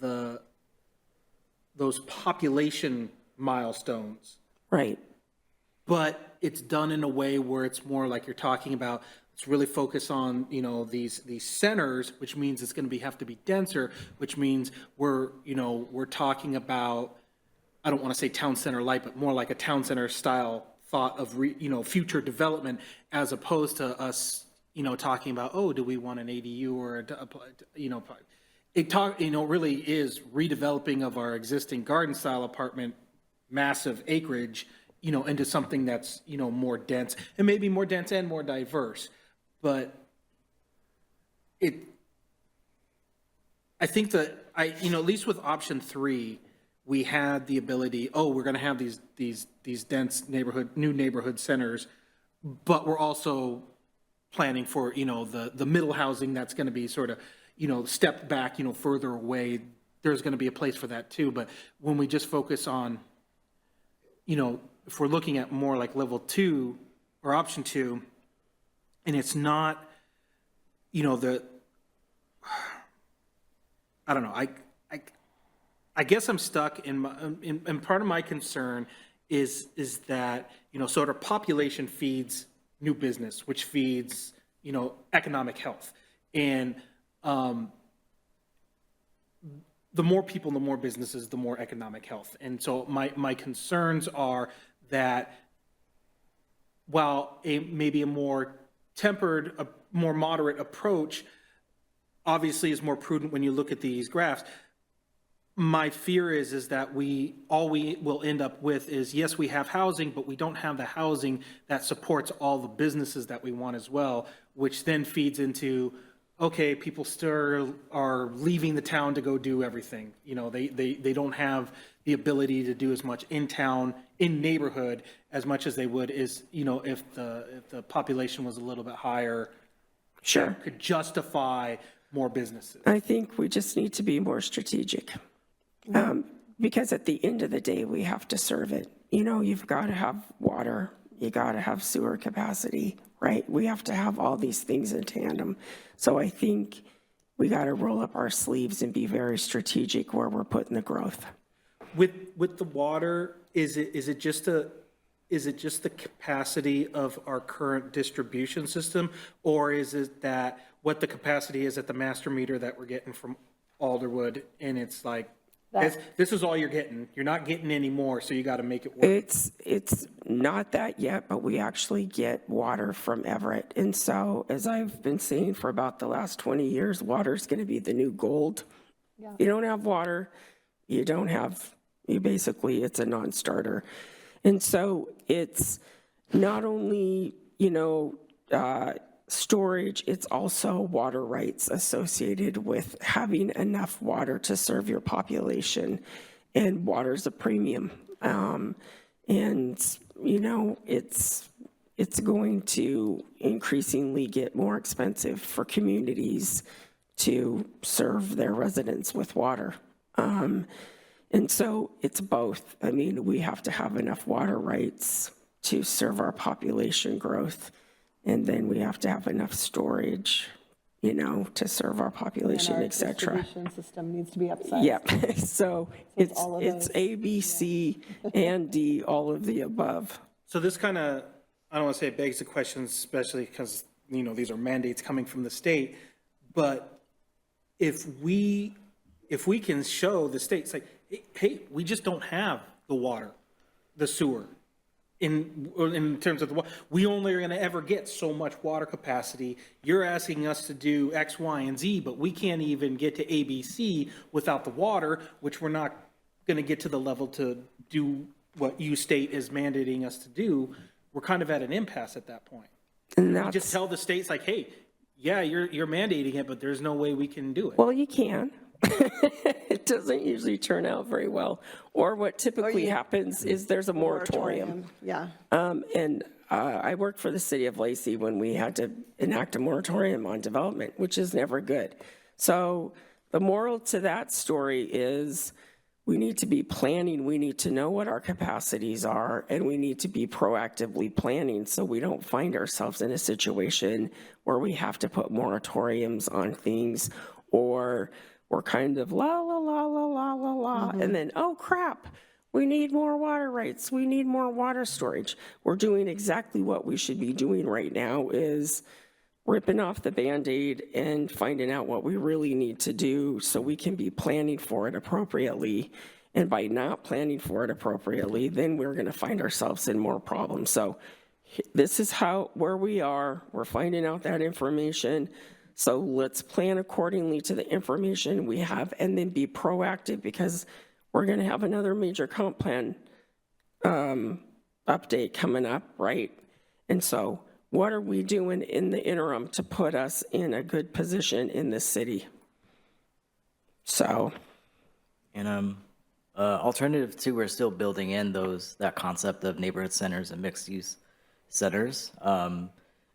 Speaker 1: those population milestones,
Speaker 3: Right.
Speaker 1: but it's done in a way where it's more like you're talking about, it's really focused on, these centers, which means it's going to have to be denser, which means we're talking about, I don't want to say town center light, but more like a town center style thought of, future development, as opposed to us, talking about, oh, do we want an ADU or it really is redeveloping of our existing garden style apartment, massive acreage, into something that's, more dense, and maybe more dense and more diverse. But I think that at least with option 3, we had the ability, we're going to have these dense new neighborhood centers, but we're also planning for, the middle housing that's going to be sort of, stepped back, further away. There's going to be a place for that too. But when we just focus on, if we're looking at more like level 2 or option 2, and it's not, I don't know, I guess I'm stuck in part of my concern is that, sort of population feeds new business, which feeds, economic health. And the more people, the more businesses, the more economic health. And so my concerns are that while maybe a more tempered, a more moderate approach obviously is more prudent when you look at these graphs, my fear is that we will end up with is, yes, we have housing, but we don't have the housing that supports all the businesses that we want as well, which then feeds into, okay, people still are leaving the town to go do everything. They don't have the ability to do as much in town, in neighborhood, as much as they would if the population was a little bit higher.
Speaker 3: Sure.
Speaker 1: Could justify more businesses.
Speaker 3: I think we just need to be more strategic. Because at the end of the day, we have to serve it. You've got to have water, you got to have sewer capacity, right? We have to have all these things in tandem. So I think we got to roll up our sleeves and be very strategic where we're putting the growth.
Speaker 1: With the water, is it just the capacity of our current distribution system, or is it that what the capacity is at the master meter that we're getting from Alderwood, and it's like, this is all you're getting. You're not getting any more, so you got to make it work.
Speaker 3: It's not that yet, but we actually get water from Everett. And so, as I've been saying for about the last 20 years, water's going to be the new gold. Yeah. You don't have water, basically, it's a non-starter. And so it's not only, storage, it's also water rights associated with having enough water to serve your population, and water's a premium. It's going to increasingly get more expensive for communities to serve their residents with water. And so it's both. We have to have enough water rights to serve our population growth, and then we have to have enough storage, to serve our population, et cetera.
Speaker 12: Our distribution system needs to be upsized.
Speaker 3: Yep. So it's A, B, C, and D, all of the above.
Speaker 1: So this kind of, I don't want to say it begs the question, especially because, these are mandates coming from the state, but if we can show the states like, hey, we just don't have the water, the sewer, in terms of the water, we only are going to ever get so much water capacity. You're asking us to do X, Y, and Z, but we can't even get to ABC without the water, which we're not going to get to the level to do what you state is mandating us to do. We're kind of at an impasse at that point. And you just tell the states like, hey, yeah, you're mandating it, but there's no way we can do it.
Speaker 3: Well, you can. It doesn't usually turn out very well. Or what typically happens is there's a moratorium.
Speaker 12: Yeah.
Speaker 3: I worked for the city of Lacey when we had to enact a moratorium on development, which is never good. So the moral to that story is we need to be planning, we need to know what our capacities are, and we need to be proactively planning so we don't find ourselves in a situation where we have to put moratoriums on things, or we're kind of la, la, la, la, la, la, la, and then, oh crap, we need more water rights, we need more water storage. We're doing exactly what we should be doing right now, is ripping off the Band-Aid and finding out what we really need to do so we can be planning for it appropriately. And by not planning for it appropriately, then we're going to find ourselves in more problems. So this is where we are. We're finding out that information. So let's plan accordingly to the information we have and then be proactive, because we're going to have another major comp plan update coming up, right? And so what are we doing in the interim to put us in a good position in this city? So.
Speaker 7: And alternative two, we're still building in that concept of neighborhood centers and mixed use centers,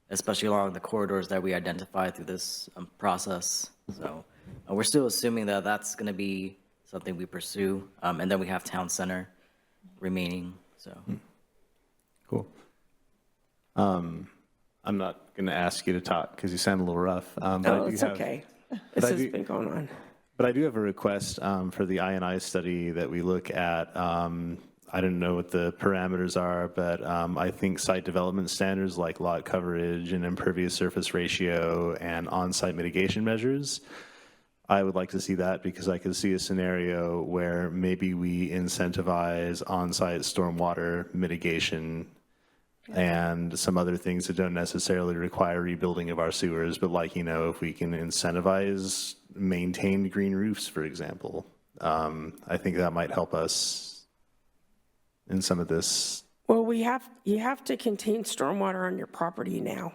Speaker 7: especially along the corridors that we identify through this process. So we're still assuming that that's going to be something we pursue. And then we have town center remaining, so.
Speaker 11: Cool. I'm not going to ask you to talk because you sound a little rough.
Speaker 3: Oh, it's okay. This has been going on.
Speaker 11: But I do have a request for the I&I study that we look at. I don't know what the parameters are, but I think site development standards like lot coverage and impervious surface ratio and on-site mitigation measures, I would like to see that, because I could see a scenario where maybe we incentivize on-site stormwater mitigation and some other things that don't necessarily require rebuilding of our sewers, but like, if we can incentivize maintained green roofs, for example, I think that might help us in some of this.
Speaker 3: Well, you have to contain stormwater on your property now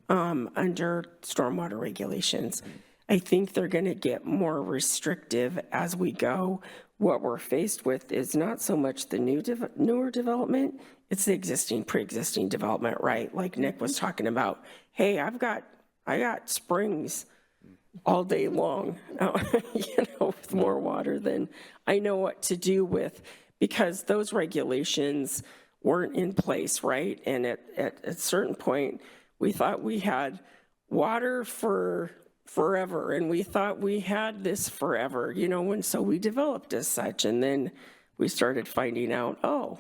Speaker 3: under stormwater regulations. I think they're going to get more restrictive as we go. What we're faced with is not so much the newer development, it's the pre-existing development, right? Like Nick was talking about, hey, I got springs all day long, with more water than I know what to do with, because those regulations weren't in place, right? And at a certain point, we thought we had water for forever, and we thought we had this forever, and so we developed as such, and then we started finding out, oh,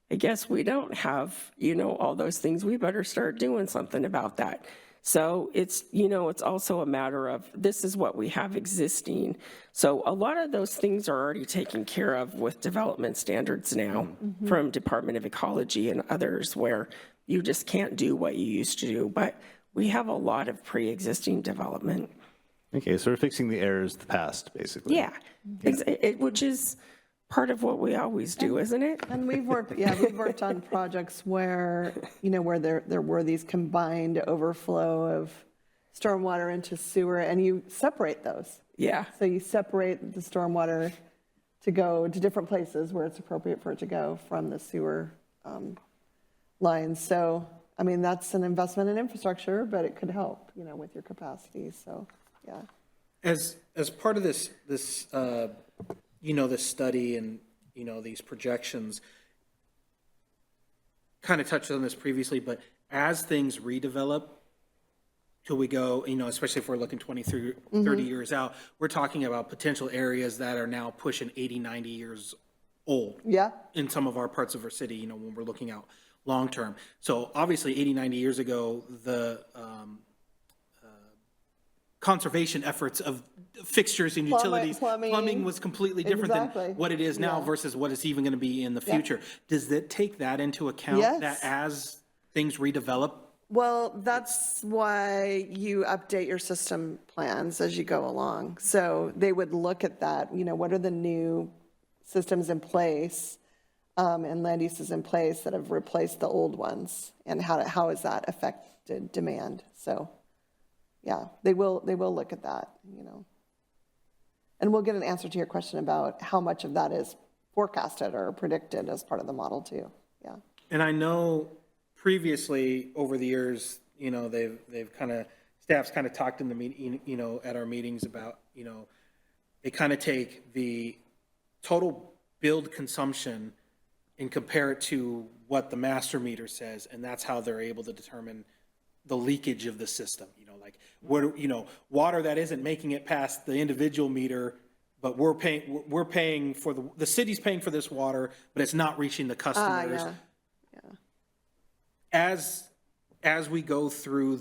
Speaker 3: I guess we don't have, all those things. We better start doing something about that. So it's, it's also a matter of, this is what we have existing. So a lot of those things are already taken care of with development standards now from Department of Ecology and others, where you just can't do what you used to do. But we have a lot of pre-existing development.
Speaker 11: Okay, so we're fixing the errors of the past, basically.
Speaker 3: Yeah, which is part of what we always do, isn't it?
Speaker 12: And we've worked on projects where, where there were these combined overflow of stormwater into sewer, and you separate those.
Speaker 3: Yeah.
Speaker 12: So you separate the stormwater to go to different places where it's appropriate for it to go from the sewer lines. So, I mean, that's an investment in infrastructure, but it could help, with your capacity. So, yeah.
Speaker 1: As part of this this study and, these projections, kind of touched on this previously, but as things redevelop, till we go, especially if we're looking 20 through 30 years out, we're talking about potential areas that are now pushing 80, 90 years old.
Speaker 12: Yeah.
Speaker 1: In some of our parts of our city, when we're looking out long term. So obviously 80, 90 years ago, the conservation efforts of fixtures and utilities, plumbing was completely different than what it is now versus what it's even going to be in the future. Does that take that into account, that as things redevelop?
Speaker 12: Well, that's why you update your system plans as you go along. So they would look at that, what are the new systems in place and land uses in place that have replaced the old ones, and how has that affected demand? So yeah, they will look at that, And we'll get an answer to your question about how much of that is forecasted or predicted as part of the model too. Yeah.
Speaker 1: And I know previously over the years, they've staff's kind of talked in the meeting, at our meetings about, they kind of take the total build consumption and compare it to what the master meter says, and that's how they're able to determine the leakage of the system. Like water that isn't making it past the individual meter, but we're paying for the city's paying for this water, but it's not reaching the customers. As we go through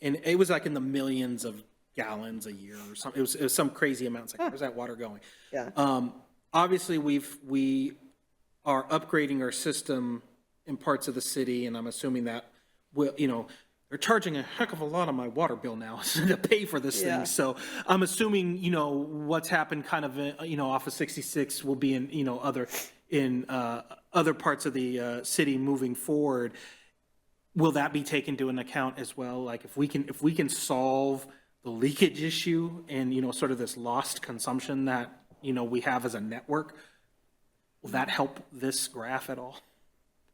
Speaker 1: and it was like in the millions of gallons a year or something. It was some crazy amount. It's like, where's that water going?
Speaker 12: Yeah.
Speaker 1: Obviously, we are upgrading our system in parts of the city, and I'm assuming that they're charging a heck of a lot on my water bill now to pay for this thing. So I'm assuming what's happened kind of off of 66 will be in other parts of the city moving forward. Will that be taken into account as well? Like if we can solve the leakage issue and sort of this lost consumption that we have as a network, will that help this graph at all?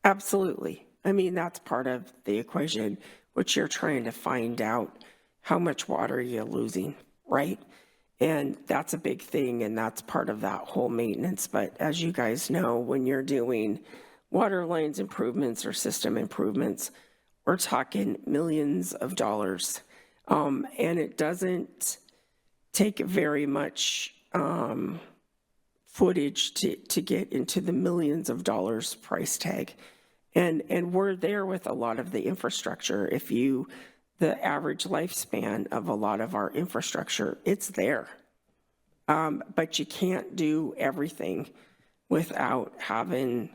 Speaker 3: Absolutely. I mean, that's part of the equation, which you're trying to find out how much water you're losing, right? And that's a big thing, and that's part of that whole maintenance. But as you guys know, when you're doing water lines improvements or system improvements, we're talking millions of dollars. And it doesn't take very much footage to get into the millions of dollars price tag. And we're there with a lot of the infrastructure. The average lifespan of a lot of our infrastructure, it's there. But you can't do everything without having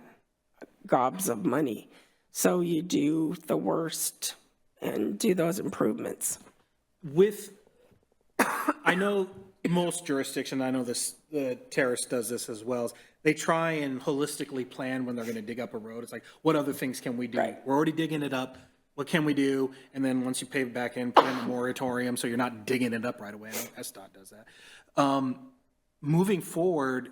Speaker 3: gobs of money. So you do the worst and do those improvements.
Speaker 1: I know most jurisdictions, I know the Terrace does this as well, they try and holistically plan when they're going to dig up a road. It's like, what other things can we do? Right. We're already digging it up. What can we do? And then once you pave it back in, put in a moratorium so you're not digging it up right away. I know SDOT does that. Moving forward,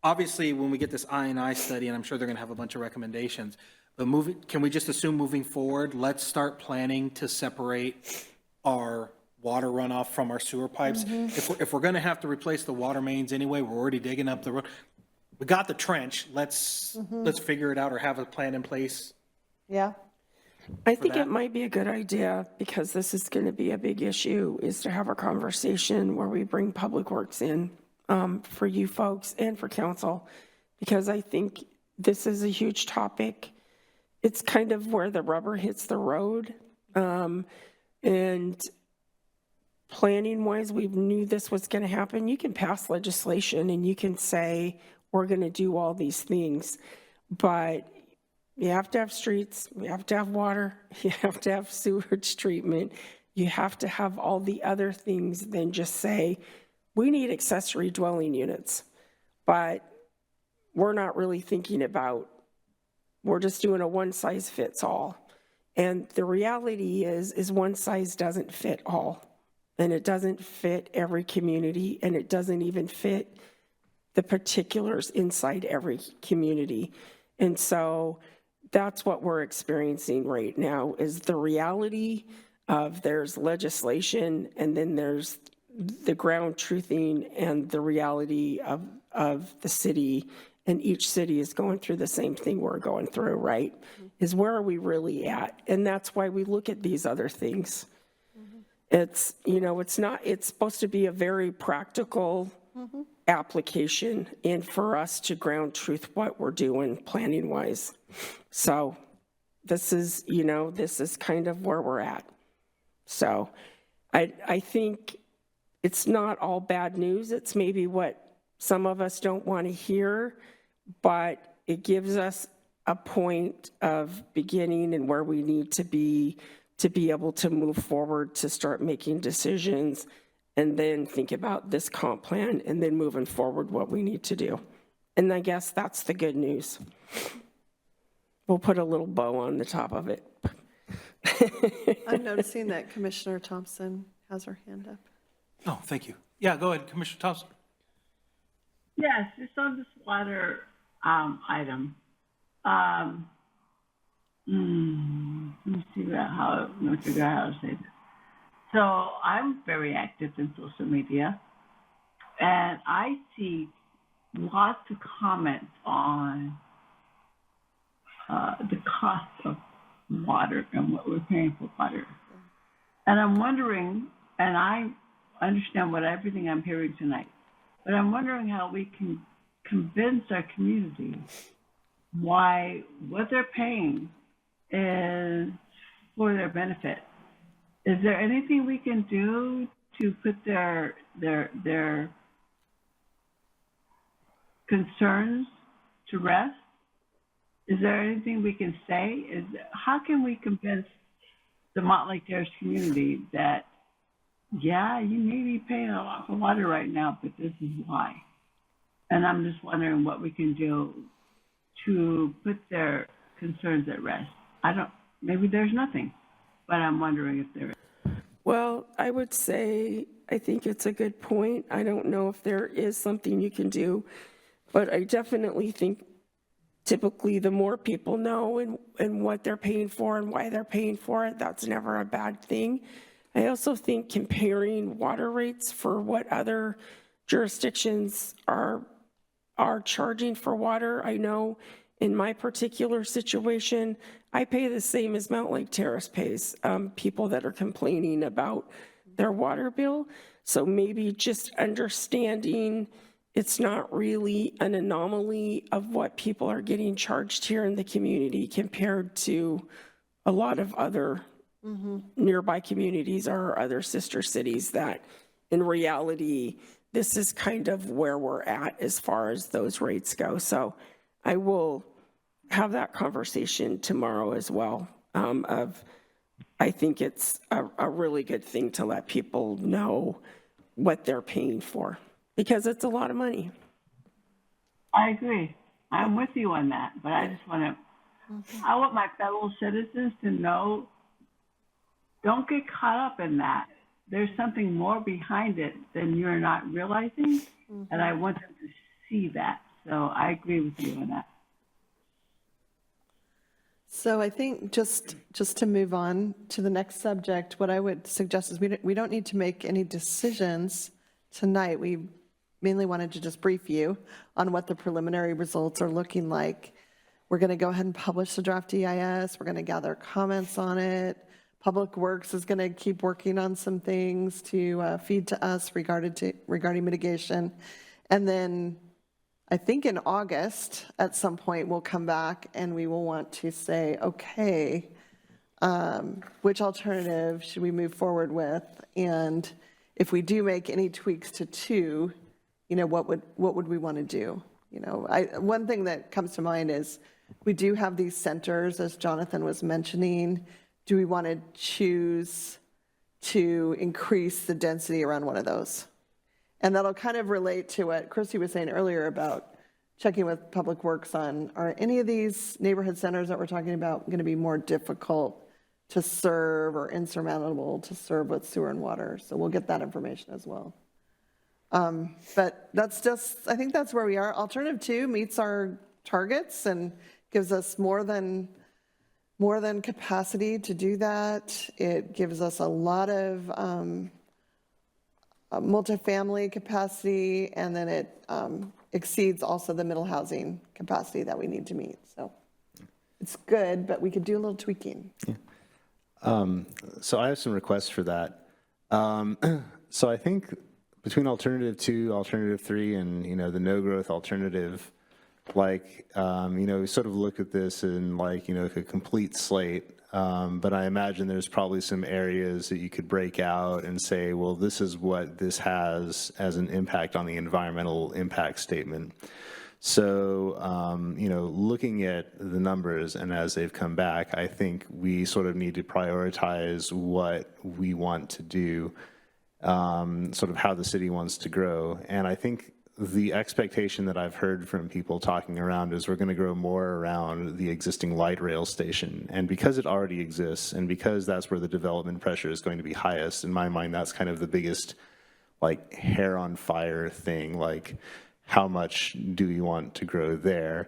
Speaker 1: obviously when we get this I&I study, and I'm sure they're going to have a bunch of recommendations, but can we just assume moving forward, let's start planning to separate our water runoff from our sewer pipes? If we're going to have to replace the water mains anyway, we're already digging up the road. We got the trench. Let's figure it out or have a plan in place.
Speaker 12: Yeah.
Speaker 3: I think it might be a good idea, because this is going to be a big issue, is to have a conversation where we bring Public Works in for you folks and for council, because I think this is a huge topic. It's kind of where the rubber hits the road. And planning wise, we knew this was going to happen. You can pass legislation and you can say, we're going to do all these things, but you have to have streets, you have to have water, you have to have sewage treatment, you have to have all the other things than just say, we need accessory dwelling units. But we're not really thinking about, we're just doing a one size fits all. And the reality is one size doesn't fit all. And it doesn't fit every community, and it doesn't even fit the particulars inside every community. And so that's what we're experiencing right now, is the reality of there's legislation and then there's the ground truthing and the reality of the city, and each city is going through the same thing we're going through, right? Is where are we really at? And that's why we look at these other things. It's, it's supposed to be a very practical application, and for us to ground truth what we're doing planning wise. So this is kind of where we're at. So I think it's not all bad news. It's maybe what some of us don't want to hear, but it gives us a point of beginning and where we need to be able to move forward, to start making decisions, and then think about this comp plan, and then moving forward what we need to do. And I guess that's the good news. We'll put a little bow on the top of it.
Speaker 12: I'm noticing that Commissioner Thompson has her hand up.
Speaker 1: Oh, thank you. Yeah, go ahead, Commissioner Thompson.
Speaker 13: Yes, just on this water item. Let me figure out how to say this. So I'm very active in social media, and I see lots of comments on the cost of water and what we're paying for water. And I'm wondering, and I understand everything I'm hearing tonight, but I'm wondering how we can convince our community why what they're paying is for their benefit. Is there anything we can do to put their concerns to rest? Is there anything we can say? How can we convince the Mountlake Terrace community that, yeah, you may be paying a lot for water right now, but this is why? And I'm just wondering what we can do to put their concerns at rest. Maybe there's nothing, but I'm wondering if there is.
Speaker 3: Well, I would say, I think it's a good point. I don't know if there is something you can do, but I definitely think typically the more people know and what they're paying for and why they're paying for it, that's never a bad thing. I also think comparing water rates for what other jurisdictions are charging for water. I know in my particular situation, I pay the same as Mountlake Terrace pays, people that are complaining about their water bill. So maybe just understanding it's not really an anomaly of what people are getting charged here in the community compared to a lot of other nearby communities or other sister cities that in reality, this is kind of where we're at as far as those rates go. So I will have that conversation tomorrow as well. I think it's a really good thing to let people know what they're paying for because it's a lot of money.
Speaker 13: I agree. I'm with you on that, but I just I want my fellow citizens to know, don't get caught up in that. There's something more behind it than you're not realizing, and I want them to see that. So I agree with you on that.
Speaker 12: So I think just to move on to the next subject, what I would suggest is we don't need to make any decisions tonight. We mainly wanted to just brief you on what the preliminary results are looking like. We're going to go ahead and publish the draft DEIS. We're going to gather comments on it. Public Works is going to keep working on some things to feed to us regarding mitigation. And then I think in August, at some point, we'll come back and we will want to say, okay, which alternative should we move forward with? And if we do make any tweaks to 2, what would we want to do? One thing that comes to mind is we do have these centers, as Jonathan was mentioning. Do we want to choose to increase the density around one of those? And that'll kind of relate to what Christy was saying earlier about checking with Public Works on, are any of these neighborhood centers that we're talking about going to be more difficult to serve or insurmountable to serve with sewer and water? So we'll get that information as well. But I think that's where we are. Alternative 2 meets our targets and gives us more than capacity to do that. It gives us a lot of multifamily capacity, and then it exceeds also the middle housing capacity that we need to meet. So it's good, but we could do a little tweaking.
Speaker 11: Yeah. So I have some requests for that. So I think between alternative 2, alternative 3, and the no growth alternative, we sort of look at this in like a complete slate. But I imagine there's probably some areas that you could break out and say, well, this is what this has as an impact on the environmental impact statement. So, looking at the numbers and as they've come back, I think we sort of need to prioritize what we want to do, sort of how the city wants to grow. And I think the expectation that I've heard from people talking around is we're going to grow more around the existing light rail station. And because it already exists, and because that's where the development pressure is going to be highest, in my mind, that's kind of the biggest, hair on fire thing, how much do we want to grow there?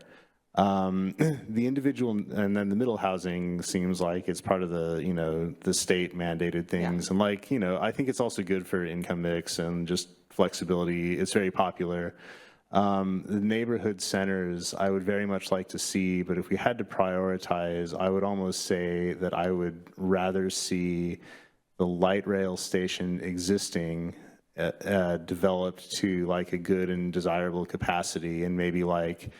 Speaker 11: The individual, and then the middle housing seems like it's part of the, the state mandated things. Yeah. And I think it's also good for income mix and just flexibility. It's very popular. The neighborhood centers, I would very much like to see, but if we had to prioritize, I would almost say that I would rather see the light rail station existing developed to like a good and desirable capacity, and maybe like,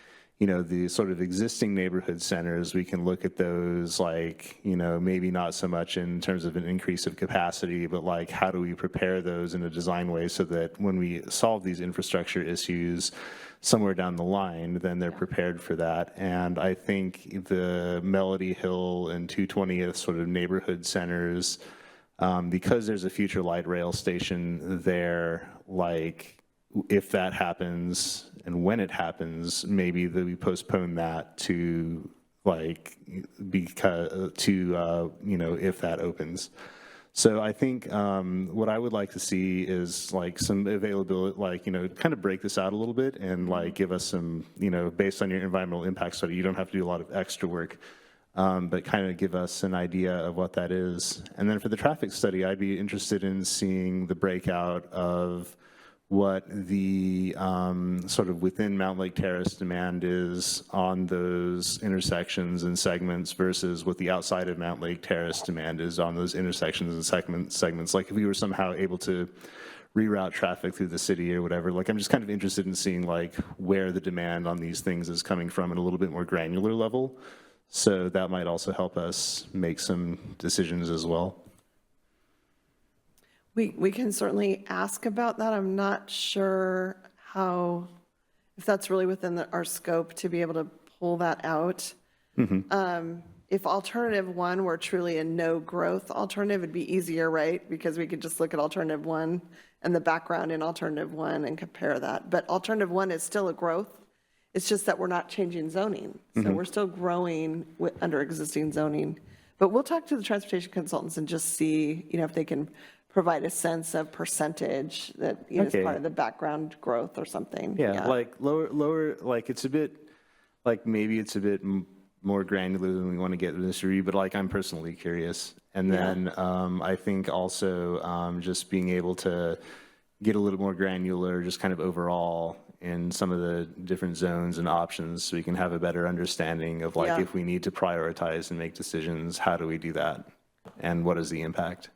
Speaker 11: you know, the sort of existing neighborhood centers, we can look at those like, you know, maybe not so much in terms of an increase of capacity, but like how do we prepare those in a design way so that when we solve these infrastructure issues somewhere down the line, then they're prepared for that. And I think the Melody Hill and 220th sort of neighborhood centers, because there's a future light rail station there, like if that happens and when it happens, maybe that we postpone that to like, because you know, if that opens. So I think what I would like to see is like some availability, like, you know, kind of break this out a little bit and like give us some, you know, based on your environmental impact study, you don't have to do a lot of extra work. But kind of give us an idea of what that is. And then for the traffic study, I'd be interested in seeing the breakout of what the sort of within Mountlake Terrace demand is on those intersections and segments versus what the outside of Mountlake Terrace demand is on those intersections and segments. Like if we were somehow able to reroute traffic through the city or whatever, like I'm just kind of interested in seeing like where the demand on these things is coming from at a little bit more granular level. So that might also help us make some decisions as well.
Speaker 12: We can certainly ask about that. I'm not sure how, if that's really within our scope to be able to pull that out. If alternative one were truly a no growth alternative, it'd be easier, right? Because we could just look at alternative one and the background in alternative one and compare that. But alternative one is still a growth. It's just that we're not changing zoning. So we're still growing under existing zoning. But we'll talk to the transportation consultants and just see, you know, if they can provide a sense of percentage that, you know, is part of the background growth or something.
Speaker 11: Yeah, like lower, like it's a bit, like maybe it's a bit more granular than we want to get in this review, but like I'm personally curious. And then I think also just being able to get a little more granular, just kind of overall in some of the different zones and options so we can have a better understanding of like if we need to prioritize and make decisions, how do we do that? And what is the impact?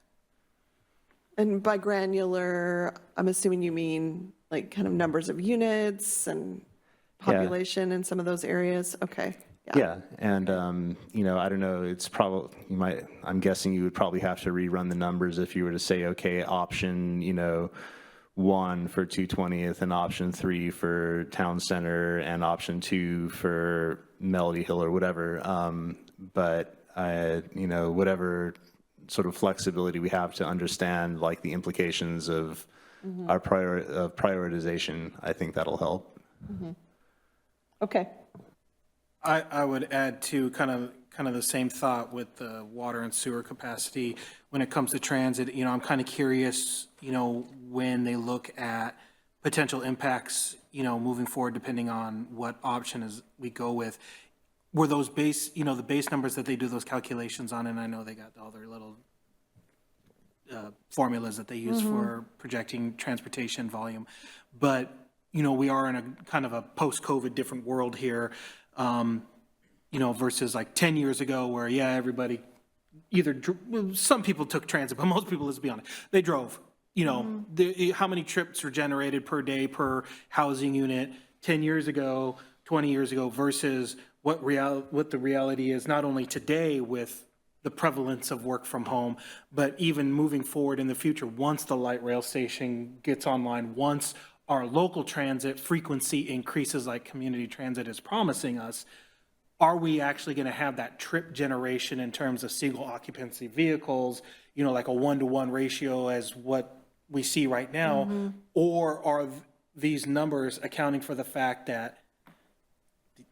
Speaker 12: And by granular, I'm assuming you mean like kind of numbers of units and population in some of those areas? Okay.
Speaker 11: Yeah, and you know, I don't know, it's probably, I'm guessing you would probably have to rerun the numbers if you were to say, okay, option, you know, 1 for 220th and option 3 for Town Center and option 2 for Melody Hill or whatever. But you know, whatever sort of flexibility we have to understand like the implications of our prioritization, I think that'll help.
Speaker 12: Okay.
Speaker 1: I would add to kind of the same thought with the water and sewer capacity when it comes to transit. You know, I'm kind of curious, you know, when they look at potential impacts, you know, moving forward, depending on what option is we go with, were those base, you know, the base numbers that they do those calculations on, and I know they got all their little formulas that they use for projecting transportation volume, but, you know, we are in a kind of a post-COVID different world here. You know, versus like 10 years ago where, everybody some people took transit, but most people, let's be honest, they drove. You know, how many trips are generated per day per housing unit 10 years ago, 20 years ago versus what the reality is not only today with the prevalence of work from home, but even moving forward in the future once the light rail station gets online, once our local transit frequency increases like community transit is promising us. Are we actually going to have that trip generation in terms of single occupancy vehicles, you know, like a 1-to-1 ratio as what we see right now? Or are these numbers accounting for the fact that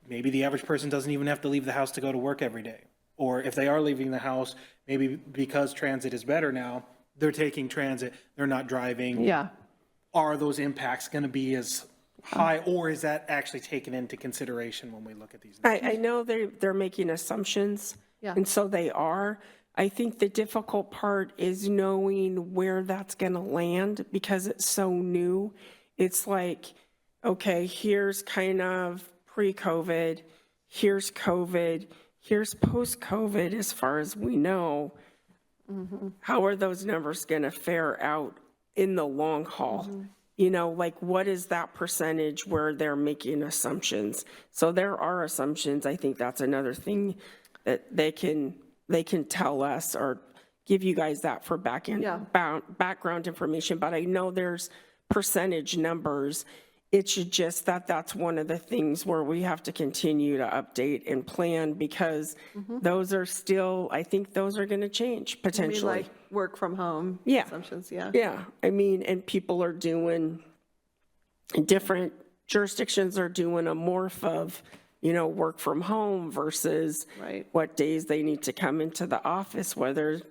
Speaker 1: maybe the average person doesn't even have to leave the house to go to work every day? Or if they are leaving the house, maybe because transit is better now, they're taking transit, they're not driving.
Speaker 12: Yeah.
Speaker 1: Are those impacts going to be as high, or is that actually taken into consideration when we look at these numbers?
Speaker 3: I know they're making assumptions, and so they are. I think the difficult part is knowing where that's going to land because it's so new. It's like, okay, here's kind of pre-COVID, here's COVID, here's post-COVID as far as we know. How are those numbers going to fare out in the long haul? You know, like what is that percentage where they're making assumptions? So there are assumptions. I think that's another thing that they can tell us or give you guys that for background information. But I know there's percentage numbers. It should just that's one of the things where we have to continue to update and plan because those are still, I think those are going to change potentially.
Speaker 12: I mean, like work from home assumptions,
Speaker 3: Yeah, I mean, and people are doing, different jurisdictions are doing a morph of, you know, work from home versus what days they need to come into the office, whether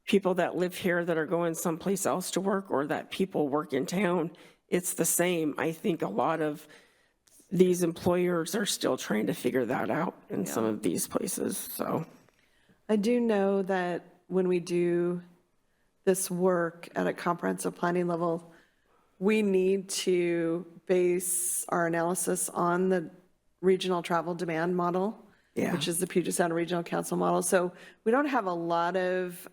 Speaker 3: people that live here that are going someplace else to work or that people work in town. It's the same. I think a lot of these employers are still trying to figure that out in some of these places, so.
Speaker 12: I do know that when we do this work at a comprehensive planning level, we need to base our analysis on the regional travel demand model, which is the Puget Sound Regional Council model. So we don't have a lot of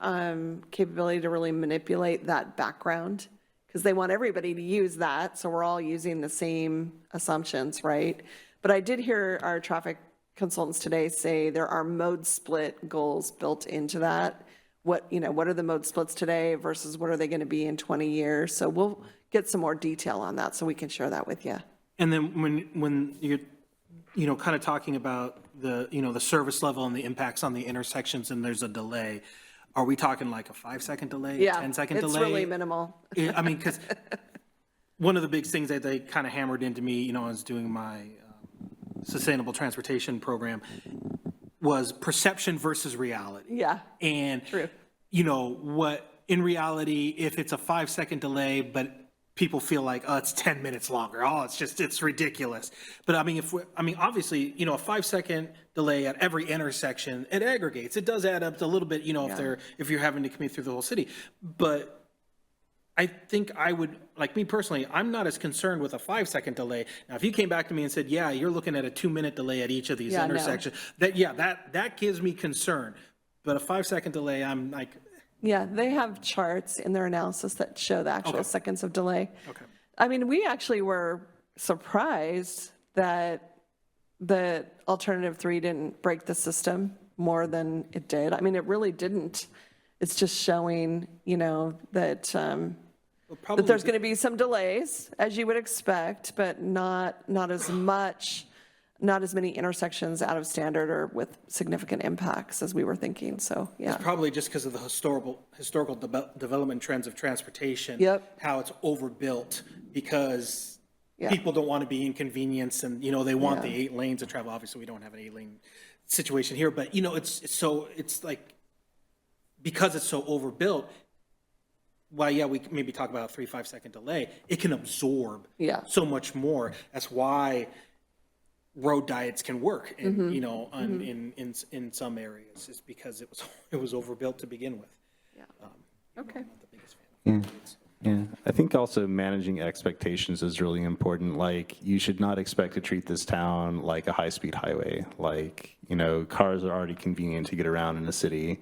Speaker 12: capability to really manipulate that background because they want everybody to use that. So we're all using the same assumptions, right? But I did hear our traffic consultants today say there are mode split goals built into that. What are the mode splits today versus what are they going to be in 20 years? So we'll get some more detail on that so we can share that with you.
Speaker 1: And then when you're, kind of talking about the service level and the impacts on the intersections and there's a delay, are we talking like a 5-second delay, a 10-second delay?
Speaker 12: It's really minimal.
Speaker 1: I mean, because one of the big things that they kind of hammered into me, I was doing my sustainable transportation program, was perception versus reality.
Speaker 12: Yeah.
Speaker 1: And,
Speaker 12: true.
Speaker 1: What in reality, if it's a 5-second delay, but people feel like, oh, it's 10 minutes longer. Oh, it's ridiculous. But I mean, obviously, a 5-second delay at every intersection, it aggregates. It does add up to a little bit, if you're having to commute through the whole city. But I think I would, like me personally, I'm not as concerned with a 5-second delay. Now, if you came back to me and said, yeah, you're looking at a 2-minute delay at each of these intersections, that gives me concern. But a 5-second delay, I'm like,
Speaker 12: yeah, they have charts in their analysis that show the actual seconds of delay.
Speaker 1: Okay.
Speaker 12: I mean, we actually were surprised that the alternative 3 didn't break the system more than it did. I mean, it really didn't. It's just showing, that that there's going to be some delays, as you would expect, but not as much. Not as many intersections out of standard or with significant impacts as we were thinking, so, yeah.
Speaker 1: It's probably just because of the historical development trends of transportation. How it's overbuilt because people don't want to be inconvenienced and, they want the 8 lanes of travel. Obviously, we don't have an 8-lane situation here, but, it's like, because it's so overbuilt, we maybe talk about a 3-5-second delay, it can absorb so much more. That's why road diets can work in some areas, is because it was overbuilt to begin with.
Speaker 12: Okay.
Speaker 11: Yeah, I think also managing expectations is really important. Like, you should not expect to treat this town like a high-speed highway. Like, cars are already convenient to get around in a city.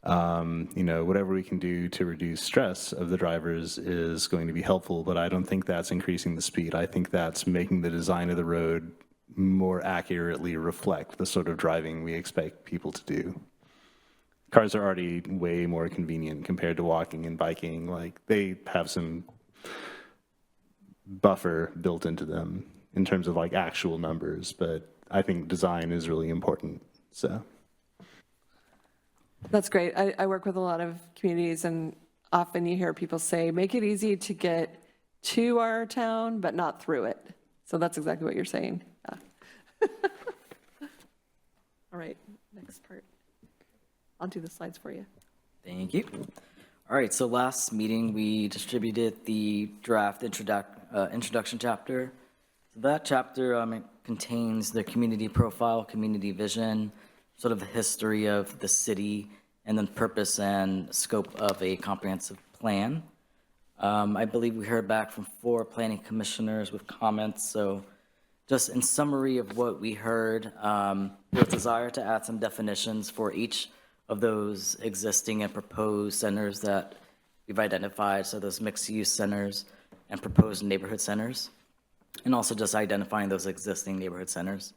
Speaker 11: Whatever we can do to reduce stress of the drivers is going to be helpful, but I don't think that's increasing the speed. I think that's making the design of the road more accurately reflect the sort of driving we expect people to do. Cars are already way more convenient compared to walking and biking. Like, they have some buffer built into them in terms of like actual numbers, but I think design is really important, so.
Speaker 12: That's great. I work with a lot of communities, and often you hear people say, make it easy to get to our town, but not through it. So that's exactly what you're saying. Yeah. All right, next part. I'll do the slides for you.
Speaker 7: Thank you. All right, so last meeting, we distributed the draft introduction chapter. So that chapter it contains the community profile, community vision, sort of the history of the city, and then purpose and scope of a comprehensive plan. I believe we heard back from 4 planning commissioners with comments, so just in summary of what we heard, there's desire to add some definitions for each of those existing and proposed centers that we've identified, so those mixed-use centers and proposed neighborhood centers, and also just identifying those existing neighborhood centers.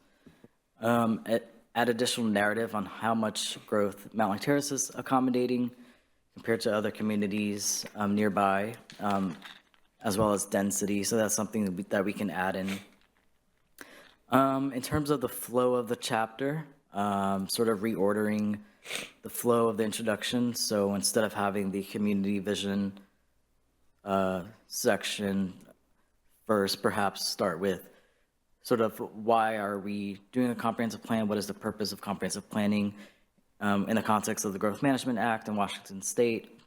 Speaker 7: Add additional narrative on how much growth Mountlake Terrace is accommodating compared to other communities nearby, as well as density, so that's something that we can add in. In terms of the flow of the chapter, sort of reordering the flow of the introduction. So instead of having the community vision section first, perhaps start with sort of why are we doing a comprehensive plan? What is the purpose of comprehensive planning in the context of the Growth Management Act in Washington State?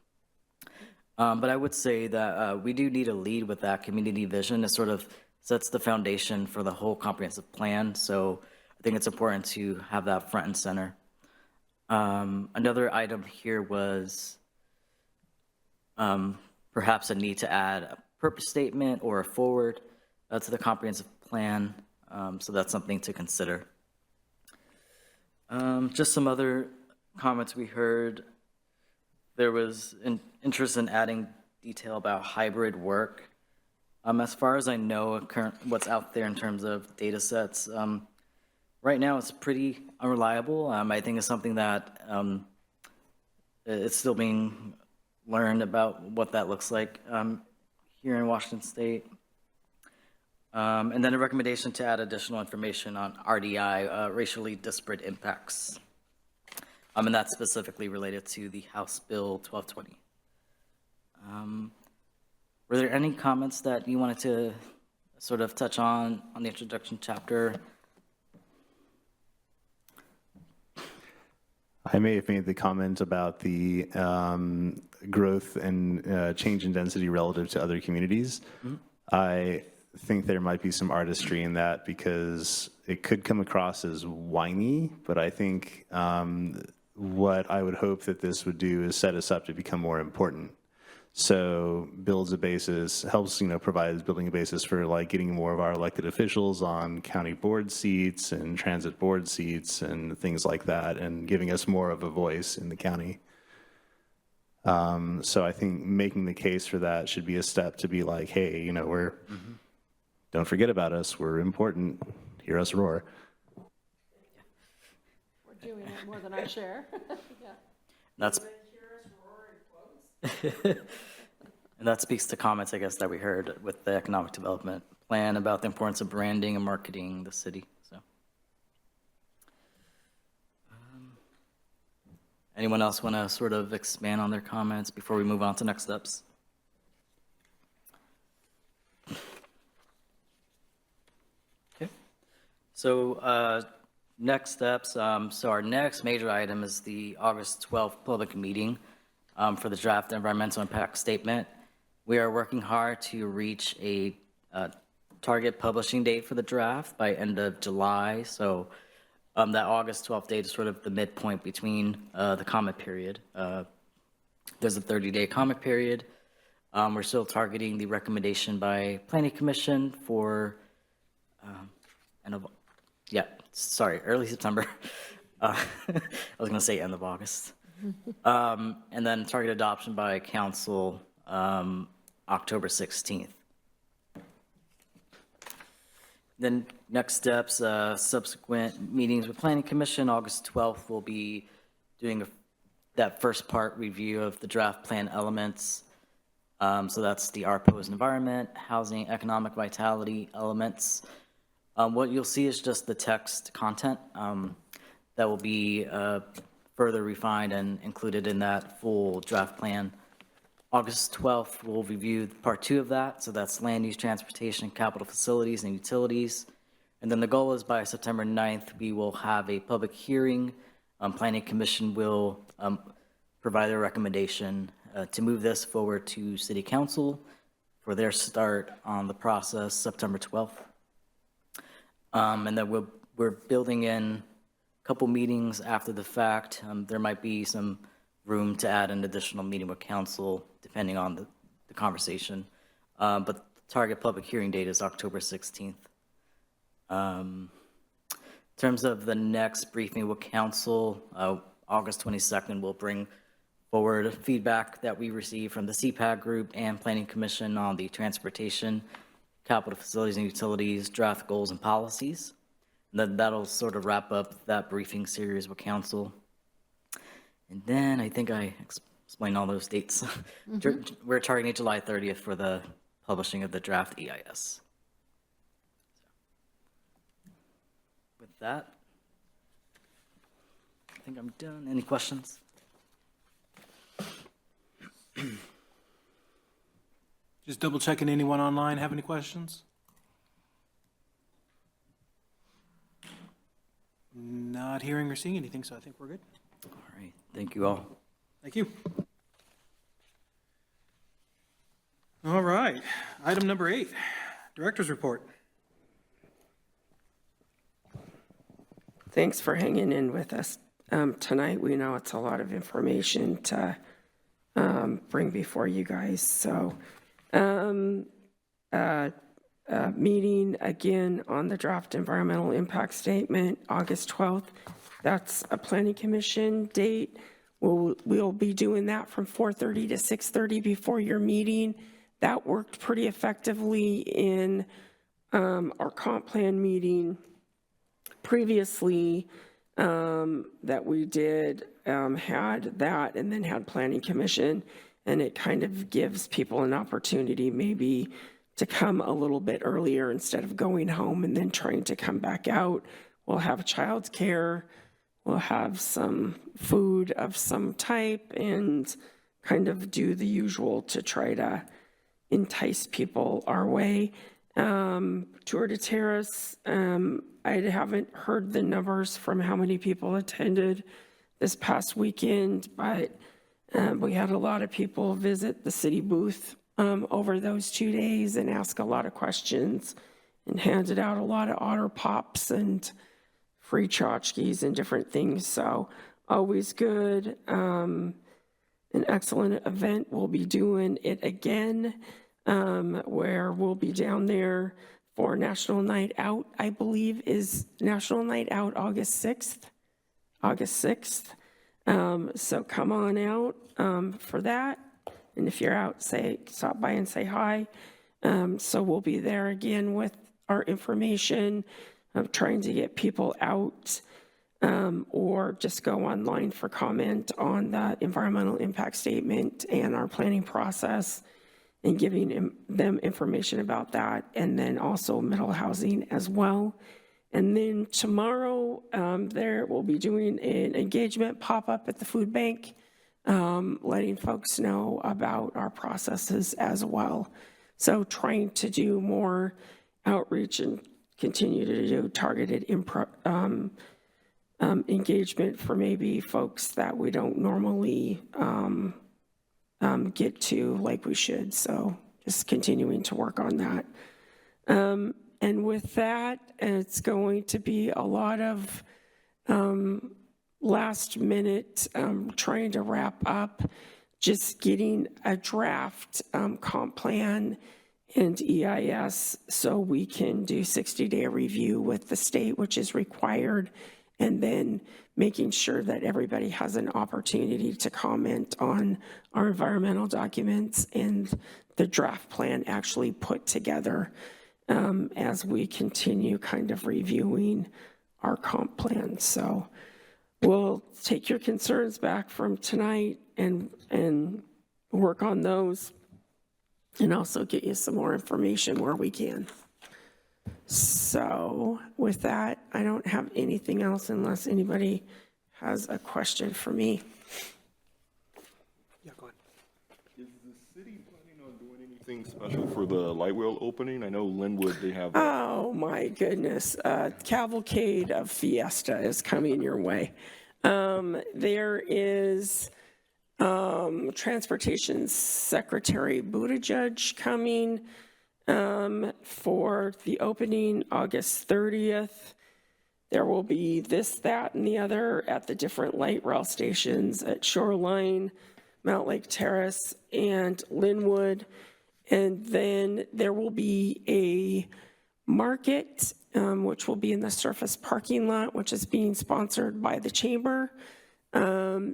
Speaker 7: But I would say that we do need to lead with that community vision. It sort of sets the foundation for the whole comprehensive plan. So I think it's important to have that front and center. Another item here was perhaps a need to add a purpose statement or a forward to the comprehensive plan. So that's something to consider. Just some other comments we heard. There was an interest in adding detail about hybrid work. As far as I know, what's out there in terms of data sets, right now it's pretty unreliable. I think it's something that it's still being learned about what that looks like here in Washington State. And then a recommendation to add additional information on RDI, racially disparate impacts. And that's specifically related to the House Bill 1220. Were there any comments that you wanted to sort of touch on the introduction chapter?
Speaker 4: I may have made the comment about the growth and change in density relative to other communities. Mm-hmm. I think there might be some artistry in that because it could come across as whiny, but I think what I would hope that this would do is set us up to become more important. So builds a basis, helps, provides building a basis for like getting more of our elected officials on county board seats and transit board seats and things like that, and giving us more of a voice in the county. So I think making the case for that should be a step to be like, hey, don't forget about us. We're important. Hear us roar.
Speaker 12: We're doing it more than our share. Yeah.
Speaker 7: That's. And that speaks to comments, I guess, that we heard with the economic development plan about the importance of branding and marketing the city. So, anyone else want to sort of expand on their comments before we move on to next steps? Okay. So next steps. So our next major item is the August 12th public meeting. For the draft environmental impact statement. We are working hard to reach a target publishing date for the draft by end of July. So that August 12th date is sort of the midpoint between the comment period. There's a 30-day comment period. We're still targeting the recommendation by Planning Commission for early September. I was gonna say end of August. And then target adoption by council October 16th. Then next steps, subsequent meetings with Planning Commission. August 12th, we'll be doing that first part review of the draft plan elements. So that's the proposed environment, housing, economic vitality elements. What you'll see is just the text content that will be further refined and included in that full draft plan. August 12th, we'll review part 2 of that. So that's land use, transportation, capital facilities, and utilities. And then the goal is by September 9th, we will have a public hearing. Planning Commission will provide a recommendation to move this forward to City Council for their start on the process September 12th. And then we're building in couple meetings after the fact. There might be some room to add an additional meeting with council depending on the conversation. But the target public hearing date is October 16th. In terms of the next briefing with council, August 22nd, we'll bring forward feedback that we received from the CPAC group and Planning Commission on the transportation, capital facilities and utilities, draft goals and policies. And then that'll sort of wrap up that briefing series with council. And then I think I explained all those dates. We're targeting July 30th for the publishing of the draft EIS. With that, I think I'm done. Any questions?
Speaker 1: Just double checking, anyone online have any questions? Not hearing or seeing anything, so I think we're good.
Speaker 7: All right, thank you all.
Speaker 1: Thank you. All right, item number 8, Director's Report.
Speaker 3: Thanks for hanging in with us tonight. We know it's a lot of information to bring before you guys. So meeting again on the draft environmental impact statement, August 12th. That's a planning commission date. We'll be doing that from 4:30 to 6:30 before your meeting. That worked pretty effectively in our comp plan meeting previously that we did, had that and then had planning commission, and it kind of gives people an opportunity maybe to come a little bit earlier instead of going home and then trying to come back out. We'll have childcare, we'll have some food of some type, and kind of do the usual to try to entice people our way. Tour de Terrace, I haven't heard the numbers from how many people attended this past weekend, but we had a lot of people visit the city booth over those 2 days and ask a lot of questions and handed out a lot of Otter Pops and free tchotchkes and different things. So always good. An excellent event. We'll be doing it again, where we'll be down there for National Night Out, I believe is National Night Out August 6th. So come on out for that. And if you're out, stop by and say hi. So we'll be there again with our information of trying to get people out, or just go online for comment on the environmental impact statement and our planning process, and giving them information about that, and then also middle housing as well. And then tomorrow, there we'll be doing an engagement pop-up at the food bank, letting folks know about our processes as well. So trying to do more outreach and continue to do targeted engagement for maybe folks that we don't normally get to like we should. So just continuing to work on that. And with that, it's going to be a lot of last minute trying to wrap up, just getting a draft comp plan and EIS so we can do 60-day review with the state, which is required, and then making sure that everybody has an opportunity to comment on our environmental documents and the draft plan actually put together as we continue kind of reviewing our comp plan. So we'll take your concerns back from tonight and work on those, and also get you some more information where we can. So with that, I don't have anything else unless anybody has a question for me.
Speaker 1: Yeah, go ahead.
Speaker 14: Is the city planning on doing anything special for the light rail opening? I know Linwood, they have.
Speaker 3: Oh my goodness. Cavalcade of Fiesta is coming your way. There is Transportation Secretary Buttigieg coming for the opening August 30th. There will be this, that, and the other at the different light rail stations at Shoreline. Mountlake Terrace and Linwood. And then there will be a market, which will be in the surface parking lot, which is being sponsored by the chamber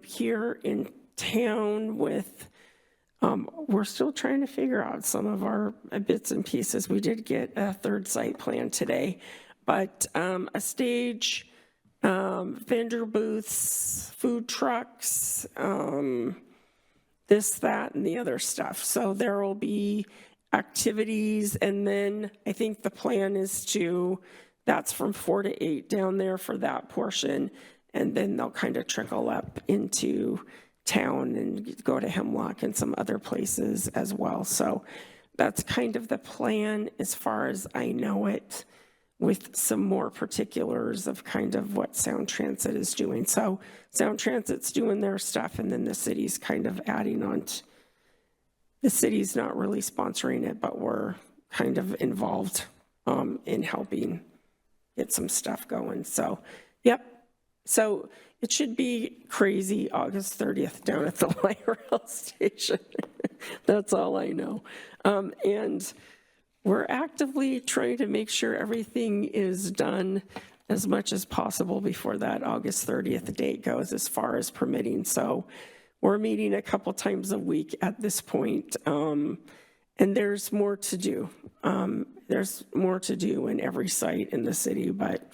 Speaker 3: here in town with, we're still trying to figure out some of our bits and pieces. We did get a third site plan today, but a stage, vendor booths, food trucks, this, that, and the other stuff. So there will be activities, and then I think the plan is that's from 4 to 8 down there for that portion, and then they'll kind of trickle up into town and go to Hemlock and some other places as well. So that's kind of the plan as far as I know it, with some more particulars of kind of what Sound Transit is doing. So Sound Transit's doing their stuff, and then the city's kind of adding on. The city's not really sponsoring it, but we're kind of involved in helping get some stuff going. So, yep. So it should be crazy August 30th down at the light rail station. That's all I know. And we're actively trying to make sure everything is done as much as possible before that August 30th date goes as far as permitting. So we're meeting a couple times a week at this point, and there's more to do. There's more to do in every site in the city, but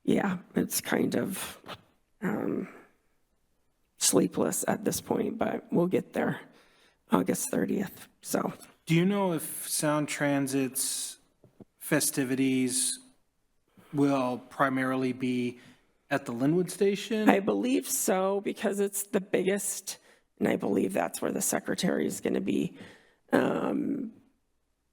Speaker 3: yeah, it's kind of sleepless at this point, but we'll get there August 30th. So.
Speaker 1: Do you know if Sound Transit's festivities will primarily be at the Linwood station?
Speaker 3: I believe so, because it's the biggest, and I believe that's where the secretary is going to be.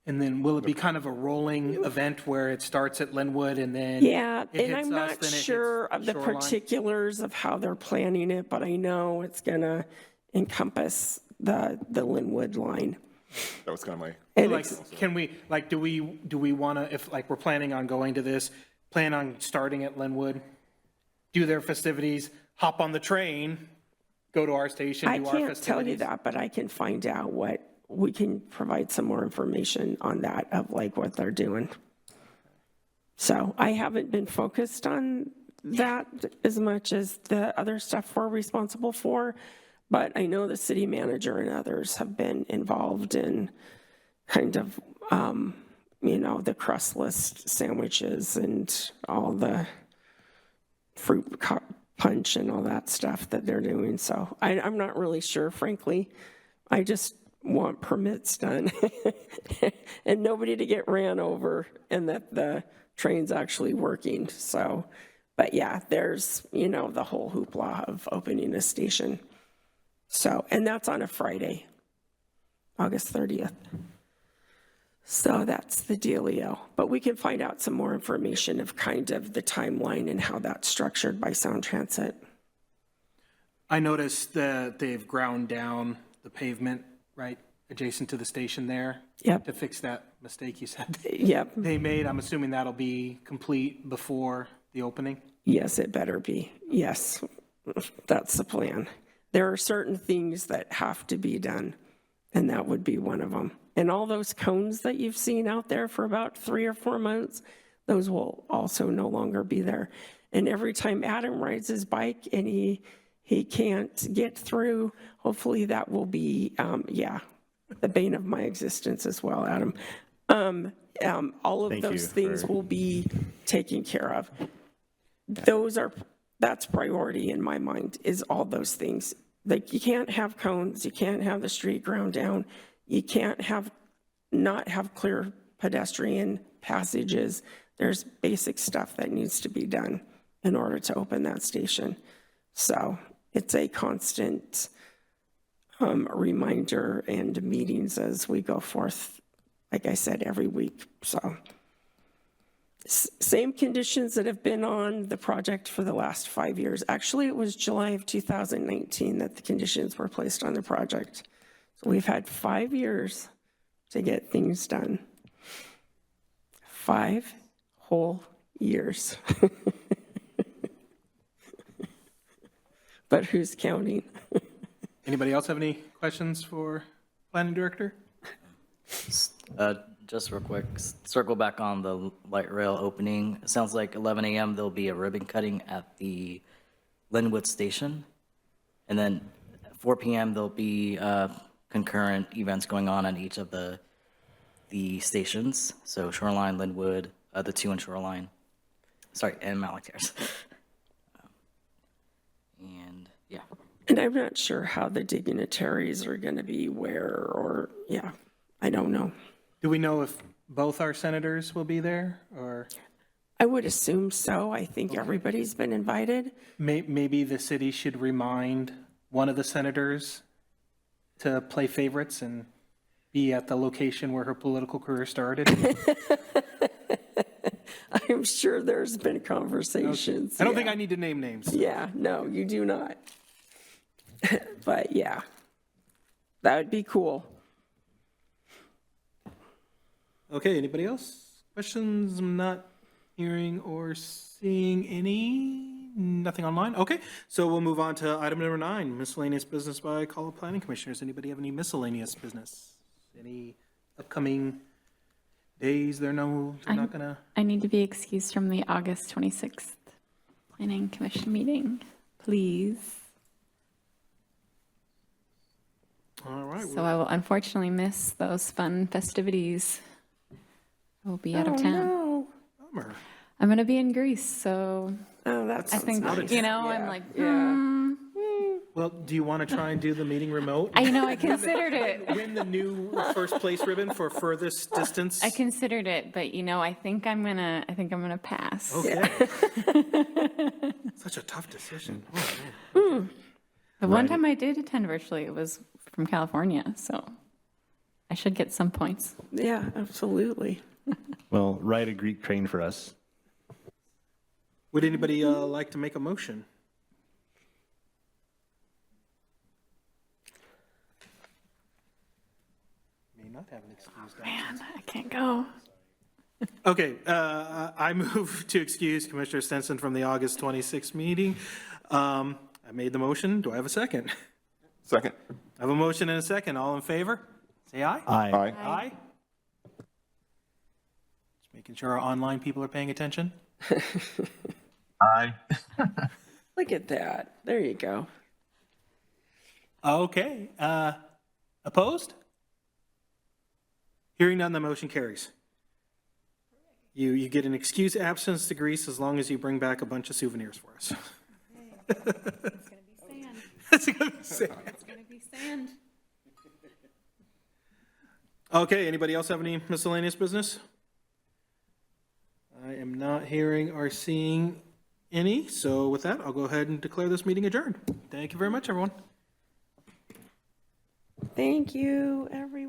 Speaker 1: And then will it be kind of a rolling event where it starts at Linwood and then
Speaker 3: Yeah,
Speaker 1: it
Speaker 3: and
Speaker 1: hits
Speaker 3: I'm
Speaker 1: us,
Speaker 3: not
Speaker 1: then it
Speaker 3: sure
Speaker 1: hits
Speaker 3: of the
Speaker 1: Shoreline?
Speaker 3: particulars of how they're planning it, but I know it's going to encompass the Linwood line.
Speaker 14: That was kind of my.
Speaker 3: And
Speaker 1: Like, can we, like, do we want to, if like we're planning on going to this, plan on starting at Linwood, do their festivities, hop on the train, go to our station,
Speaker 3: I
Speaker 1: do our festivities?
Speaker 3: can't tell you that, but I can find out we can provide some more information on that of like what they're doing. So I haven't been focused on that as much as the other stuff we're responsible for, but I know the city manager and others have been involved in kind of, the crustless sandwiches and all the fruit punch and all that stuff that they're doing. So I'm not really sure, frankly. I just want permits done and nobody to get ran over, and that the train's actually working. So, but yeah, there's, the whole hoopla of opening a station. So, and that's on a Friday, August 30th. So that's the dealio. But we can find out some more information of kind of the timeline and how that's structured by Sound Transit.
Speaker 1: I noticed that they've ground down the pavement, right, adjacent to the station there.
Speaker 3: Yep.
Speaker 1: To fix that mistake you said
Speaker 3: Yep.
Speaker 1: they made. I'm assuming that'll be complete before the opening.
Speaker 3: Yes, it better be. Yes, that's the plan. There are certain things that have to be done, and that would be one of them. And all those cones that you've seen out there for about 3 or 4 months, those will also no longer be there. And every time Adam rides his bike and he can't get through, hopefully that will be, the bane of my existence as well, Adam. All of
Speaker 11: Thank
Speaker 3: those
Speaker 11: you
Speaker 3: things
Speaker 11: for-
Speaker 3: will be taken care of. That's priority in my mind, is all those things. Like, you can't have cones, you can't have the street ground down, you can't not have clear pedestrian passages. There's basic stuff that needs to be done in order to open that station. So it's a constant reminder and meetings as we go forth, like I said, every week. So same conditions that have been on the project for the last 5 years. Actually, it was July of 2019 that the conditions were placed on the project. So we've had 5 years to get things done. 5 whole years. But who's counting?
Speaker 1: Anybody else have any questions for planning director?
Speaker 7: Just real quick, circle back on the light rail opening. It sounds like 11 a.m. there'll be a ribbon cutting at the Linwood Station. And then 4 p.m. there'll be concurrent events going on each of the stations. So Shoreline, Linwood, the 2 in Shoreline. Sorry, and Mountlake Terrace. And yeah.
Speaker 3: And I'm not sure how the dignitaries are going to be where, or, yeah, I don't know.
Speaker 1: Do we know if both our senators will be there, or
Speaker 3: I would assume so. I think everybody's been invited.
Speaker 1: maybe the city should remind one of the senators to play favorites and be at the location where her political career started?
Speaker 3: I'm sure there's been conversations.
Speaker 1: I don't think I need to name names.
Speaker 3: Yeah, no, you do not. But yeah, that would be cool.
Speaker 1: Okay, anybody else? Questions? I'm not hearing or seeing any. Nothing online? Okay, so we'll move on to item number 9, miscellaneous business by call of planning commissioners. Anybody have any miscellaneous business? Any upcoming days they're not gonna?
Speaker 9: I need to be excused from the August 26th Planning Commission meeting, please.
Speaker 1: All right.
Speaker 9: So I will unfortunately miss those fun festivities. I will be out of town.
Speaker 3: No.
Speaker 1: Bummer.
Speaker 9: I'm going to be in Greece, so
Speaker 3: Oh, that's
Speaker 9: I think,
Speaker 1: nice.
Speaker 9: you know, I'm like,
Speaker 1: Well, do you want to try and do the meeting remote?
Speaker 9: I considered it.
Speaker 1: Win the new first place ribbon for furthest distance?
Speaker 9: I considered it, but you know, I think I'm gonna pass.
Speaker 1: Okay. Such a tough decision. Oh, man.
Speaker 9: The one time I did attend virtually, it was from California, so I should get some points.
Speaker 3: Yeah, absolutely.
Speaker 11: Well, ride a Greek train for us.
Speaker 1: Would anybody like to make a motion? May not have an excused absence.
Speaker 9: Man, I can't go.
Speaker 1: Okay, I move to excuse Commissioner Stenson from the August 26th meeting. I made the motion. Do I have a second?
Speaker 14: Second.
Speaker 1: I have a motion and a second. All in favor? Say aye.
Speaker 11: Aye.
Speaker 14: Aye.
Speaker 1: Aye. Just making sure our online people are paying attention.
Speaker 10: Aye.
Speaker 3: Look at that. There you go.
Speaker 1: Okay. Opposed? Hearing none, the motion carries. You get an excused absence to Greece as long as you bring back a bunch of souvenirs for us.
Speaker 9: It's gonna be sand.
Speaker 1: It's gonna be sand.
Speaker 9: It's gonna be sand.
Speaker 1: Okay, anybody else have any miscellaneous business? I am not hearing or seeing any, so with that, I'll go ahead and declare this meeting adjourned. Thank you very much, everyone.
Speaker 3: Thank you, everyone.